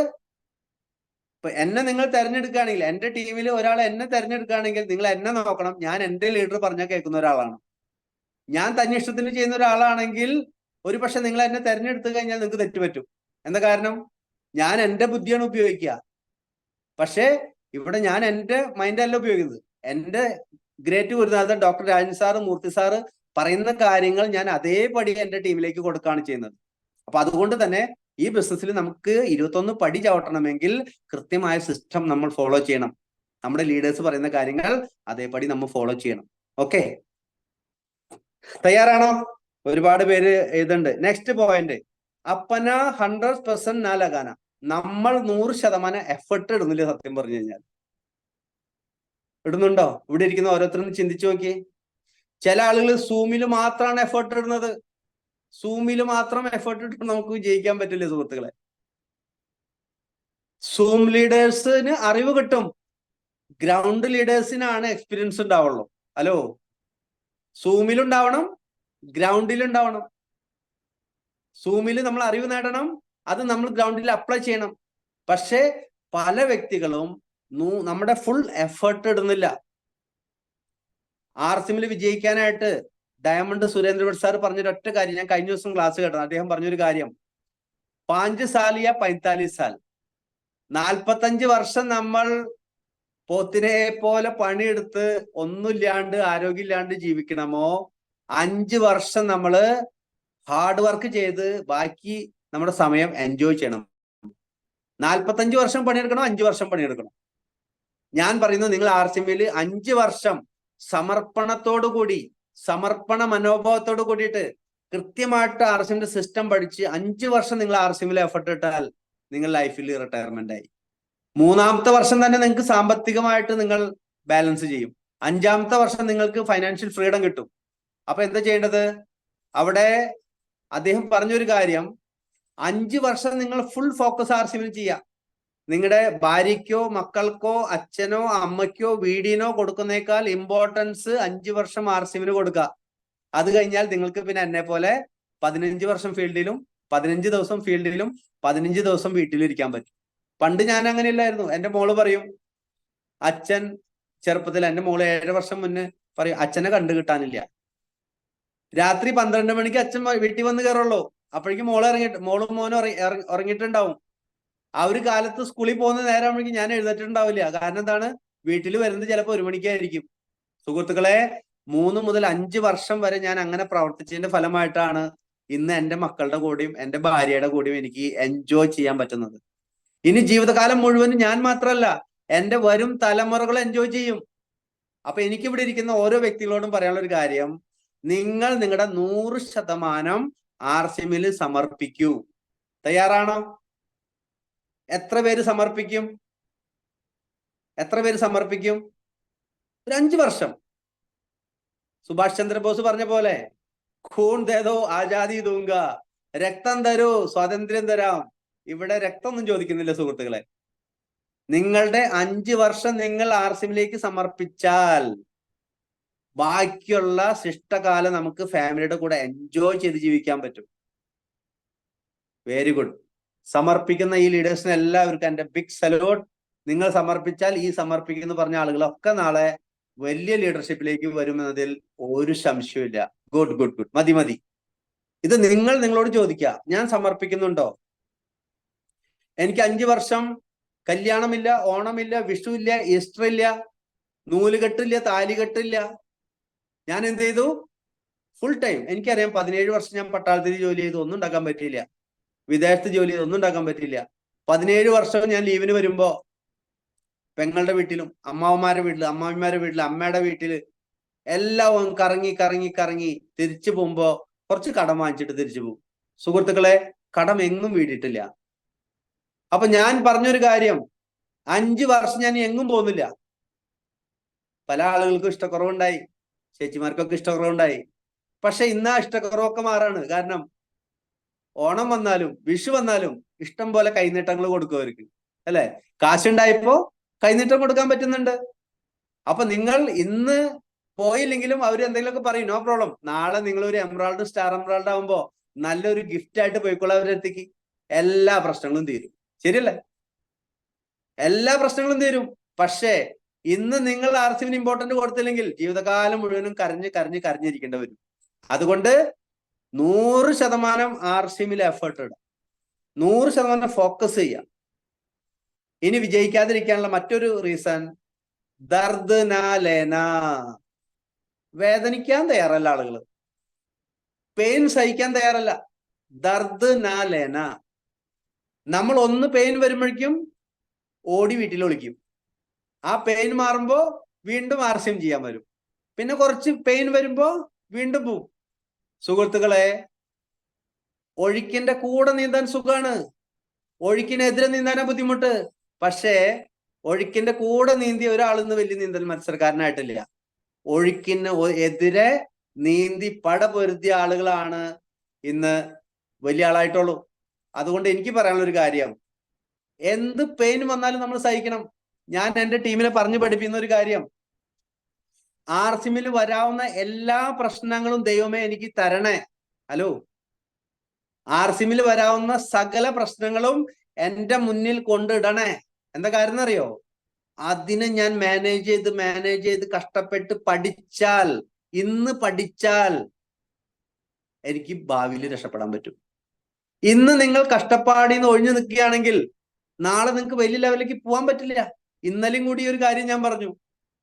ഇപ്പൊ എന്നെ നിങ്ങൾ തെരഞ്ഞെടുക്കുകയാണെങ്കിൽ, എന്റെ ടീമിൽ ഒരാൾ എന്നെ തെരഞ്ഞെടുക്കുകയാണെങ്കിൽ നിങ്ങൾ എന്നെ നോക്കണം, ഞാൻ എന്റെ ലീഡർ പറഞ്ഞാൽ കേൾക്കുന്ന ഒരാളാണ്. ഞാൻ തന്നെ ഇഷ്ടത്തിന് ചെയ്യുന്ന ഒരാളാണെങ്കിൽ ഒരു പക്ഷെ നിങ്ങൾ എന്നെ തെരഞ്ഞെടുത്തു കഴിഞ്ഞാൽ നിങ്ങൾക്ക് തെറ്റുപറ്റും. എന്താ കാരണം? ഞാൻ എന്റെ ബുദ്ധിയാണ് ഉപയോഗിക്കുക. പക്ഷേ ഇവിടെ ഞാൻ എന്റെ മൈൻഡല്ല ഉപയോഗിക്കുന്നത്. എന്റെ ഗ്രേറ്റ് ഗുരുനാഥൻ doctor Rajan sir, Murthy sir പറയുന്ന കാര്യങ്ങൾ ഞാൻ അതേപടി എന്റെ ടീമിലേക്ക് കൊടുക്കുകയാണ് ചെയ്യുന്നത്. അപ്പൊ അതുകൊണ്ട് തന്നെ ഈ ബിസിനസ്സിൽ നമുക്ക് 21 പടി ചവിട്ടണമെങ്കിൽ കൃത്യമായ സിസ്റ്റം നമ്മൾ ഫോളോ ചെയ്യണം. നമ്മുടെ ലീഡേഴ്സ് പറയുന്ന കാര്യങ്ങൾ അതേപടി നമ്മൾ ഫോളോ ചെയ്യണം. ഓക്കെ, തയ്യാറാണോ? ഒരുപാട് പേര് എഴുതുന്നുണ്ട്. നെക്സ്റ്റ് പോയിന്റ്, അപ്പന 100% നാ ലഗാന. നമ്മൾ 100% എഫർട്ട് ഇടുന്നില്ല. സത്യം പറഞ്ഞു കഴിഞ്ഞാൽ ഇടുന്നുണ്ടോ? ഇവിടെ ഇരിക്കുന്ന ഓരോരുത്തരും ചിന്തിച്ചു നോക്കി. ചില ആളുകൾ സൂമിൽ മാത്രമാണ് എഫേർട്ട് ഇടുന്നത്. സൂമിൽ മാത്രം എഫേർട്ട് ഇട്ട് നമുക്ക് വിജയിക്കാൻ പറ്റില്ല സുഹൃത്തുക്കളെ. സൂം ലീഡേഴ്സിന് അറിവ് കിട്ടും, ഗ്രൗണ്ട് ലീഡേഴ്സിനാണ് എക്സ്പീരിയൻസ് ഉണ്ടാവുള്ളൂ. ഹലോ, സൂമിലുണ്ടാവണം, ഗ്രൗണ്ടിലുണ്ടാവണം. സൂമിൽ നമ്മൾ അറിവ് നേടണം, അത് നമ്മൾ ഗ്രൗണ്ടിൽ അപ്ലൈ ചെയ്യണം. പക്ഷെ പല വ്യക്തികളും നമ്മുടെ ഫുൾ എഫേർട്ട് ഇടുന്നില്ല. ആർസിമിൽ വിജയിക്കാനായിട്ട് ഡയമണ്ട് സുരേന്ദ്രഭട്ട് സാർ പറഞ്ഞൊരൊറ്റ കാര്യം ഞാൻ കഴിഞ്ഞ ദിവസം ക്ലാസ് കേട്ടത്. അദ്ദേഹം പറഞ്ഞൊരു കാര്യം, 5 സാൽ യാ 45 സാൽ, 45 വർഷം നമ്മൾ പോത്തിനെ പോലെ പണിയെടുത്ത് ഒന്നുമില്ലാണ്ട് ആരോഗ്യമില്ലാണ്ട് ജീവിക്കണമോ, 5 വർഷം നമ്മള് ഹാർഡ് വർക്ക് ചെയ്ത് ബാക്കി നമ്മുടെ സമയം എൻജോയ് ചെയ്യണം? 45 വർഷം പണിയെടുക്കണോ, 5 വർഷം പണിയെടുക്കണം? ഞാൻ പറയുന്നു, നിങ്ങൾ ആർസിമിൽ 5 വർഷം സമർപ്പണത്തോടു കൂടി സമർപ്പണ മനോഭാവത്തോട് കൂടിയിട്ട് കൃത്യമായിട്ട് RSMന്റെ സിസ്റ്റം പഠിച്ച് 5 വർഷം നിങ്ങൾ RSMൽ എഫർട്ട് ഇട്ടാൽ നിങ്ങൾ ലൈഫിൽ റിട്ടയർമെന്റ് ആയി. 3-ാമത്തെ വർഷം തന്നെ നിങ്ങൾക്ക് സാമ്പത്തികമായിട്ട് നിങ്ങൾ ബാലൻസ് ചെയ്യും. 5-ാമത്തെ വർഷം നിങ്ങൾക്ക് ഫൈനാൻഷ്യൽ ഫ്രീഡം കിട്ടും. അപ്പൊ എന്താ ചെയ്യേണ്ടത്? അവിടെ അദ്ദേഹം പറഞ്ഞൊരു കാര്യം, 5 വർഷം നിങ്ങൾ ഫുൾ ഫോക്കസ് RSMൽ ചെയ്യുക. നിങ്ങളുടെ ഭാര്യയ്ക്കോ മക്കൾക്കോ അച്ഛനോ അമ്മയ്ക്കോ വീടിനോ കൊടുക്കുന്നേക്കാൾ ഇമ്പോർട്ടൻസ് 5 വർഷം RSMന് കൊടുക്കുക. അത് കഴിഞ്ഞാൽ നിങ്ങൾക്ക് പിന്നെ എന്നെ പോലെ 15 വർഷം ഫീൽഡിലും 15 ദിവസം ഫീൽഡിലും 15 ദിവസം വീട്ടിലിരിക്കാൻ പറ്റും. പണ്ട് ഞാൻ അങ്ങനെയല്ലായിരുന്നു. എന്റെ മോള് പറയും, അച്ഛൻ ചെറുപ്പത്തിൽ, എന്റെ മോള് 7 വർഷം മുന്നേ പറയും, അച്ഛനെ കണ്ടു കിട്ടാനില്ല. രാത്രി 12 മണിക്ക് അച്ഛൻ വീട്ടിൽ വന്ന് കയറുള്ളൂ. അപ്പോഴേക്കും മോളും മോനും ഉറങ്ങിയിട്ടുണ്ടാവും. ആ ഒരു കാലത്ത് സ്കൂളിൽ പോകുന്ന നേരമാകുമ്പോഴേക്കും ഞാൻ എഴുന്നേറ്റിട്ടുണ്ടാവില്ല. കാരണം എന്താണ്? വീട്ടിൽ വരുന്നത് ചിലപ്പോൾ 1 മണിക്കായിരിക്കും. സുഹൃത്തുക്കളെ, 3 മുതൽ 5 വർഷം വരെ ഞാൻ അങ്ങനെ പ്രവർത്തിച്ചതിന്റെ ഫലമായിട്ടാണ് ഇന്ന് എന്റെ മക്കളുടെ കൂടെയും എന്റെ ഭാര്യയുടെ കൂടെയും എനിക്ക് എൻജോയ് ചെയ്യാൻ പറ്റുന്നത്. ഇനി ജീവിതകാലം മുഴുവനും ഞാൻ മാത്രമല്ല, എന്റെ വരും തലമുറകൾ എൻജോയ് ചെയ്യും. അപ്പൊ എനിക്കിവിടെ ഇരിക്കുന്ന ഓരോ വ്യക്തികളോടും പറയാനുള്ള ഒരു കാര്യം, നിങ്ങൾ നിങ്ങളുടെ 100% RSMൽ സമർപ്പിക്കൂ. തയ്യാറാണോ? എത്ര പേര് സമർപ്പിക്കും? ഒരു 5 വർഷം. സുഭാഷ് ചന്ദ്രബോസ് പറഞ്ഞ പോലെ, ഖൂൺ ദേദോ ആജാദി ദൂങ്ക, രക്തം തരൂ സ്വാതന്ത്ര്യം തരാം. ഇവിടെ രക്തമൊന്നും ചോദിക്കുന്നില്ല സുഹൃത്തുക്കളെ. നിങ്ങളുടെ 5 വർഷം നിങ്ങൾ RSMലേക്ക് സമർപ്പിച്ചാൽ ബാക്കിയുള്ള ശിഷ്ടകാലം നമുക്ക് ഫാമിലിയുടെ കൂടെ എൻജോയ് ചെയ്ത് ജീവിക്കാൻ പറ്റും. Very good. സമർപ്പിക്കുന്ന ഈ ലീഡേഴ്സിന് എല്ലാവർക്കും എന്റെ ബിഗ് സല്യൂട്ട്. നിങ്ങൾ സമർപ്പിച്ചാൽ ഈ സമർപ്പിക്കുന്ന പറഞ്ഞ ആളുകളൊക്കെ നാളെ വലിയ ലീഡർഷിപ്പിലേക്ക് വരുമെന്നതിൽ ഒരു സംശയമില്ല. Good good good. മതി. ഇത് നിങ്ങളോട് ചോദിക്കുക, ഞാൻ സമർപ്പിക്കുന്നുണ്ടോ? എനിക്ക് 5 വർഷം കല്യാണമില്ല, ഓണമില്ല, വിഷു ഇല്ല, ഈസ്റ്റർ ഇല്ല, നൂലുകെട്ടില്ല, താലികെട്ടില്ല. ഞാൻ എന്ത് ചെയ്തു? Full time. എനിക്കറിയാം, 17 വർഷം ഞാൻ പട്ടാളത്തിൽ ജോലി ചെയ്തു, ഒന്നും ഉണ്ടാക്കാൻ പറ്റിയില്ല. വിദേശത്ത് ജോലി ചെയ്ത് ഒന്നും ഉണ്ടാക്കാൻ പറ്റില്ല. 17 വർഷം ഞാൻ ലീവിന് വരുമ്പോ പെങ്ങളുടെ വീട്ടിലും അമ്മാവന്മാരുടെ വീട്ടിലും അമ്മാവിമാരുടെ വീട്ടിലും അമ്മയുടെ വീട്ടില് എല്ലാം കറങ്ങി തിരിച്ചു പോകുമ്പോ കുറച്ച് കടം വാങ്ങിച്ചിട്ട് തിരിച്ചു പോകും. സുഹൃത്തുക്കളെ, കടം എങ്ങും വീടിയിട്ടില്ല. അപ്പൊ ഞാൻ പറഞ്ഞൊരു കാര്യം, 5 വർഷം ഞാൻ എങ്ങും പോകുന്നില്ല. പല ആളുകൾക്കും ഇഷ്ടക്കുറവുണ്ടായി, ചേച്ചിമാർക്കൊക്കെ ഇഷ്ടക്കുറവുണ്ടായി. പക്ഷെ ഇന്ന് ആ ഇഷ്ടക്കുറവൊക്കെ മാറാണ്. കാരണം ഓണം വന്നാലും വിഷു വന്നാലും ഇഷ്ടം പോലെ കൈനീട്ടങ്ങൾ കൊടുക്കും അവർക്ക്, അല്ലെ? കാശുണ്ടായപ്പോ കൈനീട്ടം കൊടുക്കാൻ പറ്റുന്നുണ്ട്. അപ്പൊ നിങ്ങൾ ഇന്ന് പോയില്ലെങ്കിലും അവർ എന്തെങ്കിലുമൊക്കെ പറയും, നോ പ്രോബ്ലം. നാളെ നിങ്ങൾ ഒരു എംറാൾഡ്, സ്റ്റാർ എംറാൾഡ് ആകുമ്പോ നല്ലൊരു ഗിഫ്റ്റ് ആയിട്ട് പോയിക്കോളാം അവരെടുത്തേക്ക്. എല്ലാ പ്രശ്നങ്ങളും തീരും. ശരിയല്ലേ? എല്ലാ പ്രശ്നങ്ങളും തീരും. പക്ഷേ ഇന്ന് നിങ്ങൾ RSMന് ഇമ്പോർട്ടന്റ് കൊടുത്തില്ലെങ്കിൽ ജീവിതകാലം മുഴുവനും കരഞ്ഞിരിക്കേണ്ടി വരും. അതുകൊണ്ട് 100% RSMൽ എഫേർട്ട് ഇടാം, 100% ഫോക്കസ് ചെയ്യാം. ഇനി വിജയിക്കാതിരിക്കാനുള്ള മറ്റൊരു റീസൺ, ദർദ് നാ ലേന. വേദനിക്കാൻ തയ്യാറല്ല ആളുകൾ, പെയിൻ സഹിക്കാൻ തയ്യാറല്ല. ദർദ് നാ ലേന. നമ്മൾ ഒന്ന് പെയിൻ വരുമ്പോഴേക്കും ഓടി വീട്ടിൽ ഒളിക്കും. ആ പെയിൻ മാറുമ്പോ വീണ്ടും RSM ചെയ്യാൻ വരും. പിന്നെ കുറച്ച് പെയിൻ വരുമ്പോ വീണ്ടും പോവും. സുഹൃത്തുക്കളെ, ഒഴുക്കിന്റെ കൂടെ നീന്താൻ സുഖാണ്, ഒഴുക്കിനെതിരെ നീന്താനാ ബുദ്ധിമുട്ട്. പക്ഷേ ഒഴുക്കിന്റെ കൂടെ നീന്തിയ ഒരാൾ ഇന്ന് വലിയ നീന്തൽ മത്സരക്കാരനായിട്ടില്ല. ഒഴുക്കിന് എതിരെ നീന്തി പട പൊരുത്തിയ ആളുകളാണ് ഇന്ന് വലിയ ആളായിട്ടുള്ളൂ. അതുകൊണ്ട് എനിക്ക് പറയാനുള്ള ഒരു കാര്യം, എന്ത് പെയിൻ വന്നാലും നമ്മൾ സഹിക്കണം. ഞാൻ എന്റെ ടീമിനെ പറഞ്ഞു പഠിപ്പിക്കുന്ന ഒരു കാര്യം, RSMൽ വരാവുന്ന എല്ലാ പ്രശ്നങ്ങളും ദൈവമേ എനിക്ക് തരണേ. ഹലോ, RSMൽ വരാവുന്ന സകല പ്രശ്നങ്ങളും എന്റെ മുന്നിൽ കൊണ്ടിടണേ. എന്താ കാര്യം എന്നറിയോ? അതിനെ ഞാൻ മാനേജ് ചെയ്ത് കഷ്ടപ്പെട്ട് പഠിച്ചാൽ, ഇന്ന് പഠിച്ചാൽ എനിക്ക് ഭാവിയിൽ രക്ഷപ്പെടാൻ പറ്റും. ഇന്ന് നിങ്ങൾ കഷ്ടപ്പാടിന്ന് ഒഴിഞ്ഞു നിൽക്കുകയാണെങ്കിൽ നാളെ നിങ്ങൾക്ക് വലിയ ലെവലിലേക്ക് പോകാൻ പറ്റില്ല. ഇന്നലെയും കൂടി ഒരു കാര്യം ഞാൻ പറഞ്ഞു.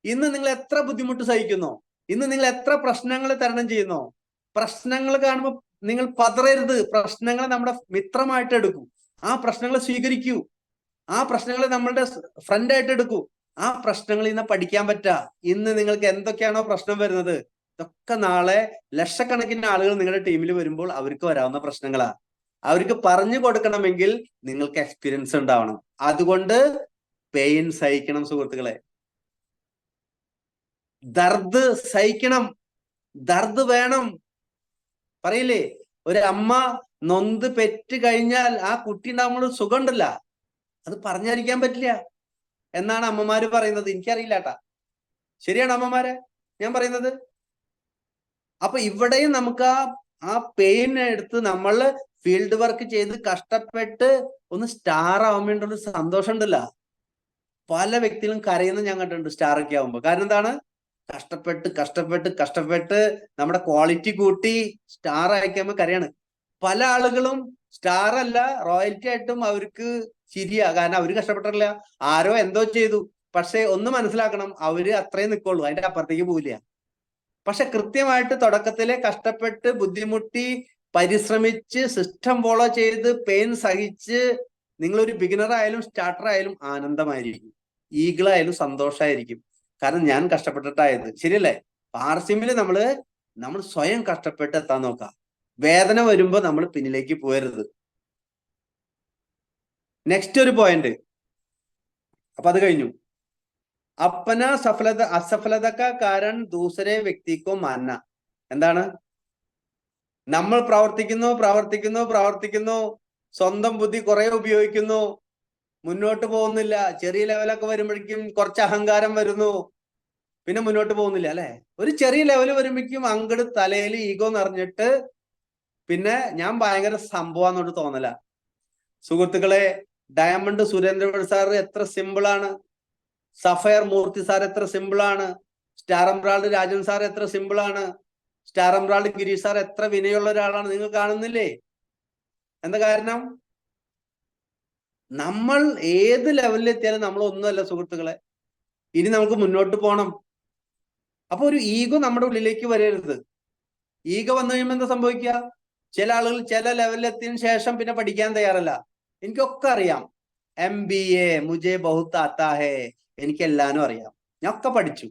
ഇന്ന് നിങ്ങൾ എത്ര ബുദ്ധിമുട്ട് സഹിക്കുന്നോ, ഇന്ന് നിങ്ങൾ എത്ര പ്രശ്നങ്ങൾ തരണം ചെയ്യുന്നോ, പ്രശ്നങ്ങൾ കാണുമ്പോൾ നിങ്ങൾ പതറരുത്. പ്രശ്നങ്ങളെ നമ്മുടെ മിത്രമായിട്ട് എടുക്കൂ, ആ പ്രശ്നങ്ങളെ സ്വീകരിക്കൂ, ആ പ്രശ്നങ്ങളെ നമ്മളുടെ ഫ്രണ്ടായിട്ട് എടുക്കൂ. ആ പ്രശ്നങ്ങളിൽ നിന്ന് പഠിക്കാൻ പറ്റുക. ഇന്ന് നിങ്ങൾക്ക് എന്തൊക്കെയാണോ പ്രശ്നം വരുന്നത്, ഇതൊക്കെ നാളെ ലക്ഷക്കണക്കിന് ആളുകൾ നിങ്ങളുടെ ടീമിൽ വരുമ്പോൾ അവർക്ക് വരാവുന്ന പ്രശ്നങ്ങളാ. അവർക്ക് പറഞ്ഞു കൊടുക്കണമെങ്കിൽ നിങ്ങൾക്ക് എക്സ്പീരിയൻസ് ഉണ്ടാവണം. അതുകൊണ്ട് പെയിൻ സഹിക്കണം സുഹൃത്തുക്കളെ. ദർദ് സഹിക്കണം, ദർദ് വേണം. പറയില്ലേ, ഒരു അമ്മ നൊന്ത് പെറ്റ് കഴിഞ്ഞാൽ ആ കുട്ടി ഉണ്ടാകുമ്പോൾ സുഖം ഉണ്ടല്ല, അത് പറഞ്ഞറിയിക്കാൻ പറ്റില്ല എന്നാണ് അമ്മമാര് പറയുന്നത്. എനിക്കറിയില്ല കേട്ടാ, ശരിയാണ് അമ്മമാരെ ഞാൻ പറയുന്നത്? അപ്പൊ ഇവിടെയും നമുക്ക് ആ പെയിൻ എടുത്ത് നമ്മൾ ഫീൽഡ് വർക്ക് ചെയ്ത് കഷ്ടപ്പെട്ട് ഒന്ന് സ്റ്റാർ ആവാൻ വേണ്ടി ഒരു സന്തോഷം ഉണ്ടല്ല. പല വ്യക്തികളും കരയുന്ന ഞാൻ കണ്ടിട്ടുണ്ട് സ്റ്റാർ ഒക്കെ ആവുമ്പോ. കാരണം എന്താണ്? കഷ്ടപ്പെട്ട് കഷ്ടപ്പെട്ട് കഷ്ടപ്പെട്ട് നമ്മുടെ ക്വാളിറ്റി കൂട്ടി സ്റ്റാർ അയക്കുമ്പോ കരയാണ്. പല ആളുകളും സ്റ്റാർ അല്ല, റോയൽറ്റി ആയിട്ടും അവർക്ക് ശരിയാ, കാരണം അവര് കഷ്ടപ്പെട്ടില്ല, ആരോ എന്തോ ചെയ്തു. പക്ഷെ ഒന്ന് മനസ്സിലാക്കണം, അവര് അത്രയും നിൽക്കുള്ളൂ, അതിന്റെ അപ്പുറത്തേക്ക് പോവില്ല. പക്ഷെ കൃത്യമായിട്ട് തുടക്കത്തിലെ കഷ്ടപ്പെട്ട് ബുദ്ധിമുട്ടി പരിശ്രമിച്ച് സിസ്റ്റം ഫോളോ ചെയ്ത് പെയിൻ സഹിച്ച് നിങ്ങളൊരു ബിഗിനർ ആയാലും സ്റ്റാർട്ടർ ആയാലും ആനന്ദമായിരിക്കും, ഈഗിളായാലും സന്തോഷമായിരിക്കും. കാരണം ഞാൻ കഷ്ടപ്പെട്ടിട്ടായത്. ശരിയല്ലേ? പാർസിമില് നമ്മൾ സ്വയം കഷ്ടപ്പെട്ട് എത്താൻ നോക്കാം. വേദന വരുമ്പോ നമ്മൾ പിന്നിലേക്ക് പോകരുത്. നെക്സ്റ്റ് ഒരു പോയിന്റ്. അപ്പൊ അത് കഴിഞ്ഞു. അപ്പന അസഫലത കാ കാരണം ദൂസരെ വ്യക്തിക്കോ മാനന. എന്താണ്? നമ്മൾ പ്രവർത്തിക്കുന്നു, സ്വന്തം ബുദ്ധി കുറെ ഉപയോഗിക്കുന്നു, മുന്നോട്ട് പോകുന്നില്ല. ചെറിയ ലെവലൊക്കെ വരുമ്പോഴേക്കും കുറച്ച് അഹങ്കാരം വരുന്നു, പിന്നെ മുന്നോട്ട് പോകുന്നില്ല അല്ലെ? ഒരു ചെറിയ ലെവൽ വരുമ്പോഴേക്കും അങ്ങട് തലയിൽ ഈഗോ നിറഞ്ഞിട്ട് പിന്നെ ഞാൻ ഭയങ്കര സംഭവമാണെന്നോട് തോന്നല. സുഹൃത്തുക്കളെ, ഡയമണ്ട് സുരേന്ദ്രൻ സാർ എത്ര സിമ്പിളാണ്, സഫയർ മൂർത്തി സാർ എത്ര സിമ്പിളാണ്, സ്റ്റാർ എംബ്രാൾഡ് രാജൻ സാർ എത്ര സിമ്പിളാണ്, സ്റ്റാർ എംബ്രാൾഡ് ഗിരീഷ് സാർ എത്ര വിനയുള്ള ഒരാളാണ്. നിങ്ങൾ കാണുന്നില്ലേ? എന്താ കാരണം? നമ്മൾ ഏത് ലെവലിൽ എത്തിയാലും നമ്മൾ ഒന്നുമല്ല സുഹൃത്തുക്കളെ. ഇനി നമുക്ക് മുന്നോട്ട് പോകണം. അപ്പൊ ഒരു ഈഗോ നമ്മുടെ ഉള്ളിലേക്ക് വരരുത്. ഈഗോ വന്നു കഴിയുമ്പോൾ എന്താ സംഭവിക്കുക? ചില ആളുകൾ ചില ലെവലിൽ എത്തിയതിനു ശേഷം പിന്നെ പഠിക്കാൻ തയ്യാറല്ല. എനിക്കൊക്കെ അറിയാം, MBA മുജെ ബഹുത്ത് ആത്താ ഹേ, എനിക്ക് എല്ലാനും അറിയാം, ഞാൻ ഒക്കെ പഠിച്ചു.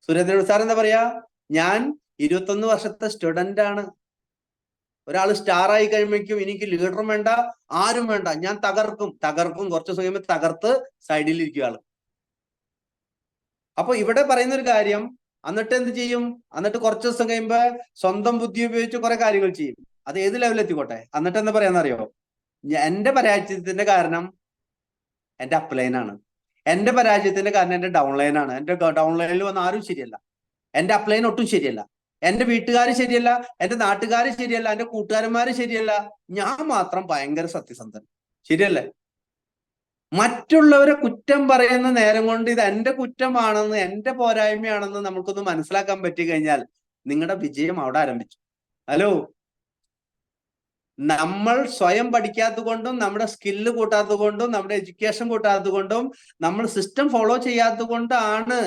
സുരേന്ദ്രൻ സാർ എന്താ പറയാ? ഞാൻ 21 വർഷത്തെ സ്റ്റുഡന്റ് ആണ്. ഒരാൾ സ്റ്റാർ ആയി കഴിയുമ്പോഴേക്കും എനിക്ക് ലീഡറും വേണ്ട, ആരും വേണ്ട, ഞാൻ തകർക്കും. കുറച്ച് സമയം തകർത്ത് സൈഡിലിരിക്കുക ആള്. അപ്പൊ ഇവിടെ പറയുന്ന ഒരു കാര്യം, എന്നിട്ട് എന്ത് ചെയ്യും? എന്നിട്ട് കുറച്ച് ദിവസം കഴിയുമ്പോ സ്വന്തം ബുദ്ധി ഉപയോഗിച്ച് കുറെ കാര്യങ്ങൾ ചെയ്യും. അത് ഏത് ലെവലിൽ എത്തിക്കോട്ടെ. എന്നിട്ട് എന്താ പറയാന്നറിയോ? എന്റെ പരാജയത്തിന്റെ കാരണം എന്റെ അപ്ലൈനാണ്, എന്റെ പരാജയത്തിന്റെ കാരണം എന്റെ ഡൗൺലൈനാണ്. എന്റെ ഡൗൺലൈനിൽ വന്ന ആരും ശരിയല്ല, എന്റെ അപ്ലൈൻ ഒട്ടും ശരിയല്ല, എന്റെ വീട്ടുകാർ ശരിയല്ല, എന്റെ നാട്ടുകാർ ശരിയല്ല, എന്റെ കൂട്ടുകാരന്മാര് ശരിയല്ല, ഞാൻ മാത്രം ഭയങ്കര സത്യസന്ധൻ. ശരിയല്ലേ? മറ്റുള്ളവരെ കുറ്റം പറയുന്ന നേരം കൊണ്ട് ഇത് എന്റെ കുറ്റമാണെന്ന്, എന്റെ പോരായ്മയാണെന്ന് നമുക്കൊന്ന് മനസ്സിലാക്കാൻ പറ്റി കഴിഞ്ഞാൽ നിങ്ങളുടെ വിജയം അവിടെ ആരംഭിച്ചു. ഹലോ, നമ്മൾ സ്വയം പഠിക്കാത്തത് കൊണ്ടും നമ്മുടെ സ്കില്ല് കൂട്ടാത്തത് കൊണ്ടും നമ്മുടെ എഡ്യൂക്കേഷൻ കൂട്ടാത്തത് കൊണ്ടും നമ്മൾ സിസ്റ്റം ഫോളോ ചെയ്യാത്തത് കൊണ്ടാണ്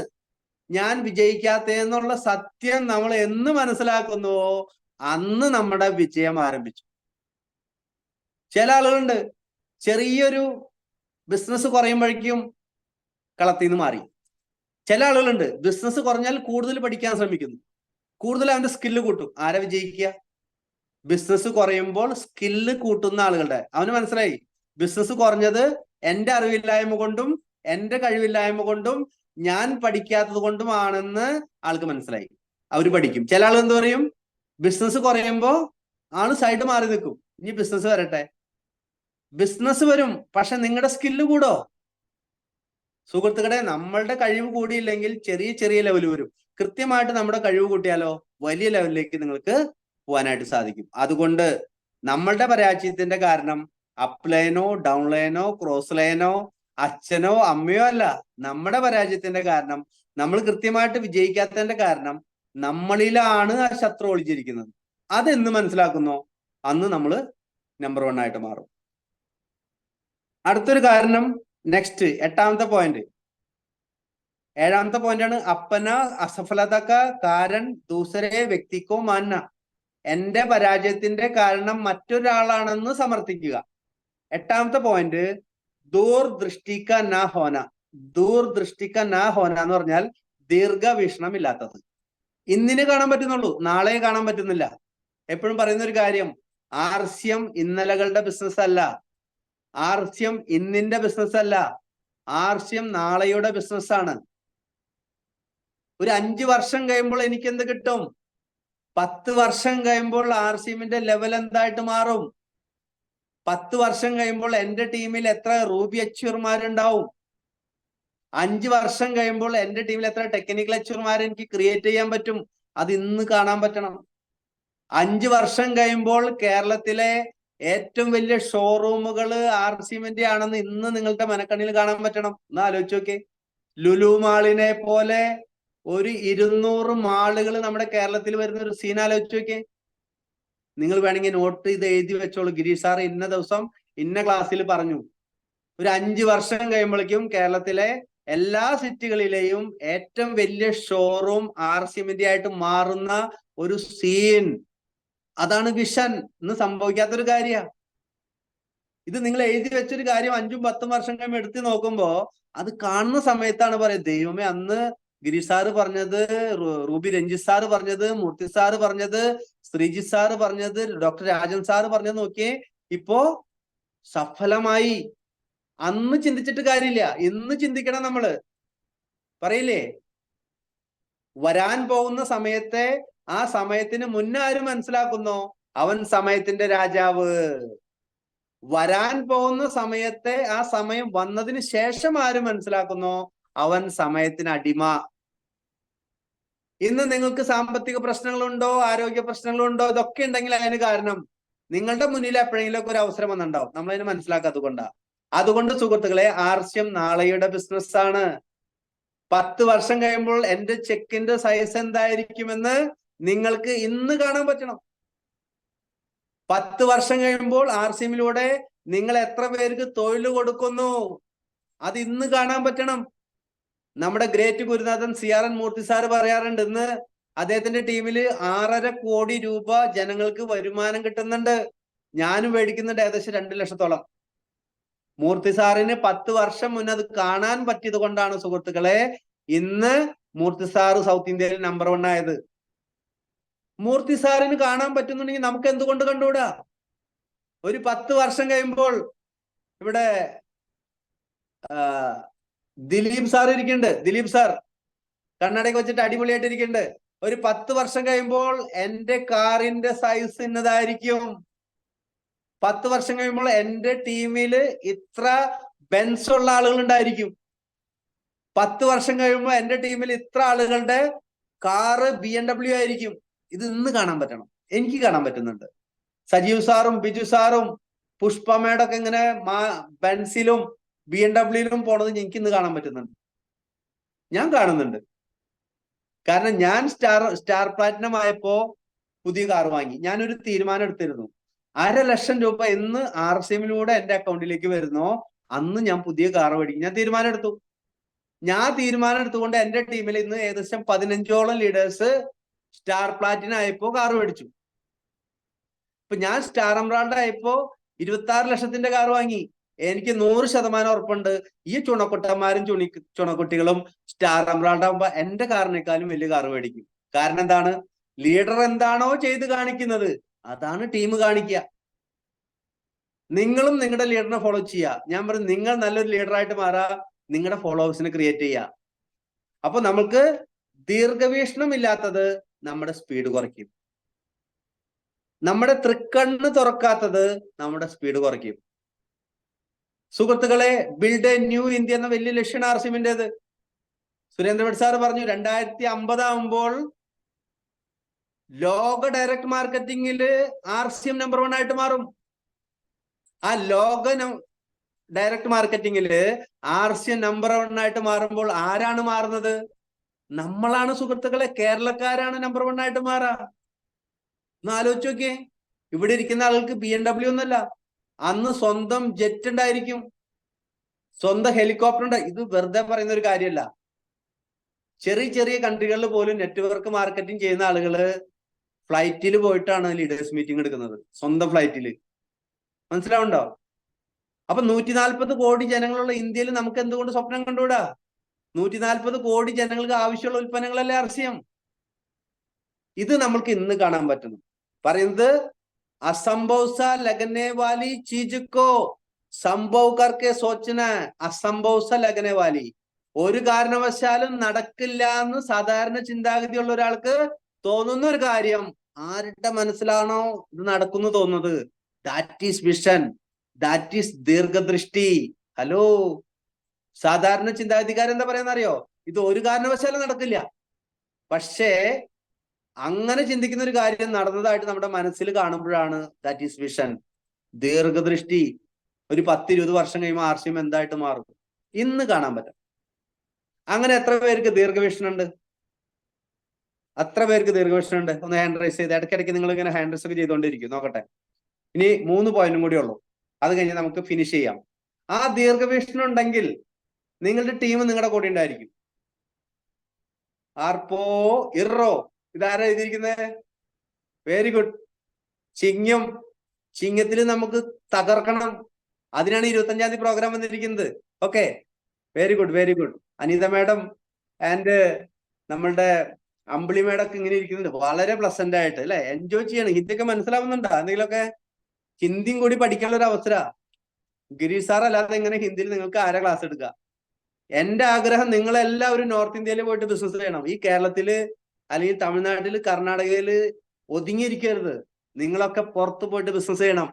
ഞാൻ വിജയിക്കാത്തതെന്നുള്ള സത്യം നമ്മൾ എന്ന് മനസ്സിലാക്കുന്നുവോ അന്ന് നമ്മുടെ വിജയം ആരംഭിച്ചു. ചില ആളുകളുണ്ട്, ചെറിയൊരു ബിസിനസ് കുറയുമ്പോഴേക്കും കളത്തിൽ നിന്ന് മാറി. ചില ആളുകളുണ്ട്, ബിസിനസ് കുറഞ്ഞാൽ കൂടുതൽ പഠിക്കാൻ ശ്രമിക്കുന്നു, കൂടുതൽ അവന്റെ സ്കില്ല് കൂട്ടും. ആരാ വിജയിക്കുക? ബിസിനസ് കുറയുമ്പോൾ സ്കില്ല് കൂട്ടുന്ന ആളുകളുടെ. അവന് മനസ്സിലായി, ബിസിനസ് കുറഞ്ഞത് എന്റെ അറിവില്ലായ്മ കൊണ്ടും എന്റെ കഴിവില്ലായ്മ കൊണ്ടും ഞാൻ പഠിക്കാത്തത് കൊണ്ടുമാണെന്ന് ആൾക്ക് മനസ്സിലായി. അവര് പഠിക്കും. ചില ആൾ എന്ത് പറയും? ബിസിനസ് കുറയുമ്പോ ആള് സൈഡ് മാറി നിൽക്കും, ഇനി ബിസിനസ് വരട്ടെ. ബിസിനസ് വരും, പക്ഷെ നിങ്ങളുടെ സ്കില്ല് കൂടോ? സുഹൃത്തുക്കളെ, നമ്മളുടെ കഴിവ് കൂടിയില്ലെങ്കിൽ ചെറിയ ചെറിയ ലെവൽ വരും. കൃത്യമായിട്ട് നമ്മുടെ കഴിവ് കൂട്ടിയാലോ വലിയ ലെവലിലേക്ക് നിങ്ങൾക്ക് പോകാനായിട്ട് സാധിക്കും. അതുകൊണ്ട് നമ്മളുടെ പരാജയത്തിന്റെ കാരണം അപ്ലൈനോ ഡൗൺലൈനോ ക്രോസ് ലൈനോ അച്ഛനോ അമ്മയോ അല്ല. നമ്മുടെ പരാജയത്തിന്റെ കാരണം, നമ്മൾ കൃത്യമായിട്ട് വിജയിക്കാത്തതിന്റെ കാരണം നമ്മളിലാണ് ആ ശത്രു ഒളിച്ചിരിക്കുന്നത്. അതെന്ന് മനസ്സിലാക്കുന്നോ അന്ന് നമ്മൾ നമ്പർ 1 ആയിട്ട് മാറും. അടുത്തൊരു കാരണം, നെക്സ്റ്റ് 8ാമത്തെ പോയിന്റ്. 7ാമത്തെ പോയിന്റ് ആണ് അപ്പന അസഫലത കാ കാരൺ ദൂസരെ വ്യക്തിക്കോ മാനന. എന്റെ പരാജയത്തിന്റെ കാരണം മറ്റൊരാളാണെന്ന് സമർത്ഥിക്കുക. 8ാമത്തെ പോയിന്റ് ദൂർദൃഷ്ടിക്ക നാ ഹോന. ദൂർദൃഷ്ടിക്ക നാ ഹോന എന്ന് പറഞ്ഞാൽ ദീർഘവീക്ഷണം ഇല്ലാത്തത്. ഇന്നിനെ കാണാൻ പറ്റുന്നുള്ളൂ, നാളെ കാണാൻ പറ്റുന്നില്ല. എപ്പോഴും പറയുന്ന ഒരു കാര്യം, ആർസ്യം ഇന്നലകളുടെ ബിസിനസ് അല്ല, ആർസ്യം ഇന്നിന്റെ ബിസിനസ് അല്ല, ആർസ്യം നാളെയുടെ ബിസിനസ്സാണ്. ഒരു 5 വർഷം കഴിയുമ്പോൾ എനിക്ക് എന്ത് കിട്ടും? 10 വർഷം കഴിയുമ്പോൾ ആർസിഎമ്മിന്റെ ലെവൽ എന്തായിട്ട് മാറും? 10 വർഷം കഴിയുമ്പോൾ എന്റെ ടീമിൽ എത്ര റൂബി അച്യൂർമാരുണ്ടാവും? 5 വർഷം കഴിയുമ്പോൾ എന്റെ ടീമിൽ എത്ര ടെക്നിക്കൽ അച്യൂർമാർ എനിക്ക് ക്രിയേറ്റ് ചെയ്യാൻ പറ്റും? അത് ഇന്ന് കാണാൻ പറ്റണം. 5 വർഷം കഴിയുമ്പോൾ കേരളത്തിലെ ഏറ്റവും വലിയ ഷോറൂമുകൾ ആർസിഎമ്മിന്റെ ആണെന്ന് ഇന്ന് നിങ്ങളുടെ മനക്കണ്ണിൽ കാണാൻ പറ്റണം. ഒന്ന് ആലോചിച്ച് നോക്കേ. ലുലു മാളിനെ പോലെ ഒരു 200 മാളുകൾ നമ്മുടെ കേരളത്തിൽ വരുന്ന ഒരു സീൻ ആലോചിച്ച് നോക്കേ. നിങ്ങൾ വേണമെങ്കിൽ നോട്ട് ഇത് എഴുതി വെച്ചോളൂ. ഗിരീഷ് സാർ ഇന്ന ദിവസം ഇന്ന ക്ലാസ്സിൽ പറഞ്ഞു. ഒരു 5 വർഷം കഴിയുമ്പോഴേക്കും കേരളത്തിലെ എല്ലാ സിറ്റികളിലെയും ഏറ്റവും വലിയ ഷോറൂം ആർസിഎമ്മിന്റെ ആയിട്ട് മാറുന്ന ഒരു സീൻ. അതാണ് വിഷൻ. ഇന്ന് സംഭവിക്കാത്തൊരു കാര്യമാണ്. ഇത് നിങ്ങൾ എഴുതി വെച്ചൊരു കാര്യം 5ഉം 10ഉം വർഷം കഴിയുമ്പോൾ എടുത്ത് നോക്കുമ്പോ അത് കാണുന്ന സമയത്താണ് പറയുന്നത്, ദൈവമേ, അന്ന് ഗിരീഷ് സാറ് പറഞ്ഞത്, റൂബി രഞ്ജിത്ത് സാറ് പറഞ്ഞത്, മൂർത്തി സാറ് പറഞ്ഞത്, ശ്രീജിത്ത് സാറ് പറഞ്ഞത്, ഡോക്ടർ രാജൻ സാറ് പറഞ്ഞത് നോക്കിയേ, ഇപ്പോ സഫലമായി. അന്ന് ചിന്തിച്ചിട്ട് കാര്യമില്ല, ഇന്ന് ചിന്തിക്കണം നമ്മള്. പറയില്ലേ, വരാൻ പോകുന്ന സമയത്തെ ആ സമയത്തിന് മുന്നേ ആര് മനസ്സിലാക്കുന്നോ അവൻ സമയത്തിന്റെ രാജാവ്. വരാൻ പോകുന്ന സമയത്തെ ആ സമയം വന്നതിന് ശേഷം ആര് മനസ്സിലാക്കുന്നോ അവൻ സമയത്തിന് അടിമ. ഇന്ന് നിങ്ങൾക്ക് സാമ്പത്തിക പ്രശ്നങ്ങളുണ്ടോ, ആരോഗ്യ പ്രശ്നങ്ങളുണ്ടോ, ഇതൊക്കെ ഉണ്ടെങ്കിൽ അതിന് കാരണം നിങ്ങളുടെ മുന്നിൽ എപ്പോഴെങ്കിലും ഒരു അവസരം വന്നിട്ടുണ്ടാവും, നമ്മളതിന് മനസ്സിലാക്കാത്തത് കൊണ്ടാണ്. അതുകൊണ്ട് സുഹൃത്തുക്കളെ, ആർസ്യം നാളെയുടെ ബിസിനസ് ആണ്. 10 വർഷം കഴിയുമ്പോൾ എന്റെ ചെക്കിന്റെ സൈസ് എന്തായിരിക്കുമെന്ന് നിങ്ങൾക്ക് ഇന്ന് കാണാൻ പറ്റണം. 10 വർഷം കഴിയുമ്പോൾ ആർസിഎമ്മിലൂടെ നിങ്ങൾ എത്ര പേർക്ക് തൊഴിൽ കൊടുക്കുന്നു അത് ഇന്ന് കാണാൻ പറ്റണം. നമ്മുടെ ഗ്രേറ്റ് ഗുരുനാഥൻ CRN മൂർത്തി സാറ് പറയാറുണ്ട്, ഇന്ന് അദ്ദേഹത്തിന്റെ ടീമിൽ 6.5 കോടി രൂപ ജനങ്ങൾക്ക് വരുമാനം കിട്ടുന്നുണ്ട്. ഞാനും മേടിക്കുന്നുണ്ട് ഏകദേശം 2 ലക്ഷത്തോളം. മൂർത്തി സാറിന് 10 വർഷം മുന്നേ അത് കാണാൻ പറ്റിയത് കൊണ്ടാണ് സുഹൃത്തുക്കളെ ഇന്ന് മൂർത്തി സാറ് സൗത്ത് ഇന്ത്യയിൽ നമ്പർ 1 ആയത്. മൂർത്തി സാറിന് കാണാൻ പറ്റുന്നുണ്ടെങ്കിൽ നമുക്ക് എന്തുകൊണ്ട് കണ്ടുകൂടാ? ഒരു 10 വർഷം കഴിയുമ്പോൾ ഇവിടെ ദിലീപ് സാർ ഇരിക്കുന്നുണ്ട്. ദിലീപ് സാർ കണ്ണടയൊക്കെ വെച്ചിട്ട് അടിപൊളിയായിട്ട് ഇരിക്കുന്നുണ്ട്. ഒരു 10 വർഷം കഴിയുമ്പോൾ എന്റെ കാറിന്റെ സൈസ് ഇന്നതായിരിക്കും. 10 വർഷം കഴിയുമ്പോൾ എന്റെ ടീമില് ഇത്ര ബെൻസ് ഉള്ള ആളുകൾ ഉണ്ടായിരിക്കും. 10 വർഷം കഴിയുമ്പോൾ എന്റെ ടീമിൽ ഇത്ര ആളുകളുടെ കാറ് BMW ആയിരിക്കും. ഇത് ഇന്ന് കാണാൻ പറ്റണം. എനിക്ക് കാണാൻ പറ്റുന്നുണ്ട്. സജീവ് സാറും ബിജു സാറും പുഷ്പമേടൊക്കെ ഇങ്ങനെ ബെൻസിലും BMW പോണത് എനിക്ക് ഇന്ന് കാണാൻ പറ്റുന്നുണ്ട്. ഞാൻ കാണുന്നുണ്ട്. കാരണം ഞാൻ സ്റ്റാർ പ്ലാറ്റിനം ആയപ്പോ പുതിയ കാർ വാങ്ങി. ഞാനൊരു തീരുമാനം എടുത്തിരുന്നു, 1.5 ലക്ഷം രൂപ എന്ന് ആർസിഎമ്മിലൂടെ എന്റെ അക്കൗണ്ടിലേക്ക് വരുന്നോ അന്ന് ഞാൻ പുതിയ കാർ മേടിക്കും. ഞാൻ തീരുമാനം എടുത്തു. എടുത്തുകൊണ്ട് എന്റെ ടീമിൽ ഇന്ന് ഏകദേശം 15ഓളം ലീഡേഴ്സ് സ്റ്റാർ പ്ലാറ്റിനം ആയപ്പോ കാർ മേടിച്ചു. ഇപ്പൊ ഞാൻ സ്റ്റാർ എംറാൾഡ് ആയപ്പോ 26 ലക്ഷത്തിന്റെ കാർ വാങ്ങി. എനിക്ക് 100% ഉറപ്പുണ്ട് ഈ ചുണക്കുട്ടന്മാരും ചുണക്കുട്ടികളും സ്റ്റാർ എംറാൾഡ് ആകുമ്പോ എന്റെ കാറിനേക്കാളും വലിയ കാർ മേടിക്കും. കാരണം എന്താണ്? ലീഡർ എന്താണോ ചെയ്ത് കാണിക്കുന്നത് അതാണ് ടീം കാണിക്കുക. നിങ്ങളും നിങ്ങളുടെ ലീഡറിനെ ഫോളോ ചെയ്യുക. ഞാൻ പറയും, നിങ്ങൾ നല്ലൊരു ലീഡറായിട്ട് മാറാ, നിങ്ങളുടെ ഫോളോവേഴ്സിനെ ക്രിയേറ്റ് ചെയ്യുക. അപ്പൊ നമുക്ക് ദീർഘവീക്ഷണം ഇല്ലാത്തത് നമ്മുടെ സ്പീഡ് കുറയ്ക്കും. നമ്മുടെ തൃക്കണ്ണ് തുറക്കാത്തത് നമ്മുടെ സ്പീഡ് കുറയ്ക്കും. സുഹൃത്തുക്കളെ, ബിൽഡ് എ ന്യൂ ഇന്ത്യ എന്ന വലിയ ലക്ഷ്യമാണ് ആർസിഎമ്മിൻ്റെത്. സുരേന്ദ്രഭട്ട് സാറ് പറഞ്ഞു 2050 ആകുമ്പോൾ ലോക ഡയറക്ട് മാർക്കറ്റിംഗില് ആർസിഎം നമ്പർ 1 ആയിട്ട് മാറും. ആ ലോക ഡയറക്ട് മാർക്കറ്റിംഗില് ആർസിഎം നമ്പർ 1 ആയിട്ട് മാറുമ്പോൾ ആരാണ് മാറുന്നത്? നമ്മളാണ് സുഹൃത്തുക്കളെ. കേരളക്കാരാണ് നമ്പർ 1 ആയിട്ട് മാറാ. ഒന്ന് ആലോചിച്ച് നോക്കിയേ. ഇവിടെ ഇരിക്കുന്ന ആളുകൾക്ക് BMW ഒന്നല്ല, അന്ന് സ്വന്തം ജെറ്റ് ഉണ്ടായിരിക്കും, സ്വന്തം ഹെലികോപ്റ്റർ ഉണ്ട്. ഇത് വെറുതെ പറയുന്ന ഒരു കാര്യമല്ല. ചെറിയ ചെറിയ കൺട്രികളിൽ പോലും നെറ്റ്വർക്ക് മാർക്കറ്റിംഗ് ചെയ്യുന്ന ആളുകള് ഫ്ലൈറ്റിൽ പോയിട്ടാണ് ലീഡേഴ്സ് മീറ്റിംഗ് എടുക്കുന്നത്, സ്വന്തം ഫ്ലൈറ്റിൽ. മനസ്സിലാവുണ്ടോ? അപ്പൊ 140 കോടി ജനങ്ങളുള്ള ഇന്ത്യയിൽ നമുക്ക് എന്തുകൊണ്ട് സ്വപ്നം കണ്ടുകൂടാ? 140 കോടി ജനങ്ങൾക്ക് ആവശ്യമുള്ള ഉൽപ്പന്നങ്ങളല്ലേ ആർസിഎം. ഇത് നമ്മൾക്ക് ഇന്ന് കാണാൻ പറ്റുന്നു. പറയുന്നത് അസംഭവ് സ ലഗനെ വാലി ചീജ് കോ സംഭവ് കർക്കെ സോച്ചന അസംഭവ് സ ലഗനെ വാലി. ഒരു കാരണവശാലും നടക്കില്ല എന്ന് സാധാരണ ചിന്താഗതിയുള്ള ഒരാൾക്ക് തോന്നുന്ന ഒരു കാര്യം ആരുടെ മനസ്സിലാണോ ഇത് നടക്കുന്നു തോന്നുന്നത്, that is vision, that is ദീർഘദൃഷ്ടി. ഹലോ, സാധാരണ ചിന്താഗതിക്കാരെന്താ പറയുന്ന അറിയോ? ഇത് ഒരു കാരണവശാലും നടക്കില്ല. പക്ഷേ അങ്ങനെ ചിന്തിക്കുന്ന ഒരു കാര്യം നടന്നതായിട്ട് നമ്മുടെ മനസ്സിൽ കാണുമ്പോഴാണ് ദാറ്റ് ഈസ് വിഷൻ, ദീർഘദൃഷ്ടി. ഒരു 10-20 വർഷം കഴിയുമ്പോൾ ആർസിഎം എന്തായിട്ട് മാറും ഇന്ന് കാണാൻ പറ്റും. അങ്ങനെ എത്ര പേർക്ക് ദീർഘവീക്ഷണം ഉണ്ട്? അത്ര പേർക്ക് ദീർഘവീക്ഷണം ഉണ്ട്? ഒന്ന് ഹാൻഡ് റൈസ് ചെയ്ത്. ഇടയ്ക്കിടയ്ക്ക് നിങ്ങൾ ഇങ്ങനെ ഹാൻഡ് റൈസ് ഒക്കെ ചെയ്തുകൊണ്ടിരിക്കും. നോക്കട്ടെ. ഇനി 3 പോയിന്റും കൂടി ഉള്ളൂ, അത് കഴിഞ്ഞ് നമുക്ക് ഫിനിഷ് ചെയ്യാം. ആ ദീർഘവീക്ഷണം ഉണ്ടെങ്കിൽ നിങ്ങളുടെ ടീം നിങ്ങളുടെ കൂടെ ഉണ്ടായിരിക്കും. ആർപ്പോ ഇറോ, ഇതാരാ എഴുതിയിരിക്കുന്നത്? Very good. ചിങ്ങം, ചിങ്ങത്തിൽ നമുക്ക് തകർക്കണം. അതിനാണ് 25-ാം തീയതി പ്രോഗ്രാം വന്നിരിക്കുന്നത്. Okay, very good, very good. Anita madam and നമ്മളുടെ അമ്പിളി മാഡം ഒക്കെ ഇങ്ങനെ ഇരിക്കുന്നുണ്ട്, വളരെ പ്ലസന്റ് ആയിട്ട് അല്ലെ, എൻജോയ് ചെയ്യണം. ഹിന്ദിയൊക്കെ മനസ്സിലാവുന്നുണ്ടോ? എന്തെങ്കിലുമൊക്കെ ഹിന്ദിയും കൂടി പഠിക്കാനുള്ള ഒരു അവസര. ഗിരീഷ് സാർ അല്ലാതെ എങ്ങനെ ഹിന്ദിയിൽ നിങ്ങൾക്ക് ആരാ ക്ലാസ് എടുക്കുക? എന്റെ ആഗ്രഹം നിങ്ങളെല്ലാവരും നോർത്ത് ഇന്ത്യയിൽ പോയിട്ട് ബിസിനസ് ചെയ്യണം. ഈ കേരളത്തില് അല്ലെങ്കിൽ തമിഴ്നാട്ടില് കർണാടകയില് ഒതുങ്ങിയിരിക്കരുത്. നിങ്ങളൊക്കെ പുറത്ത് പോയിട്ട് ബിസിനസ് ചെയ്യണം.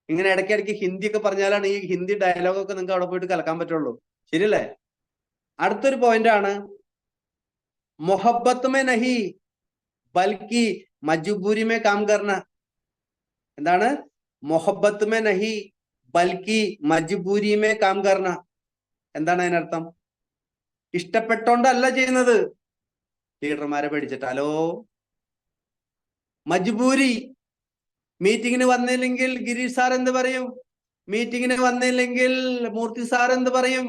ഇങ്ങനെ ഇടയ്ക്കിടയ്ക്ക് ഹിന്ദി ഒക്കെ പറഞ്ഞാലാണ് ഈ ഹിന്ദി ഡയലോഗൊക്കെ നിങ്ങൾക്ക് അവിടെ പോയിട്ട് കലക്കാൻ പറ്റുള്ളൂ. ശരിയല്ലേ? അടുത്തൊരു പോയിന്റ് ആണ്, മൊഹബത്ത് മേ നഹി ബൽക്കി മജ്ബൂരി മേ കാം കർന. എന്താണ്? മൊഹബത്ത് മേ നഹി ബൽക്കി മജ്ബൂരി മേ കാം കർന. എന്താണ് അതിനർത്ഥം? ഇഷ്ടപ്പെട്ടോണ്ടല്ല ചെയ്യുന്നത്. ലീഡർമാരെ പേടിച്ചിട്ട്. ഹലോ, മജ്ബൂരി. മീറ്റിങ്ങിന് വന്നില്ലെങ്കിൽ ഗിരീഷ് സാർ എന്ത് പറയും? മീറ്റിങ്ങിന് വന്നില്ലെങ്കിൽ മൂർത്തി സാർ എന്ത് പറയും?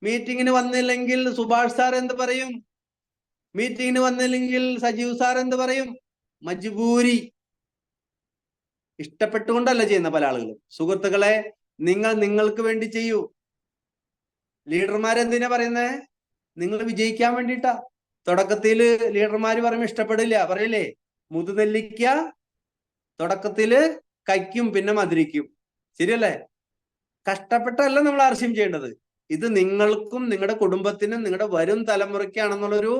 മീറ്റിങ്ങിന് വന്നില്ലെങ്കിൽ സുഭാഷ് സാർ എന്ത് പറയും? മീറ്റിങ്ങിന് വന്നില്ലെങ്കിൽ സജീവ് സാർ എന്ത് പറയും? മജ്ബൂരി. ഇഷ്ടപ്പെട്ടുകൊണ്ടല്ല ചെയ്യുന്ന പല ആളുകളും. സുഹൃത്തുക്കളെ, നിങ്ങൾ നിങ്ങൾക്ക് വേണ്ടി ചെയ്യൂ. ലീഡർമാരെന്തിനാ പറയുന്നേ? നിങ്ങൾ വിജയിക്കാൻ വേണ്ടിയിട്ടാ. തുടക്കത്തിൽ ലീഡർമാര് പറയുമ്പോൾ ഇഷ്ടപ്പെടില്ല, പറയില്ലേ? മുതുനെല്ലിക്ക തുടക്കത്തില് കയ്ക്കും പിന്നെ മധുരിക്കും. ശരിയല്ലേ? കഷ്ടപ്പെട്ടല്ല നമ്മൾ ആർസ്യം ചെയ്യേണ്ടത്. ഇത് നിങ്ങൾക്കും നിങ്ങളുടെ കുടുംബത്തിനും നിങ്ങളുടെ വരും തലമുറയ്ക്കാണെന്നുള്ളൊരു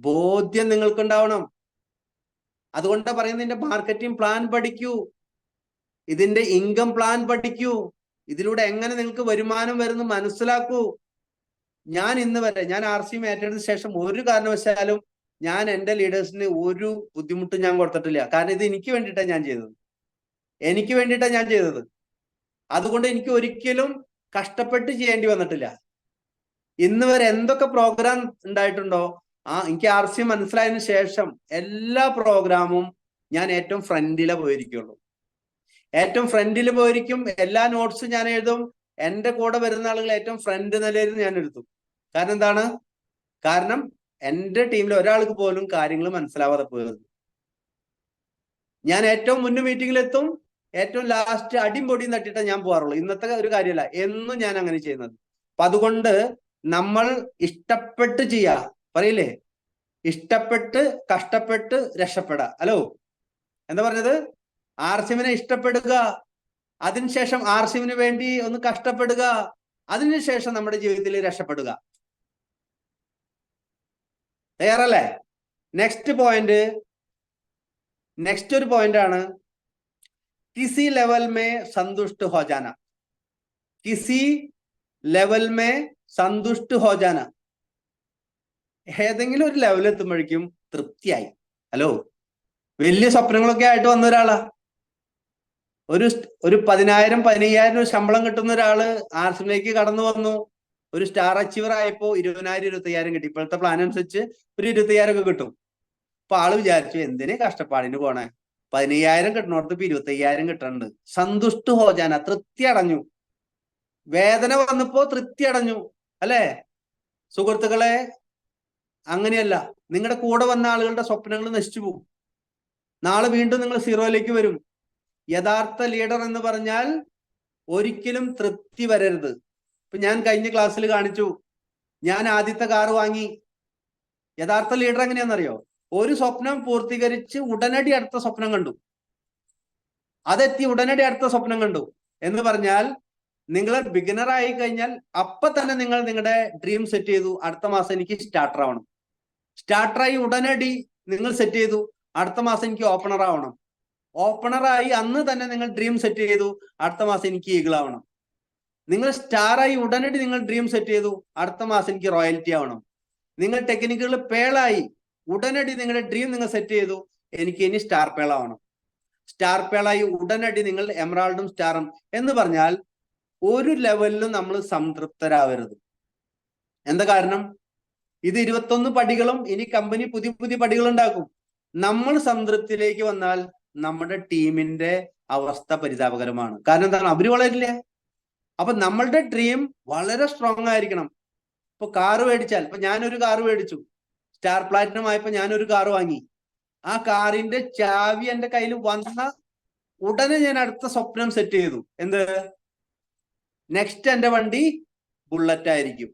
ബോധ്യം നിങ്ങൾക്കുണ്ടാവണം. അതുകൊണ്ടാ പറയുന്നത്, ഇതിന്റെ മാർക്കറ്റിംഗ് പ്ലാൻ പഠിക്കൂ, ഇതിന്റെ ഇൻകം പ്ലാൻ പഠിക്കൂ, ഇതിലൂടെ എങ്ങനെ നിങ്ങൾക്ക് വരുമാനം വരുന്നു മനസ്സിലാക്കൂ. ഞാൻ ഇന്ന് വരെ, ഞാൻ ആർസിഎം ഏറ്റെടുത്ത ശേഷം ഒരു കാരണവശാലും ഞാൻ എൻ്റെ ലീഡേഴ്സിന് ഒരു ബുദ്ധിമുട്ടും ഞാൻ കൊടുത്തിട്ടില്ല. കാരണം ഇത് എനിക്ക് വേണ്ടിയിട്ടാണ് ഞാൻ ചെയ്തത്, എനിക്ക് വേണ്ടിയിട്ടാണ് ഞാൻ ചെയ്തത്. അതുകൊണ്ട് എനിക്ക് ഒരിക്കലും കഷ്ടപ്പെട്ട് ചെയ്യേണ്ടി വന്നിട്ടില്ല. ഇന്ന് വരെ എന്തൊക്കെ പ്രോഗ്രാം ഉണ്ടായിട്ടുണ്ടോ, എനിക്ക് ആർസിഎം മനസ്സിലായതിനു ശേഷം എല്ലാ പ്രോഗ്രാമും ഞാൻ ഏറ്റവും ഫ്രണ്ടിലെ പോയിരിക്കുള്ളൂ. ഏറ്റവും ഫ്രണ്ടിൽ പോയിരിക്കും. എല്ലാ നോട്ട്സും ഞാൻ എഴുതും. എൻ്റെ കൂടെ വരുന്ന ആളുകൾ ഏറ്റവും ഫ്രണ്ട് നിലയിൽ ഞാൻ എഴുതും. കാരണം എന്താണ്? കാരണം എൻ്റെ ടീമിൽ ഒരാൾക്ക് പോലും കാര്യങ്ങൾ മനസ്സിലാവാതെ പോയത്. ഞാൻ ഏറ്റവും മുന്നേ മീറ്റിംഗിലെത്തും, ഏറ്റവും ലാസ്റ്റ് അടിയും പൊടിയും തട്ടിയിട്ടേ ഞാൻ പോകാറുള്ളൂ. ഇന്നത്തെ ഒരു കാര്യമല്ല, എന്നും ഞാൻ അങ്ങനെ ചെയ്യുന്നത്. അപ്പൊ അതുകൊണ്ട് നമ്മൾ ഇഷ്ടപ്പെട്ട് ചെയ്യാ, പറയില്ലേ? ഇഷ്ടപ്പെട്ട് കഷ്ടപ്പെട്ട് രക്ഷപ്പെടാ. ഹലോ, എന്താ പറഞ്ഞത്? ആർസിഎമ്മിനെ ഇഷ്ടപ്പെടുക, അതിനുശേഷം ആർസിഎമ്മിന് വേണ്ടി ഒന്ന് കഷ്ടപ്പെടുക, അതിനുശേഷം നമ്മുടെ ജീവിതത്തിൽ രക്ഷപ്പെടുക. തയ്യാറല്ലേ? നെക്സ്റ്റ് പോയിന്റ്, നെക്സ്റ്റ് ഒരു പോയിന്റ് ആണ്, കിസി ലെവൽ മേ സന്തുഷ്ട ഹോ ജാന. കിസി ലെവൽ മേ സന്തുഷ്ട ഹോ ജാന. ഏതെങ്കിലും ഒരു ലെവൽ എത്തുമ്പോഴേക്കും തൃപ്തിയായി. ഹലോ, വലിയ സ്വപ്നങ്ങളൊക്കെ ആയിട്ട് വന്ന ഒരാളാ. ഒരു 10,000-15,000 ശമ്പളം കിട്ടുന്ന ഒരാള് ആർസിഎമ്മിലേക്ക് കടന്നു വന്നു. ഒരു സ്റ്റാർ അച്ചീവർ ആയപ്പോ 20,000-25,000 കിട്ടി. ഇപ്പോഴത്തെ പ്ലാൻ അനുസരിച്ച് ഒരു 25,000 ഒക്കെ കിട്ടും. അപ്പൊ ആള് വിചാരിച്ചു, എന്തിനേ കഷ്ടപ്പാടിന് പോണേ, 15,000 കിട്ടണോടത്ത് ഇപ്പൊ 25,000 കിട്ടുന്നുണ്ട്. സന്തുഷ്ട ഹോജാന, തൃപ്തി അടഞ്ഞു. വേദന വന്നപ്പോ തൃപ്തി അടഞ്ഞു. അല്ലേ സുഹൃത്തുക്കളെ? അങ്ങനെയല്ല. നിങ്ങളുടെ കൂടെ വന്ന ആളുകളുടെ സ്വപ്നങ്ങൾ നശിച്ചു പോകും. നാളെ വീണ്ടും നിങ്ങൾ സീറോയിലേക്ക് വരും. യഥാർത്ഥ ലീഡർ എന്ന് പറഞ്ഞാൽ ഒരിക്കലും തൃപ്തി വരരുത്. ഇപ്പൊ ഞാൻ കഴിഞ്ഞ ക്ലാസ്സിൽ കാണിച്ചു, ഞാൻ ആദ്യത്തെ കാറ് വാങ്ങി. യഥാർത്ഥ ലീഡർ എങ്ങനെയാണെന്നറിയോ? ഒരു സ്വപ്നം പൂർത്തീകരിച്ച് ഉടനടി അടുത്ത സ്വപ്നം കണ്ടു. അതെത്തി ഉടനടി അടുത്ത സ്വപ്നം കണ്ടു എന്ന് പറഞ്ഞാൽ നിങ്ങൾ ബിഗിനർ ആയി കഴിഞ്ഞാൽ അപ്പൊ തന്നെ നിങ്ങൾ നിങ്ങളുടെ ഡ്രീം സെറ്റ് ചെയ്തു, അടുത്ത മാസം എനിക്ക് സ്റ്റാർട്ടർ ആവണം. സ്റ്റാർട്ടറായി ഉടനടി നിങ്ങൾ സെറ്റ് ചെയ്തു, അടുത്ത മാസം എനിക്ക് ഓപ്പണർ ആവണം. ഓപ്പണറായി അന്ന് തന്നെ നിങ്ങൾ ഡ്രീം സെറ്റ് ചെയ്തു, അടുത്ത മാസം എനിക്ക് ഈഗിൾ ആവണം. നിങ്ങൾ സ്റ്റാറായി ഉടനടി നിങ്ങൾ ഡ്രീം സെറ്റ് ചെയ്തു, അടുത്ത മാസം എനിക്ക് റോയൽറ്റി ആവണം. നിങ്ങൾ ടെക്നിക്കുകൾ പേളായി ഉടനടി നിങ്ങളുടെ ഡ്രീം നിങ്ങൾ സെറ്റ് ചെയ്തു, എനിക്ക് ഇനി സ്റ്റാർ പേൾ ആവണം. സ്റ്റാർ പേളായി ഉടനടി നിങ്ങൾ എമറാൾഡും സ്റ്റാറും എന്ന് പറഞ്ഞാൽ ഒരു ലെവലിലും നമ്മൾ സംതൃപ്തരാവരുത്. എന്താ കാരണം? ഇത് 21 പടികളും ഇനി കമ്പനി പുതിയ പുതിയ പടികൾ ഉണ്ടാക്കും. നമ്മൾ സംതൃപ്തിയിലേക്ക് വന്നാൽ നമ്മുടെ ടീമിന്റെ അവസ്ഥ പരിതാപകരമാണ്. കാരണം എന്താണ്? അവര് വളരില്ല. അപ്പൊ നമ്മളുടെ ഡ്രീം വളരെ സ്ട്രോങ് ആയിരിക്കണം. ഇപ്പൊ കാറ് മേടിച്ചാൽ, ഇപ്പൊ ഞാനൊരു കാറ് മേടിച്ചു, സ്റ്റാർ പ്ലാറ്റിനം ആയപ്പോ ഞാനൊരു കാറ് വാങ്ങി. ആ കാറിന്റെ ചാവി എന്റെ കയ്യിൽ വന്ന ഉടനെ ഞാൻ അടുത്ത സ്വപ്നം സെറ്റ് ചെയ്തു. എന്ത്? നെക്സ്റ്റ് എന്റെ വണ്ടി ബുള്ളറ്റ് ആയിരിക്കും.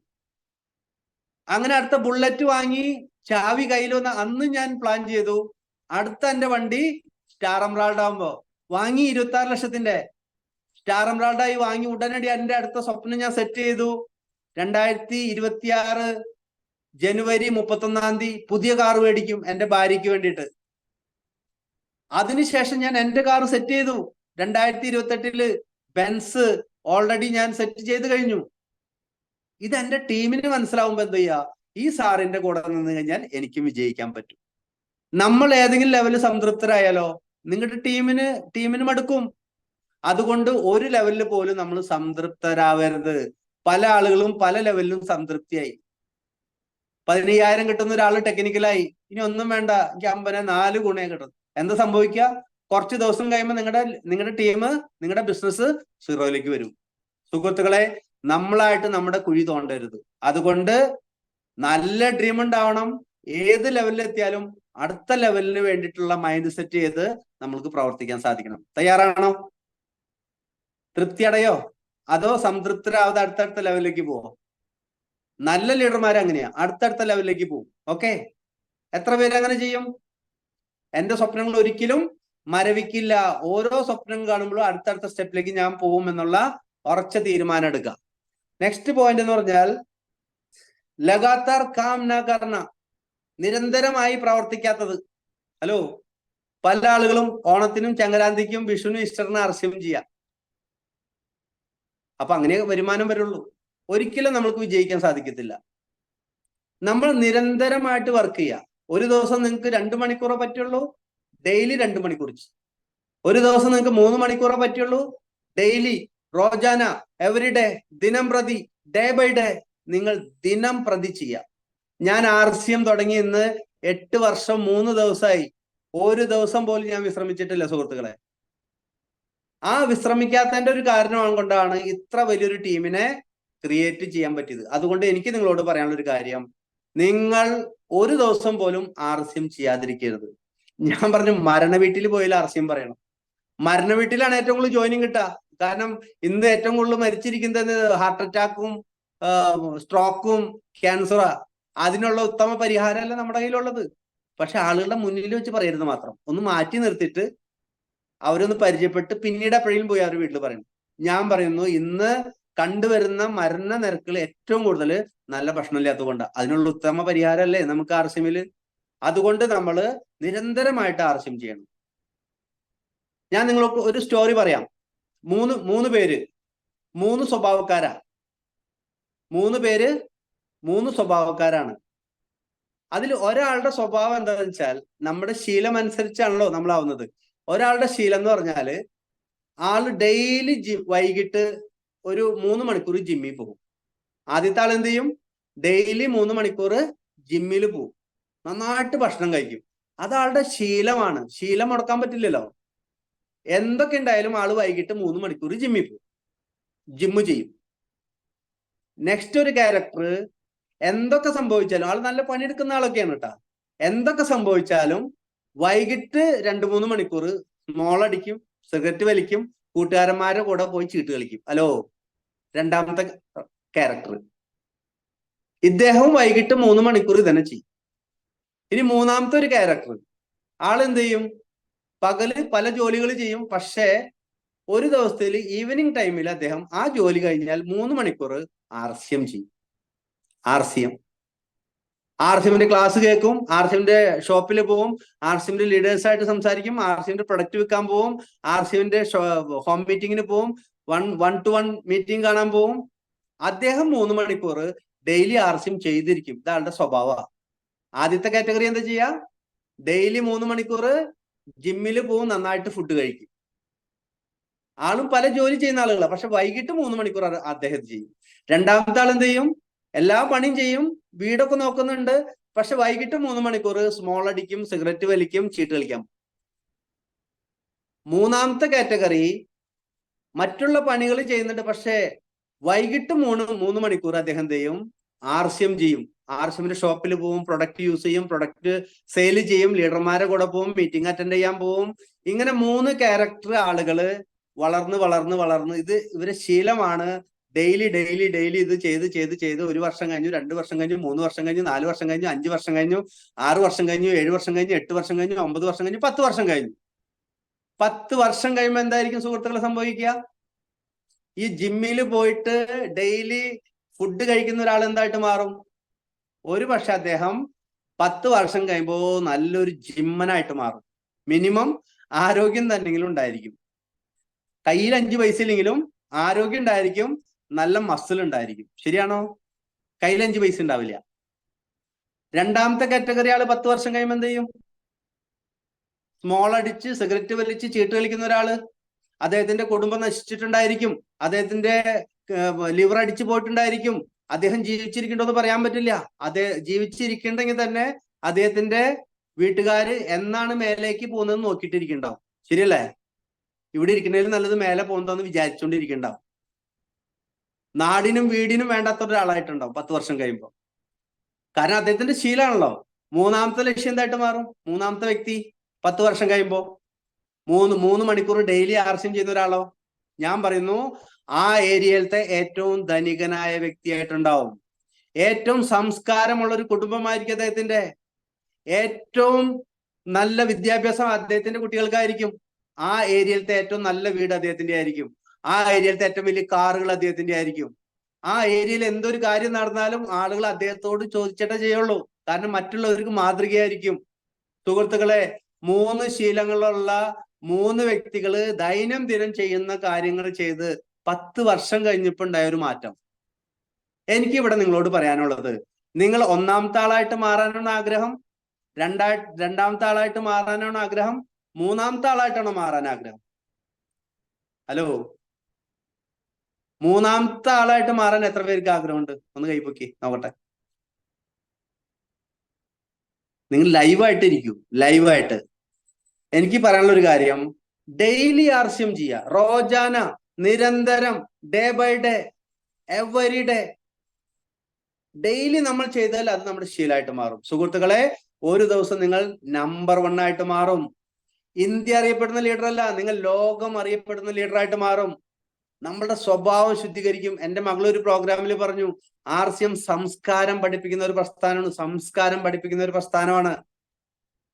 അങ്ങനെ അടുത്ത ബുള്ളറ്റ് വാങ്ങി, ചാവി കയ്യിൽ വന്ന അന്ന് ഞാൻ പ്ലാൻ ചെയ്തു, അടുത്ത എന്റെ വണ്ടി സ്റ്റാർ എമറാൾഡ് ആകുമ്പോ വാങ്ങി 26 ലക്ഷത്തിന്റെ സ്റ്റാർ എമറാൾഡായി വാങ്ങി ഉടനടി എന്റെ അടുത്ത സ്വപ്നം ഞാൻ സെറ്റ് ചെയ്തു. 2026 ജനുവരി 31 പുതിയ കാർ മേടിക്കും എന്റെ ഭാര്യയ്ക്ക് വേണ്ടിയിട്ട്. അതിനുശേഷം ഞാൻ എന്റെ കാർ സെറ്റ് ചെയ്തു. 2028 ബെൻസ് ഓൾറെഡി ഞാൻ സെറ്റ് ചെയ്ത് കഴിഞ്ഞു. ഇത് എന്റെ ടീമിന് മനസ്സിലാവുമ്പോ എന്ത് ചെയ്യാ? ഈ സാറിന്റെ കൂടെ നിന്ന് കഴിഞ്ഞാൽ എനിക്കും വിജയിക്കാൻ പറ്റും. നമ്മൾ ഏതെങ്കിലും ലെവലിൽ സംതൃപ്തരായാലോ നിങ്ങളുടെ ടീമിന് മടുക്കും. അതുകൊണ്ട് ഒരു ലെവലിൽ പോലും നമ്മൾ സംതൃപ്തരാവരുത്. പല ആളുകളും പല ലെവലിലും സംതൃപ്തിയായി. 15,000 കിട്ടുന്ന ഒരാൾ ടെക്നിക്കലായി, ഇനി ഒന്നും വേണ്ട, എനിക്ക് 50 4 ഗുണേ കിട്ടും. എന്താ സംഭവിക്കുക? കുറച്ച് ദിവസം കഴിയുമ്പോൾ നിങ്ങളുടെ ടീം, നിങ്ങളുടെ ബിസിനസ് സീറോയിലേക്ക് വരും. സുഹൃത്തുക്കളെ, നമ്മളായിട്ട് നമ്മുടെ കുഴി തോണ്ടരുത്. അതുകൊണ്ട് നല്ല ഡ്രീം ഉണ്ടാവണം. ഏത് ലെവലിലെത്തിയാലും അടുത്ത ലെവലിന് വേണ്ടിയിട്ടുള്ള മൈൻഡ് സെറ്റ് ചെയ്ത് നമ്മൾക്ക് പ്രവർത്തിക്കാൻ സാധിക്കണം. തയ്യാറാണോ? തൃപ്തി അടയോ അതോ സംതൃപ്തരാവാതെ അടുത്തടുത്ത ലെവലിലേക്ക് പോവോ? നല്ല ലീഡർമാർ അങ്ങനെയാ, അടുത്തടുത്ത ലെവലിലേക്ക് പോകും. ഓക്കെ, എത്ര പേര് അങ്ങനെ ചെയ്യും? എന്റെ സ്വപ്നങ്ങൾ ഒരിക്കലും മരവിക്കില്ല. ഓരോ സ്വപ്നം കാണുമ്പോഴും അടുത്തടുത്ത സ്റ്റെപ്പിലേക്ക് ഞാൻ പോകും എന്നുള്ള ഉറച്ച തീരുമാനം എടുക്കുക. നെക്സ്റ്റ് പോയിന്റ് എന്ന് പറഞ്ഞാൽ ലഗാത്താർ കാം ന കർണ, നിരന്തരമായി പ്രവർത്തിക്കാത്തത്. ഹലോ, പല ആളുകളും ഓണത്തിനും സംക്രാന്തിക്കും വിഷുവിനും ഈസ്റ്ററിനും അർസ്യം ചെയ്യാം. അപ്പൊ അങ്ങനെ വരുമാനം വരുള്ളൂ. ഒരിക്കലും നമ്മൾക്ക് വിജയിക്കാൻ സാധിക്കത്തില്ല. നമ്മൾ നിരന്തരമായിട്ട് വർക്ക് ചെയ്യുക. ഒരു ദിവസം നിങ്ങൾക്ക് 2 മണിക്കൂറേ പറ്റുള്ളൂ, ഡെയിലി 2 മണിക്കൂർ. ഒരു ദിവസം നിങ്ങൾക്ക് 3 മണിക്കൂറേ പറ്റുള്ളൂ, ഡെയിലി, റോജാന, എവറി ഡേ, ദിനം പ്രതി, ഡേ ബൈ ഡേ നിങ്ങൾ ദിനം പ്രതി ചെയ്യുക. ഞാൻ RCM തുടങ്ങി ഇന്ന് 8 വർഷം 3 ദിവസമായി. ഒരു ദിവസം പോലും ഞാൻ വിശ്രമിച്ചിട്ടില്ല സുഹൃത്തുക്കളെ. ആ വിശ്രമിക്കാത്തതിന്റെ ഒരു കാരണം കൊണ്ടാണ് ഇത്ര വലിയൊരു ടീമിനെ ക്രിയേറ്റ് ചെയ്യാൻ പറ്റിയത്. അതുകൊണ്ട് എനിക്ക് നിങ്ങളോട് പറയാനുള്ള ഒരു കാര്യം, നിങ്ങൾ ഒരു ദിവസം പോലും RCM ചെയ്യാതിരിക്കരുത്. ഞാൻ പറഞ്ഞു, മരണ വീട്ടിൽ പോയാൽ RCM പറയണം. മരണ വീട്ടിലാണ് ഏറ്റവും കൂടുതൽ ജോയിനിങ് കിട്ടുക. കാരണം ഇന്ന് ഏറ്റവും കൂടുതൽ മരിച്ചിരിക്കുന്നത് ഹാർട്ട് അറ്റാക്കും സ്ട്രോക്കും ക്യാൻസറാ. അതിനുള്ള ഉത്തമ പരിഹാരമല്ല നമ്മുടെ കയ്യിലുള്ളത്. പക്ഷെ ആളുകളുടെ മുന്നിൽ വെച്ച് പറയരുത് മാത്രം. ഒന്ന് മാറ്റി നിർത്തിയിട്ട് അവരൊന്ന് പരിചയപ്പെട്ട് പിന്നീട് എപ്പോഴേലും പോയി അവർ വീട്ടിൽ പറയണം. ഞാൻ പറയുന്നു, ഇന്ന് കണ്ടുവരുന്ന മരണ നിരക്കുകൾ ഏറ്റവും കൂടുതൽ നല്ല ഭക്ഷണം ഇല്ലാത്തത് കൊണ്ടാണ്. അതിനുള്ള ഉത്തമ പരിഹാരമല്ലേ നമുക്ക് RCMല്. അതുകൊണ്ട് നമ്മൾ നിരന്തരമായിട്ട് RCM ചെയ്യണം. ഞാൻ നിങ്ങൾക്ക് ഒരു സ്റ്റോറി പറയാം. മൂന്ന് പേര് 3 സ്വഭാവക്കാരാ. 3 പേര് 3 സ്വഭാവക്കാരാണ്. അതിൽ ഒരാളുടെ സ്വഭാവം എന്താണെന്ന് വെച്ചാൽ, നമ്മുടെ ശീലം അനുസരിച്ചാണല്ലോ നമ്മളാവുന്നത്. ഒരാളുടെ ശീലം എന്ന് പറഞ്ഞാല് ആള് ഡെയിലി വൈകിട്ട് ഒരു 3 മണിക്കൂർ ജിമ്മിൽ പോകും. ആദ്യത്തെ ആൾ എന്ത് ചെയ്യും? ഡെയിലി 3 മണിക്കൂർ ജിമ്മിൽ പോകും, നന്നായിട്ട് ഭക്ഷണം കഴിക്കും. അതാളുടെ ശീലമാണ്. ശീലം മുടക്കാൻ പറ്റില്ലല്ലോ. എന്തൊക്കെ ഉണ്ടായാലും ആള് വൈകിട്ട് 3 മണിക്കൂർ ജിമ്മിൽ പോകും, ജിമ്മ് ചെയ്യും. നെക്സ്റ്റ് ഒരു ക്യാരക്ടർ, എന്തൊക്കെ സംഭവിച്ചാലും, ആള് നല്ല പണിയെടുക്കുന്ന ആളൊക്കെയാണ് കേട്ടാ, എന്തൊക്കെ സംഭവിച്ചാലും വൈകിട്ട് 2-3 മണിക്കൂർ മോളടിക്കും, സിഗരറ്റ് വലിക്കും, കൂട്ടുകാരന്മാരുടെ കൂടെ പോയി ചീട്ട് കളിക്കും. ഹലോ, രണ്ടാമത്തെ ക്യാരക്ടർ. ഇദ്ദേഹം വൈകിട്ട് 3 മണിക്കൂർ ഇതന്നെ ചെയ്യും. ഇനി മൂന്നാമത്തെ ഒരു ക്യാരക്ടർ, ആളെന്ത് ചെയ്യും? പകല് പല ജോലികൾ ചെയ്യും, പക്ഷേ ഒരു ദിവസത്തിൽ ഈവനിങ് ടൈമിൽ അദ്ദേഹം ആ ജോലി കഴിഞ്ഞാൽ 3 മണിക്കൂർ RCM ചെയ്യും. RCMന്റെ ക്ലാസ് കേൾക്കും, RCMന്റെ ഷോപ്പിൽ പോവും, RCMന്റെ ലീഡേഴ്സായിട്ട് സംസാരിക്കും, RCMന്റെ പ്രൊഡക്റ്റ് വിൽക്കാൻ പോവും, RCMന്റെ ഹോം മീറ്റിങ്ങിന് പോവും, വൺ ടു വൺ മീറ്റിംഗ് കാണാൻ പോവും. അദ്ദേഹം 3 മണിക്കൂർ ഡെയിലി RCM ചെയ്തിരിക്കും. ഇതാളുടെ സ്വഭാവമാണ്. ആദ്യത്തെ കാറ്റഗറി എന്താ ചെയ്യാ? ഡെയിലി 3 മണിക്കൂർ ജിമ്മിൽ പോവും, നന്നായിട്ട് ഫുഡ് കഴിക്കും. ആളും പല ജോലി ചെയ്യുന്ന ആളുകളാണ്, പക്ഷെ വൈകിട്ട് 3 മണിക്കൂർ അദ്ദേഹം ചെയ്യും. രണ്ടാമത്തെ ആൾ എന്ത് ചെയ്യും? എല്ലാ പണിയും ചെയ്യും, വീടൊക്കെ നോക്കുന്നുണ്ട്, പക്ഷെ വൈകിട്ട് 3 മണിക്കൂർ സ്മോൾ അടിക്കും, സിഗരറ്റ് വലിക്കും, ചീട്ട് കളിക്കാം. മൂന്നാമത്തെ കാറ്റഗറി മറ്റുള്ള പണികൾ ചെയ്യുന്നുണ്ട്, പക്ഷേ വൈകിട്ട് 3 മണിക്കൂർ അദ്ദേഹം എന്ത് ചെയ്യും? RCM ചെയ്യും. RCMന്റെ ഷോപ്പിൽ പോവും, പ്രൊഡക്റ്റ് യൂസ് ചെയ്യും, പ്രൊഡക്റ്റ് സെയിൽ ചെയ്യും, ലീഡർമാരെ കൂടെ പോവും, മീറ്റിംഗ് അറ്റൻഡ് ചെയ്യാൻ പോവും. ഇങ്ങനെ 3 ക്യാരക്ടർ ആളുകള് വളർന്ന് ഇത് ഇവരെ ശീലമാണ്. ഡെയിലി ഇത് ചെയ്ത് 1 വർഷം കഴിഞ്ഞു, 2 വർഷം കഴിഞ്ഞു, 3 വർഷം കഴിഞ്ഞു, 4 വർഷം കഴിഞ്ഞു, 5 വർഷം കഴിഞ്ഞു, 6 വർഷം കഴിഞ്ഞു, 7 വർഷം കഴിഞ്ഞു, 8 വർഷം കഴിഞ്ഞു, 9 വർഷം കഴിഞ്ഞു, 10 വർഷം കഴിഞ്ഞു. 10 വർഷം കഴിയുമ്പോൾ എന്തായിരിക്കും സുഹൃത്തുക്കളെ സംഭവിക്കുക? ഈ ജിമ്മിൽ പോയിട്ട് ഡെയിലി ഫുഡ് കഴിക്കുന്ന ഒരാൾ എന്തായിട്ട് മാറും? ഒരു പക്ഷെ അദ്ദേഹം 10 വർഷം കഴിയുമ്പോൾ നല്ലൊരു ജിമ്മനായിട്ട് മാറും. മിനിമം ആരോഗ്യം തന്നെങ്കിലും ഉണ്ടായിരിക്കും. കയ്യിൽ 5 പൈസ ഇല്ലെങ്കിലും ആരോഗ്യം ഉണ്ടായിരിക്കും, നല്ല മസിൽ ഉണ്ടായിരിക്കും. ശരിയാണോ? കയ്യിൽ 5 പൈസ ഉണ്ടാവില്ല. രണ്ടാമത്തെ കാറ്റഗറി ആള് 10 വർഷം കഴിയുമ്പോൾ എന്ത് ചെയ്യും? സ്മോൾ അടിച്ച് സിഗരറ്റ് വലിച്ച് ചീട്ട് കളിക്കുന്ന ഒരാള്, അദ്ദേഹത്തിന്റെ കുടുംബം നശിച്ചിട്ടുണ്ടായിരിക്കും, അദ്ദേഹത്തിന്റെ ലിവർ അടിച്ചു പോയിട്ടുണ്ടായിരിക്കും, അദ്ദേഹം ജീവിച്ചിരിക്കണ്ടോ എന്ന് പറയാൻ പറ്റില്ല. ജീവിച്ചിരിക്കണ്ടെങ്കിൽ തന്നെ അദ്ദേഹത്തിന്റെ വീട്ടുകാര് എന്നാണ് മേലേക്ക് പോകുന്നതെന്ന് നോക്കിയിട്ടിരിക്കണ്ടാവും. ശരിയല്ലേ? ഇവിടെ ഇരിക്കുന്നതിൽ നല്ലത് മേലെ പോകുന്നതെന്ന് വിചാരിച്ചുകൊണ്ടിരിക്കണ്ടാവും. നാടിനും വീടിനും വേണ്ടാത്ത ഒരാളായിട്ടുണ്ടാവും 10 വർഷം കഴിയുമ്പോൾ. കാരണം അദ്ദേഹത്തിന്റെ ശീലമാണല്ലോ. മൂന്നാമത്തെ ലക്ഷ്യം എന്തായിട്ട് മാറും? മൂന്നാമത്തെ വ്യക്തി 10 വർഷം കഴിയുമ്പോൾ 3 മണിക്കൂർ ഡെയിലി RCM ചെയ്യുന്ന ഒരാളോ? ഞാൻ പറയുന്നു, ആ ഏരിയയിലത്തെ ഏറ്റവും ധനികനായ വ്യക്തിയായിട്ടുണ്ടാവും. ഏറ്റവും സംസ്കാരമുള്ള ഒരു കുടുംബമായിരിക്കും അദ്ദേഹത്തിന്റെ. ഏറ്റവും നല്ല വിദ്യാഭ്യാസം അദ്ദേഹത്തിന്റെ കുട്ടികൾക്കായിരിക്കും. ആ ഏരിയയിലത്തെ ഏറ്റവും നല്ല വീട് അദ്ദേഹത്തിന്റെ ആയിരിക്കും. ആ ഏരിയയിലത്തെ ഏറ്റവും വലിയ കാറുകൾ അദ്ദേഹത്തിന്റെ ആയിരിക്കും. ആ ഏരിയയിൽ എന്തൊരു കാര്യം നടന്നാലും ആളുകൾ അദ്ദേഹത്തോട് ചോദിച്ചിട്ടേ ചെയ്യുള്ളൂ. കാരണം മറ്റുള്ളവർക്ക് മാതൃകയായിരിക്കും. സുഹൃത്തുക്കളെ, 3 ശീലങ്ങളുള്ള 3 വ്യക്തികള് ദൈനംദിനം ചെയ്യുന്ന കാര്യങ്ങൾ ചെയ്ത് 10 വർഷം കഴിഞ്ഞപ്പോൾ ഉണ്ടായ ഒരു മാറ്റം. എനിക്ക് ഇവിടെ നിങ്ങളോട് പറയാനുള്ളത്, നിങ്ങൾ ഒന്നാമത്തെ ആളായിട്ട് മാറാനാണ് ആഗ്രഹം? രണ്ടാമത്തെ ആളായിട്ട് മാറാനാണ് ആഗ്രഹം? മൂന്നാമത്തെ ആളായിട്ടാണോ മാറാൻ ആഗ്രഹം? ഹലോ, മൂന്നാമത്തെ ആളായിട്ട് മാറാൻ എത്ര പേർക്ക് ആഗ്രഹമുണ്ട്? ഒന്ന് കൈപ്പൊക്കി നോക്കട്ടെ. നിങ്ങൾ ലൈവായിട്ട് ഇരിക്കൂ, ലൈവായിട്ട്. എനിക്ക് പറയാനുള്ള ഒരു കാര്യം, ഡെയിലി RCM ചെയ്യുക, റോജാന, നിരന്തരം, day by day, every day. Daily നമ്മൾ ചെയ്താൽ അത് നമ്മുടെ ശീലമായിട്ട് മാറും. സുഹൃത്തുക്കളെ, ഒരു ദിവസം നിങ്ങൾ നമ്പർ 1 ആയിട്ട് മാറും. ഇന്ത്യ അറിയപ്പെടുന്ന ലീഡർ അല്ല, നിങ്ങൾ ലോകം അറിയപ്പെടുന്ന ലീഡറായിട്ട് മാറും. നമ്മളുടെ സ്വഭാവം ശുദ്ധീകരിക്കും. എൻ്റെ മകളൊരു പ്രോഗ്രാമിൽ പറഞ്ഞു, RCM സംസ്കാരം പഠിപ്പിക്കുന്ന ഒരു പ്രസ്ഥാനമാണ്. സംസ്കാരം പഠിപ്പിക്കുന്ന ഒരു പ്രസ്ഥാനമാണ്.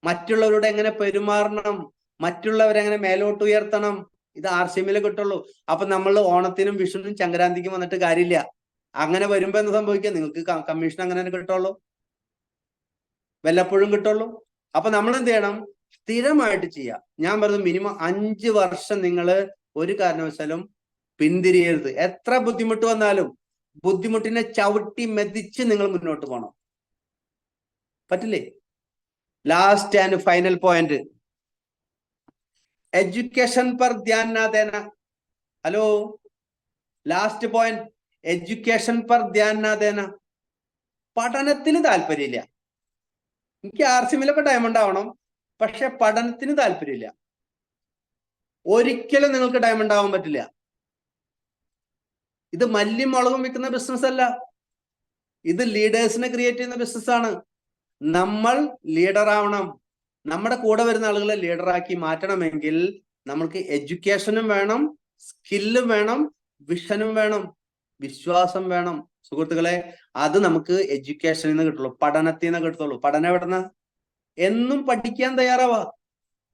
മറ്റുള്ളവരോട് എങ്ങനെ പെരുമാറണം, മറ്റുള്ളവരെങ്ങനെ മേലോട്ട് ഉയർത്തണം, ഇത് RCMൽ കിട്ടുള്ളൂ. അപ്പൊ നമ്മൾ ഓണത്തിനും വിഷുവിനും സംക്രാന്തിക്കും വന്നിട്ട് കാര്യമില്ല. അങ്ങനെ വരുമ്പോ എന്ത് സംഭവിക്കുക? നിങ്ങൾക്ക് കമ്മീഷൻ അങ്ങനെ തന്നെ കിട്ടുള്ളൂ, വല്ലപ്പോഴും കിട്ടുള്ളൂ. അപ്പൊ നമ്മൾ എന്ത് ചെയ്യണം? സ്ഥിരമായിട്ട് ചെയ്യാം. ഞാൻ പറയുന്നത് മിനിമം 5 വർഷം നിങ്ങൾ ഒരു കാരണവശാലും പിന്തിരിയരുത്. എത്ര ബുദ്ധിമുട്ട് വന്നാലും ബുദ്ധിമുട്ടിനെ ചവിട്ടി മെതിച്ച് നിങ്ങൾ മുന്നോട്ട് പോകണം. പറ്റില്ലേ? Last and final point, education पर ध्यान ना देना. ഹലോ, ലാസ്റ്റ് പോയിന്റ്, എഡ്യൂക്കേഷൻ पर ध्यान ना देना. പഠനത്തിന് താല്പര്യമില്ല. എനിക്ക് RCMലൊക്കെ ഡയമണ്ട് ആവണം, പക്ഷെ പഠനത്തിന് താല്പര്യമില്ല. ഒരിക്കലും നിങ്ങൾക്ക് ഡയമണ്ട് ആവാൻ പറ്റില്ല. ഇത് മല്ലിയും മുളകും വിൽക്കുന്ന ബിസിനസ് അല്ല, ഇത് ലീഡേഴ്സിനെ ക്രിയേറ്റ് ചെയ്യുന്ന ബിസിനസ്സാണ്. നമ്മൾ ലീഡർ ആവണം. നമ്മുടെ കൂടെ വരുന്ന ആളുകളെ ലീഡറാക്കി മാറ്റണമെങ്കിൽ നമ്മൾക്ക് എഡ്യൂക്കേഷനും വേണം, സ്കില്ലും വേണം, വിഷനും വേണം, വിശ്വാസം വേണം. സുഹൃത്തുക്കളെ, അത് നമുക്ക് എഡ്യൂക്കേഷനിൽ നിന്ന് കിട്ടുള്ളൂ, പഠനത്തിൽ നിന്ന് കിട്ടുള്ളൂ. പഠനം എവിടുന്ന? എന്നും പഠിക്കാൻ തയ്യാറാവാ.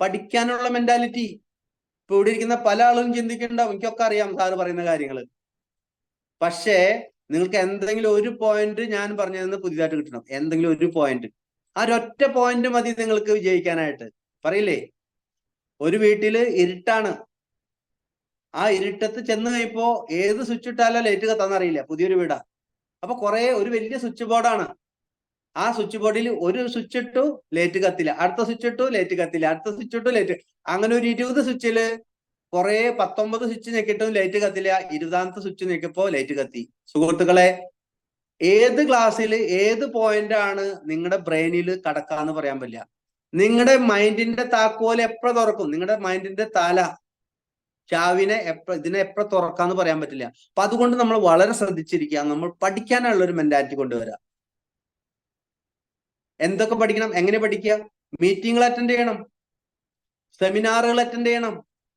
പഠിക്കാനുള്ള മെന്റാലിറ്റി. ഇപ്പൊ ഇവിടെ ഇരിക്കുന്ന പല ആളുകളും ചിന്തിക്കുന്നുണ്ടാവും, എനിക്കൊക്കെ അറിയാം സാറ് പറയുന്ന കാര്യങ്ങൾ. പക്ഷേ നിങ്ങൾക്ക് എന്തെങ്കിലും ഒരു പോയിന്റ് ഞാൻ പറഞ്ഞതെന്ന് പുതിയതായിട്ട് കിട്ടണം. എന്തെങ്കിലും ഒരു പോയിന്റ്, ആ ഒരൊറ്റ പോയിന്റ് മതി നിങ്ങൾക്ക് വിജയിക്കാനായിട്ട്. പറയില്ലേ, ഒരു വീട്ടില് ഇരുട്ടാണ്, ആ ഇരുട്ടത്ത് ചെന്ന് കഴിയുമ്പോ ഏത് സ്വിച്ച് ഇട്ടാലോ ലൈറ്റ് കത്താന്നറിയില്ല. പുതിയൊരു വീടാ, അപ്പൊ ഒരു വലിയ സ്വിച്ച് ബോർഡാണ്. ആ സ്വിച്ച് ബോർഡിൽ ഒരു സ്വിച്ച് ഇട്ടു ലൈറ്റ് കത്തില്ല, അടുത്ത സ്വിച്ച് ഇട്ടു ലൈറ്റ് കത്തില്ല, അടുത്ത സ്വിച്ച് ഇട്ടു ലൈറ്റ്. അങ്ങനെ ഒരു 20 സ്വിച്ചില് 19 സ്വിച്ച് ഞെക്കിട്ടും ലൈറ്റ് കത്തില്ല. 20ാമത്തെ സ്വിച്ച് ഞെക്കിയപ്പോ ലൈറ്റ് കത്തി. സുഹൃത്തുക്കളെ, ഏത് ക്ലാസ്സിൽ ഏത് പോയിന്റ് ആണ് നിങ്ങളുടെ ബ്രെയിനിൽ കടക്കാന്ന് പറയാൻ പറ്റില്ല. നിങ്ങളുടെ മൈൻഡിന്റെ താക്കോല് എപ്പോഴും തുറക്കും, നിങ്ങളുടെ മൈൻഡിന്റെ ചാവിനെ ഇതിനെ എപ്പോഴും തുറക്കാന്ന് പറയാൻ പറ്റില്ല. അപ്പൊ അതുകൊണ്ട് നമ്മൾ വളരെ ശ്രദ്ധിച്ചിരിക്കുക, നമ്മൾ പഠിക്കാനുള്ള ഒരു മെന്റാലിറ്റി കൊണ്ടുവരാം. എന്തൊക്കെ പഠിക്കണം, എങ്ങനെ പഠിക്കുക? മീറ്റിങ്ങുകൾ അറ്റൻഡ് ചെയ്യണം, സെമിനാറുകൾ അറ്റൻഡ് ചെയ്യണം,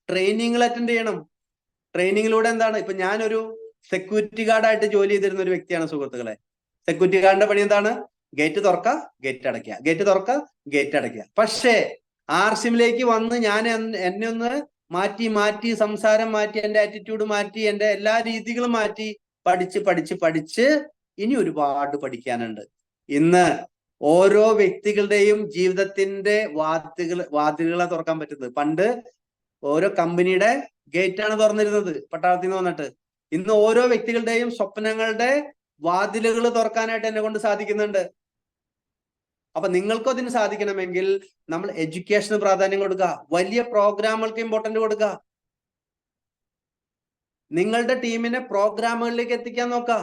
ട്രെയിനിങ്ങുകൾ അറ്റൻഡ് ചെയ്യണം. ട്രെയിനിങ്ങിലൂടെ എന്താണ്, ഇപ്പൊ ഞാനൊരു സെക്യൂരിറ്റി ഗാർഡായിട്ട് ജോലി ചെയ്തിരുന്ന ഒരു വ്യക്തിയാണ് സുഹൃത്തുക്കളെ. സെക്യൂരിറ്റി ഗാർഡിന്റെ പണി എന്താണ്? ഗേറ്റ് തുറക്കുക, ഗേറ്റ് അടയ്ക്കുക, ഗേറ്റ് തുറക്കുക, ഗേറ്റ് അടയ്ക്കുക. പക്ഷേ ആർസിമിലേക്ക് വന്ന് ഞാൻ എന്നെ ഒന്ന് മാറ്റി സംസാരം മാറ്റി, എന്റെ ആറ്റിറ്റ്യൂഡ് മാറ്റി, എന്റെ എല്ലാ രീതികളും മാറ്റി, പഠിച്ച് ഇനി ഒരുപാട് പഠിക്കാനുണ്ട്. ഇന്ന് ഓരോ വ്യക്തികളുടെയും ജീവിതത്തിന്റെ വാതിലുകളെ തുറക്കാൻ പറ്റുന്നത്. പണ്ട് ഓരോ കമ്പനിയുടെ ഗേറ്റ് ആണ് തുറന്നിരുന്നത് പട്ടാളത്തിൽ നിന്ന് വന്നിട്ട്. ഇന്ന് ഓരോ വ്യക്തികളുടെയും സ്വപ്നങ്ങളുടെ വാതിലുകൾ തുറക്കാനായിട്ട് എന്നെ കൊണ്ട് സാധിക്കുന്നുണ്ട്. അപ്പൊ നിങ്ങൾക്കും അതിന് സാധിക്കണമെങ്കിൽ നമ്മൾ എഡ്യൂക്കേഷന് പ്രാധാന്യം കൊടുക്കുക, വലിയ പ്രോഗ്രാമുകൾക്ക് ഇമ്പോർട്ടന്റ് കൊടുക്കുക, നിങ്ങളുടെ ടീമിനെ പ്രോഗ്രാമുകളിലേക്ക് എത്തിക്കാൻ നോക്കുക.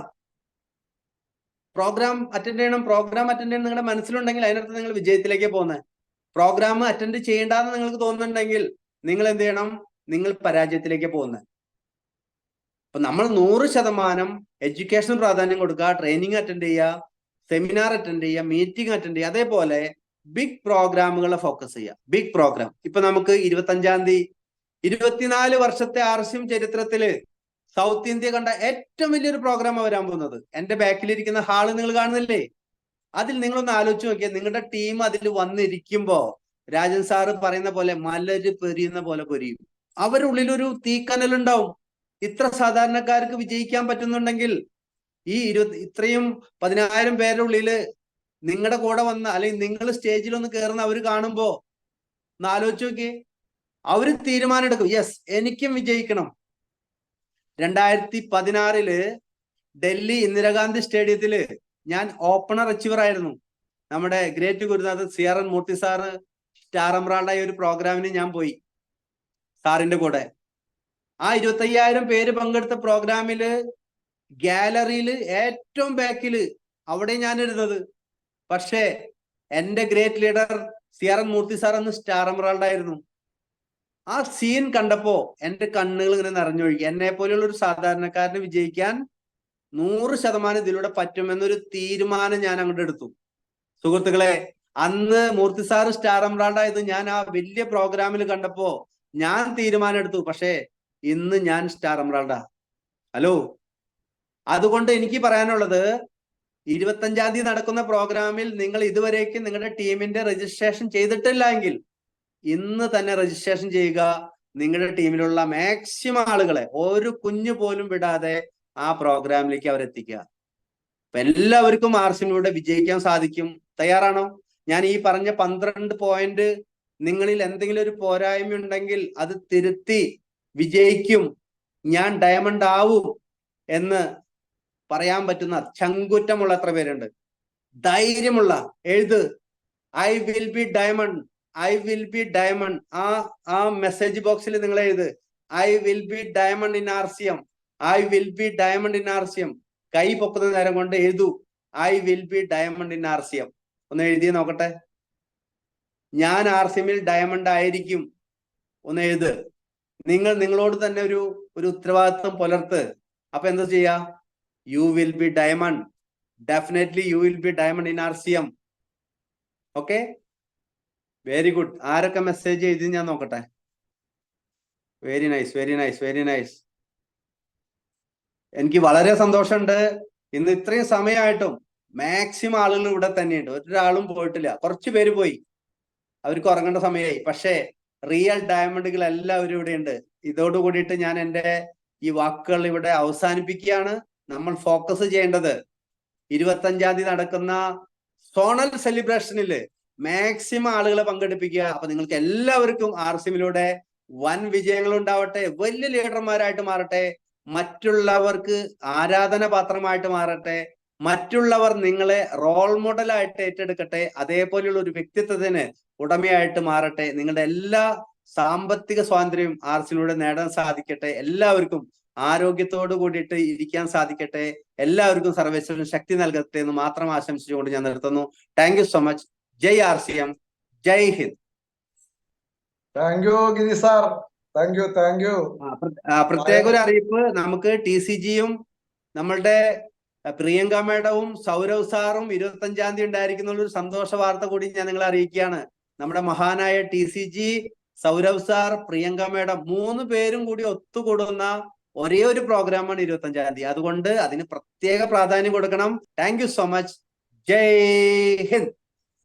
പ്രോഗ്രാം അറ്റൻഡ് ചെയ്യണം നിങ്ങളുടെ മനസ്സിലുണ്ടെങ്കിൽ അതിനർത്ഥം നിങ്ങൾ വിജയത്തിലേക്ക് പോകുന്നത്. പ്രോഗ്രാം അറ്റൻഡ് ചെയ്യേണ്ടെന്ന് നിങ്ങൾക്ക് തോന്നുന്നുണ്ടെങ്കിൽ നിങ്ങൾ എന്ത് ചെയ്യണം? നിങ്ങൾ പരാജയത്തിലേക്ക് പോകുന്നത്. അപ്പൊ നമ്മൾ 100% എഡ്യൂക്കേഷൻ പ്രാധാന്യം കൊടുക്കുക, ട്രെയിനിങ് അറ്റൻഡ് ചെയ്യുക, സെമിനാർ അറ്റൻഡ് ചെയ്യുക, മീറ്റിംഗ് അറ്റൻഡ് ചെയ്യുക. അതേപോലെ ബിഗ് പ്രോഗ്രാമുകളെ ഫോക്കസ് ചെയ്യുക. ബിഗ് പ്രോഗ്രാം ഇപ്പൊ നമുക്ക് 25-ാം തീയതി 24 വർഷത്തെ ആർസിഎം ചരിത്രത്തില് സൗത്ത് ഇന്ത്യ കണ്ട ഏറ്റവും വലിയൊരു പ്രോഗ്രാം വരാൻ പോകുന്നത്. എന്റെ ബാക്കിലിരിക്കുന്ന ഹാള് നിങ്ങൾ കാണുന്നില്ലേ? അതിൽ നിങ്ങളൊന്ന് ആലോചിച്ച് നോക്കിയാൽ നിങ്ങളുടെ ടീം അതിൽ വന്നിരിക്കുമ്പോ രാജൻ സാറ് പറയുന്ന പോലെ മലര് പൊരിയുന്ന പോലെ പൊരിയും. അവരുടെ ഉള്ളിലൊരു തീക്കനലുണ്ടാവും. ഇത്ര സാധാരണക്കാർക്ക് വിജയിക്കാൻ പറ്റുന്നുണ്ടെങ്കിൽ ഈ ഇത്രയും 10,000 പേരുടെ ഉള്ളില് നിങ്ങളുടെ കൂടെ വന്ന, അല്ലെങ്കിൽ നിങ്ങൾ സ്റ്റേജിൽ ഒന്ന് കയറുന്ന അവര് കാണുമ്പോ ഒന്ന് ആലോചിച്ച് നോക്കിയേ. അവര് തീരുമാനം എടുക്കും, യെസ് എനിക്കും വിജയിക്കണം. 2016 ഡൽഹി ഇന്ദിരാഗാന്ധി സ്റ്റേഡിയത്തില് ഞാൻ ഓപ്പണർ അച്ചീവർ ആയിരുന്നു. നമ്മുടെ ഗ്രേറ്റ് ഗുരുനാഥ് CRN മൂർത്തി സാറ് സ്റ്റാർ എംറാൾഡായ ഒരു പ്രോഗ്രാമിന് ഞാൻ പോയി സാറിന്റെ കൂടെ. ആ 25,000 പേര് പങ്കെടുത്ത പ്രോഗ്രാമില് ഗാലറിയില് ഏറ്റവും ബാക്കില് അവിടെ ഞാൻ ഇരുന്നത്. പക്ഷേ എന്റെ ഗ്രേറ്റ് ലീഡർ CRN മൂർത്തി സാർ അന്ന് സ്റ്റാർ എംറാൾഡായിരുന്നു. ആ സീൻ കണ്ടപ്പോ എന്റെ കണ്ണുകൾ ഇങ്ങനെ നിറഞ്ഞൊഴുകി. എന്നെ പോലെയുള്ള ഒരു സാധാരണക്കാരന് വിജയിക്കാൻ 100% ഇതിലൂടെ പറ്റുമെന്നൊരു തീരുമാനം ഞാൻ അങ്ങോട്ട് എടുത്തു. സുഹൃത്തുക്കളെ, അന്ന് മൂർത്തി സാറ് സ്റ്റാർ എംറാൾഡായത് ഞാൻ ആ വലിയ പ്രോഗ്രാമിൽ കണ്ടപ്പോ ഞാൻ തീരുമാനം എടുത്തു. പക്ഷേ ഇന്ന് ഞാൻ സ്റ്റാർ എംറാൾഡാ. ഹലോ, അതുകൊണ്ട് എനിക്ക് പറയാനുള്ളത്, 25-ാം തീയതി നടക്കുന്ന പ്രോഗ്രാമിൽ നിങ്ങൾ ഇതുവരേക്കും നിങ്ങളുടെ ടീമിന്റെ രജിസ്ട്രേഷൻ ചെയ്തിട്ടില്ല എങ്കിൽ ഇന്ന് തന്നെ രജിസ്ട്രേഷൻ ചെയ്യുക. നിങ്ങളുടെ ടീമിലുള്ള മാക്സിമം ആളുകളെ ഒരു കുഞ്ഞു പോലും വിടാതെ ആ പ്രോഗ്രാമിലേക്ക് അവരെത്തിക്കുക. അപ്പൊ എല്ലാവർക്കും ആർസിമിലൂടെ വിജയിക്കാൻ സാധിക്കും. തയ്യാറാണോ? ഞാൻ ഈ പറഞ്ഞ 12 പോയിന്റ് നിങ്ങളിൽ എന്തെങ്കിലും ഒരു പോരായ്മ ഉണ്ടെങ്കിൽ അത് തിരുത്തി വിജയിക്കും, ഞാൻ ഡയമണ്ട് ആവും എന്ന് പറയാൻ പറ്റുന്ന ചങ്കുറ്റമുള്ള എത്ര പേരുണ്ട്? ധൈര്യമുള്ള എഴുത്, I will be diamond, I will be diamond. ആ മെസ്സേജ് ബോക്സിൽ നിങ്ങൾ എഴുത്, I will be diamond in RCM, I will be diamond in RCM. കൈ പൊക്കുന്ന നേരം കൊണ്ട് എഴുതൂ, I will be diamond in RCM. ഒന്ന് എഴുതി നോക്കട്ടെ. ഞാൻ ആർസിഎമ്മിൽ ഡയമണ്ട് ആയിരിക്കും. ഒന്ന് എഴുത്. നിങ്ങളോട് തന്നെ ഒരു ഉത്തരവാദിത്വം പുലർത്ത്. അപ്പൊ എന്താ ചെയ്യാ? You will be diamond, definitely you will be diamond in RCM. Okay, very good. ആരൊക്കെ മെസ്സേജ് എഴുതി ഞാൻ നോക്കട്ടെ. Very nice, very nice, very nice. എനിക്ക് വളരെ സന്തോഷമുണ്ട്. ഇന്ന് ഇത്രയും സമയമായിട്ടും മാക്സിമം ആളുകൾ ഇവിടെ തന്നെയുണ്ട്, ഒരാളും പോയിട്ടില്ല. കുറച്ച് പേര് പോയി. അവർക്ക് ഉറങ്ങേണ്ട സമയമായി. പക്ഷേ റിയൽ ഡയമണ്ടുകൾ എല്ലാവരും ഇവിടെയുണ്ട്. ഇതോട് കൂടിയിട്ട് ഞാൻ എൻ്റെ ഈ വാക്കുകൾ ഇവിടെ അവസാനിപ്പിക്കുകയാണ്. നമ്മൾ ഫോക്കസ് ചെയ്യേണ്ടത് 25-ാം തീയതി നടക്കുന്ന സോണൽ സെലിബ്രേഷനിൽ മാക്സിമം ആളുകളെ പങ്കെടുപ്പിക്കുക. അപ്പൊ നിങ്ങൾക്ക് എല്ലാവർക്കും RCMലൂടെ വൻ വിജയങ്ങൾ ഉണ്ടാവട്ടെ, വലിയ ലീഡർമാരായിട്ട് മാറട്ടെ, മറ്റുള്ളവർക്ക് ആരാധന പാത്രമായിട്ട് മാറട്ടെ, മറ്റുള്ളവർ നിങ്ങളെ റോൾ മോഡലായിട്ട് ഏറ്റെടുക്കട്ടെ, അതേപോലെയുള്ള ഒരു വ്യക്തിത്വത്തിന് ഉടമയായിട്ട് മാറട്ടെ. നിങ്ങളുടെ എല്ലാ സാമ്പത്തിക സ്വാതന്ത്ര്യവും RCMലൂടെ നേടാൻ സാധിക്കട്ടെ. എല്ലാവർക്കും ആരോഗ്യത്തോടു കൂടിയിട്ട് ഇരിക്കാൻ സാധിക്കട്ടെ. എല്ലാവർക്കും സർവേശ്വരൻ ശക്തി നൽകട്ടെ എന്ന് മാത്രം ആശംസിച്ചുകൊണ്ട് ഞാൻ നിർത്തുന്നു. Thank you so much. ജയ് RCM, ജയ് Hind. Thank you Giri sir, thank you, thank you. പ്രത്യേക ഒരു അറിയിപ്പ്, നമുക്ക് TCGയും നമ്മളുടെ പ്രിയങ്ക മേഡവും സൗരവ് സാറും 25-ാം തീയതി ഉണ്ടായിരിക്കുന്ന ഒരു സന്തോഷ വാർത്ത കൂടി ഞാൻ നിങ്ങളെ അറിയിക്കുകയാണ്. നമ്മുടെ മഹാനായ TCG, Sourav sir, Priyanka madam 3 പേരും കൂടി ഒത്തുകൂടുന്ന ഒരേ ഒരു പ്രോഗ്രാമാണ് 25-ാം തീയതി. അതുകൊണ്ട് അതിന് പ്രത്യേക പ്രാധാന്യം കൊടുക്കണം. Thank you so much. ജയ് ഹിന്ദ്.